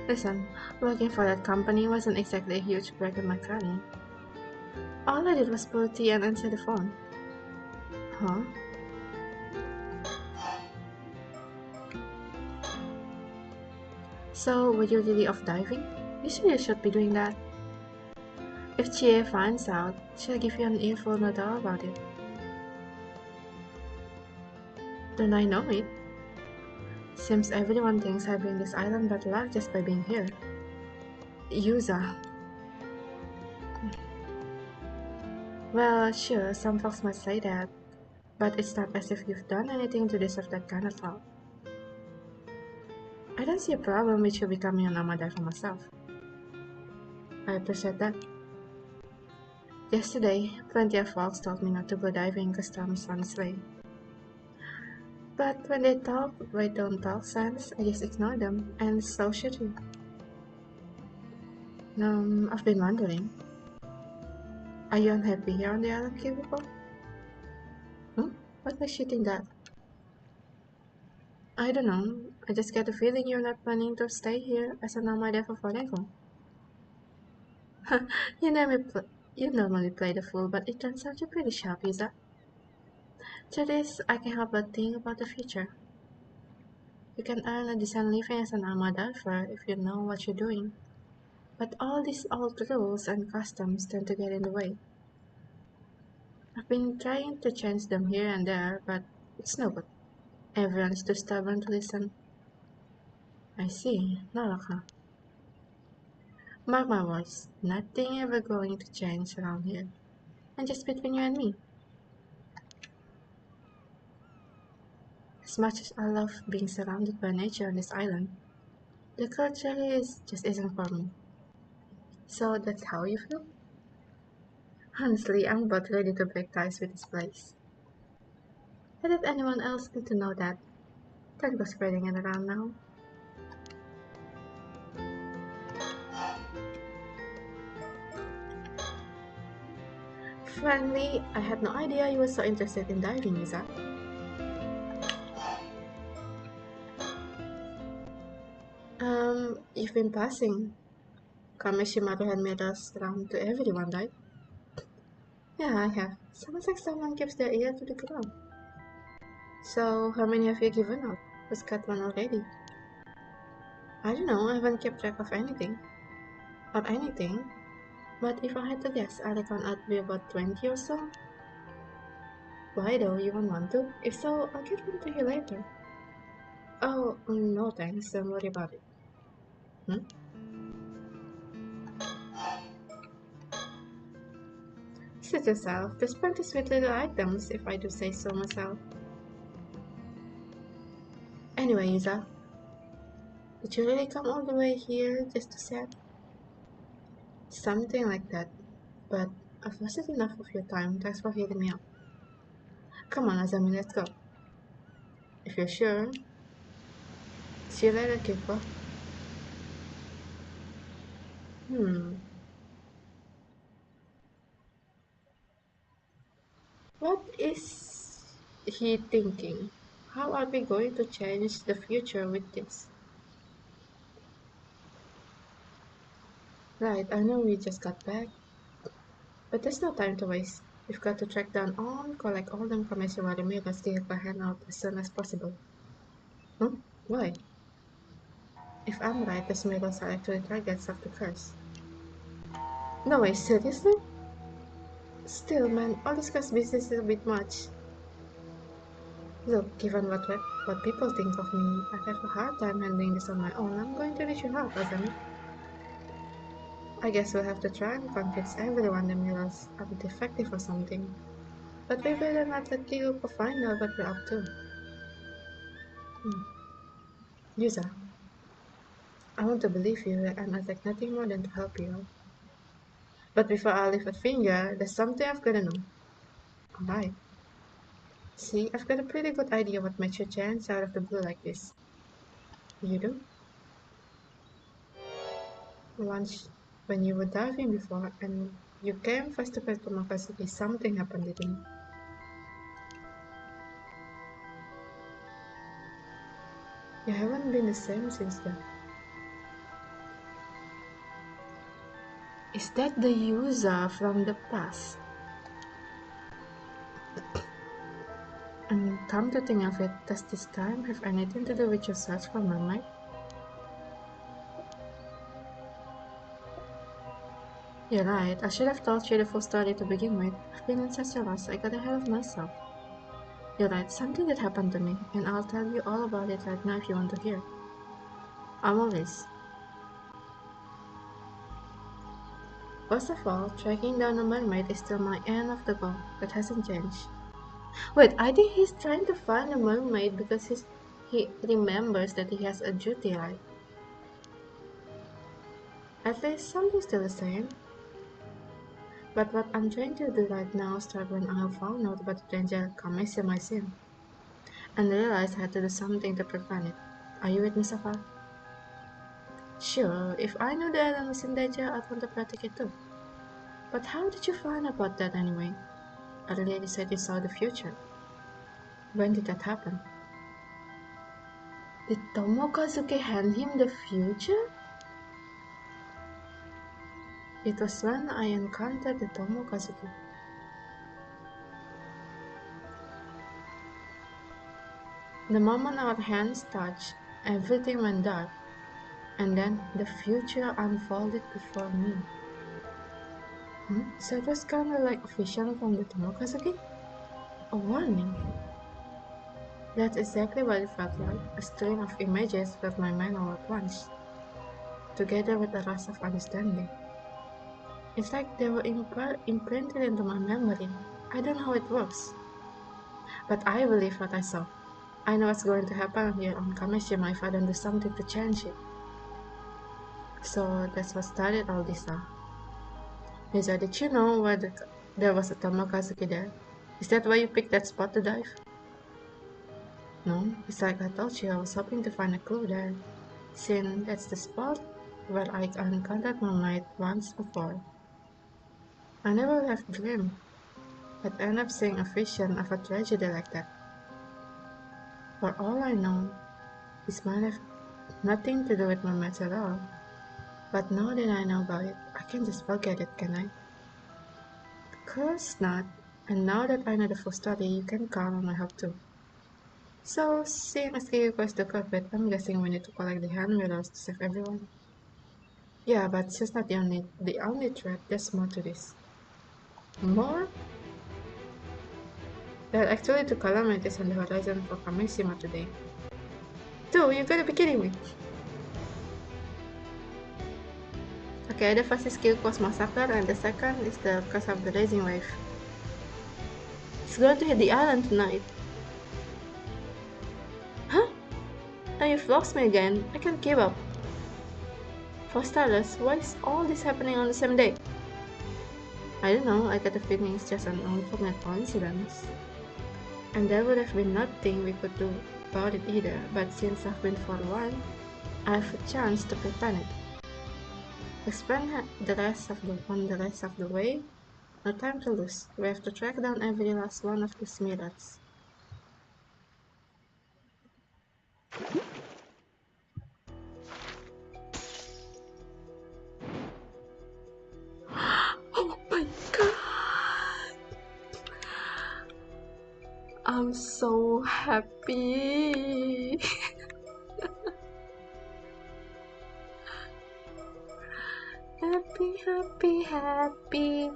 Listen, working for that company wasn't exactly a huge break in my career. All I did was pull tea and answer the phone. Huh? So, were you really off diving? You should be doing that. If Chie finds out, she'll give you an earful no doubt about it. Don't I know it? Seems everyone thinks I bring this island bad luck just by being here. Yuza. Well, sure, some folks might say that, but it's not as if you've done anything to deserve that kind of talk. I don't see a problem with you becoming an Amada for myself. I appreciate that. Yesterday, plenty of folks told me not to go diving because Tom is on his way. But when they don't talk sense, I just ignore them, and so should you. I've been wondering, are you unhappy here on the island, Cubicle? What makes you think that? I don't know, I just get the feeling you're not planning to stay here as a nomad for forever. You normally play the fool, but it turns out you're pretty sharp, Yuza. To this, I can't help but think about the future. You can earn a decent living as an armor diver if you know what you're doing. But all these old rules and customs tend to get in the way. I've been trying to change them here and there, but it's no good. Everyone's too stubborn to listen. I see, Naraka. Mark my words, nothing ever going to change around here. And just between you and me. As much as I love being surrounded by nature on this island, the culture just isn't for me. So that's how you feel? Honestly, I'm about ready to break ties with this place. But if anyone else need to know that, don't go spreading it around now. Frankly, I had no idea you were so interested in diving, Yuza. You've been passing Kameshima medals around to everyone, right? Yeah, I have. Sounds like someone keeps their ear to the ground. So, how many have you given out? Who's got one already? I don't know, I haven't kept track of anything. Or anything. But if I had to guess, I reckon I'd be about 20 or so. Why though, you won't want to? If so, I'll get one to you later. Oh, no thanks, don't worry about it. Suit yourself, there's plenty sweet little items, if I do say so myself. Anyway, Yuza, did you really come all the way here just to set? Something like that, but I've wasted enough of your time, thanks for hearing me out. Come on, Azami, let's go. If you're sure. See you later, Kiko. What is he thinking? How are we going to change the future with this? Right, I know we just got back, but there's no time to waste. We've got to track down all, collect all the information about the mirrors to get the hand out as soon as possible. Why? If I'm right, the mirrors are actually targets of the curse. No way, seriously? Still, man, all this curse business is a bit much. Look, given what people think of me, I have a hard time handling this on my own. I'm going to need your help, Azami. I guess we'll have to try and convince everyone the mirrors are defective or something. But we better not let Kiko find out what we're up to. Yuza, I want to believe you and I'd like nothing more than to help you out. But before I lift a finger, there's something I've got to know. Alright. See, I've got a pretty good idea what makes you change out of the blue like this. You do? Once, when you were diving before and you came face to face to my facility, something happened, didn't it? You haven't been the same since then. Is that the user from the past? And come to think of it, does this time have anything to do with your search for Mermaid? You're right, I should have told you the full story to begin with. I've been in such a rush, I got ahead of myself. You're right, something that happened to me, and I'll tell you all about it right now if you want to hear. I'm always. First of all, tracking down a mermaid is still my end of the goal. That hasn't changed. Wait, I think he's trying to find a mermaid because he remembers that he has a duty, right? At least something's still the same. But what I'm trying to do right now started when I found out about the danger Kameshima is in, and realized I had to do something to prevent it. Are you with me so far? Sure, if I knew the island was in danger, I'd want to protect it too. But how did you find about that anyway? Earlier you said you saw the future. When did that happen? Did Tomokazuke hand him the future? It was when I encountered the Tomokazuke. The moment our hands touched, everything went dark, and then the future unfolded before me. So it was kind of like a vision from the Tomokazuke? A warning. That's exactly what it felt like, a stream of images filled my mind all at once, together with a rush of understanding. It's like they were imprinted into my memory. I don't know how it works, but I believe what I saw. I know what's going to happen here on Kameshima if I don't do something to change it. So that's what started all this stuff. Lisa, did you know there was a Tomokazuki there? Is that why you picked that spot to dive? No, it's like I told you, I was hoping to find a clue there, since that's the spot where I encountered Mermaid once before. I never would have dreamed I'd end up seeing a vision of a tragedy like that. For all I know, this might have nothing to do with mermaids at all. But now that I know about it, I can just forget it, can I? Of course not. And now that I know the full story, you can count on my help too. So, seeing as Kiko is the culprit, I'm guessing we need to collect the hand mirrors to save everyone. Yeah, but she's not the only threat. There's more to this. More? There are actually two calamities on the horizon for Kameshima today. Two? You gotta be kidding me! Okay, the first is Kyuko's massacre, and the second is the curse of the raging wave. It's going to hit the island tonight. Huh? Now you've lost me again. I can't keep up. For starters, why is all this happening on the same day? I don't know, I got the feeling it's just an unfortunate coincidence. And there would have been nothing we could do about it either, but since I've been forewarned, I have a chance to prevent it. Explain the rest of the way. No time to lose. We have to track down every last one of these mirrors. Oh my god! I'm so happy! Happy, happy, happy.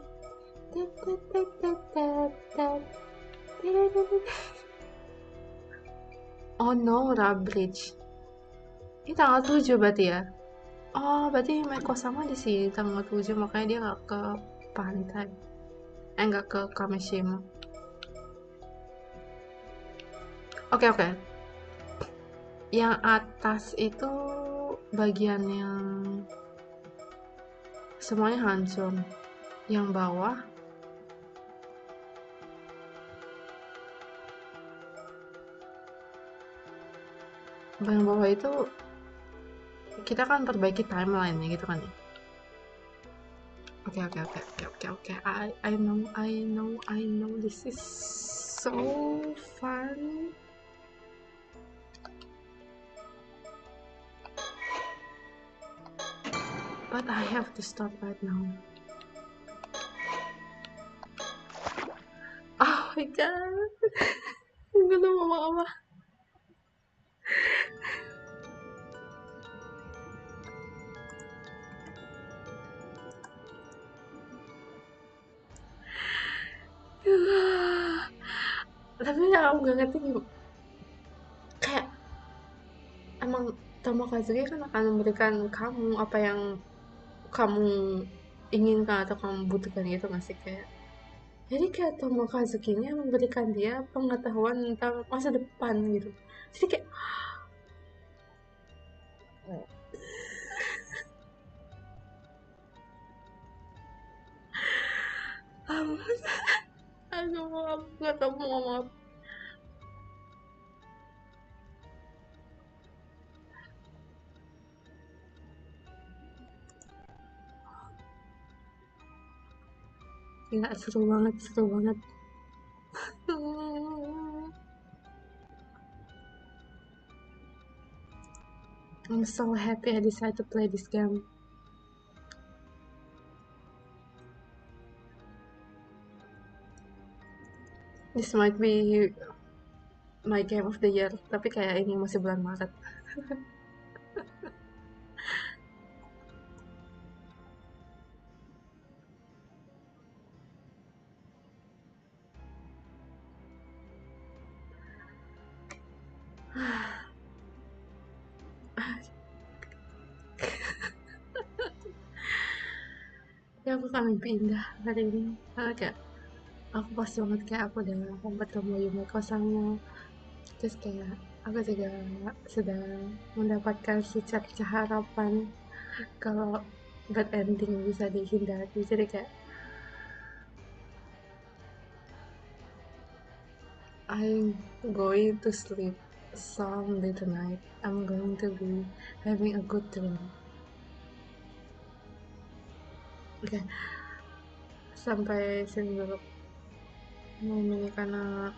Oh no, Bridge. Ini tanggal 7 berarti ya? Oh, berarti Meko sama di sini tanggal 7, makanya dia nggak ke pantai. Nggak ke Kameshima. Oke, oke. Yang atas itu bagian yang semuanya hancur. Yang bawah itu kita kan perbaiki timeline ya gitu kan ya. Oke. I know this is so fun. But I have to stop right now. Oh my god. Enggak tahu ngomong apa. Tapi yang aku gak ngerti kayak emang Tomokazuki kan akan memberikan kamu apa yang kamu inginkan atau kamu butuhkan gitu nggak sih kayak jadi kayak Tomokazuki-nya memberikan dia pengetahuan tentang masa depan gitu jadi kayak aku mau apa nggak tahu mau ngomong apa. Gila, seru banget, seru banget. I'm so happy I decided to play this game. This might be my game of the year, tapi kayak ini masih bulan Maret. Ya aku kan mimpi indah hari ini. Karena kayak aku pas banget kayak aku udah ketemu Yumeko sama terus kayak aku juga sudah mendapatkan secercah harapan kalau bad ending bisa dihindari jadi kayak I'm going to sleep soundly tonight. I'm going to be having a good dream. Oke, sampai sini dulu ini karena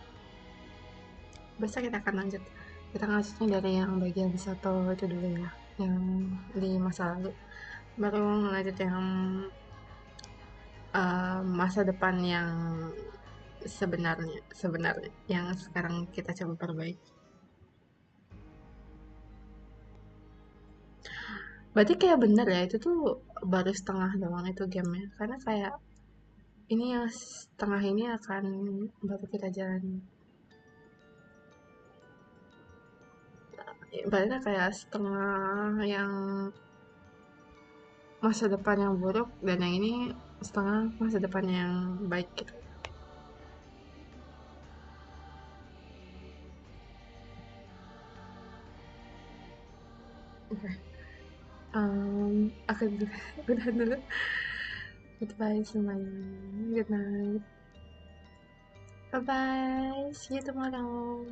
besok kita akan lanjut. Kita lanjutnya dari yang bagian satu itu dulu ya, yang di masa lalu. Baru lanjut yang masa depan yang sebenarnya yang sekarang kita coba perbaiki. Berarti kayak bener ya itu tuh baru setengah doang itu gamenya karena kayak ini yang setengah ini akan baru kita jalani. Berarti kayak setengah yang masa depan yang buruk dan yang ini setengah masa depan yang baik gitu. Oke, aku udah dulu. Goodbye semuanya. Good night. Bye bye. See you tomorrow.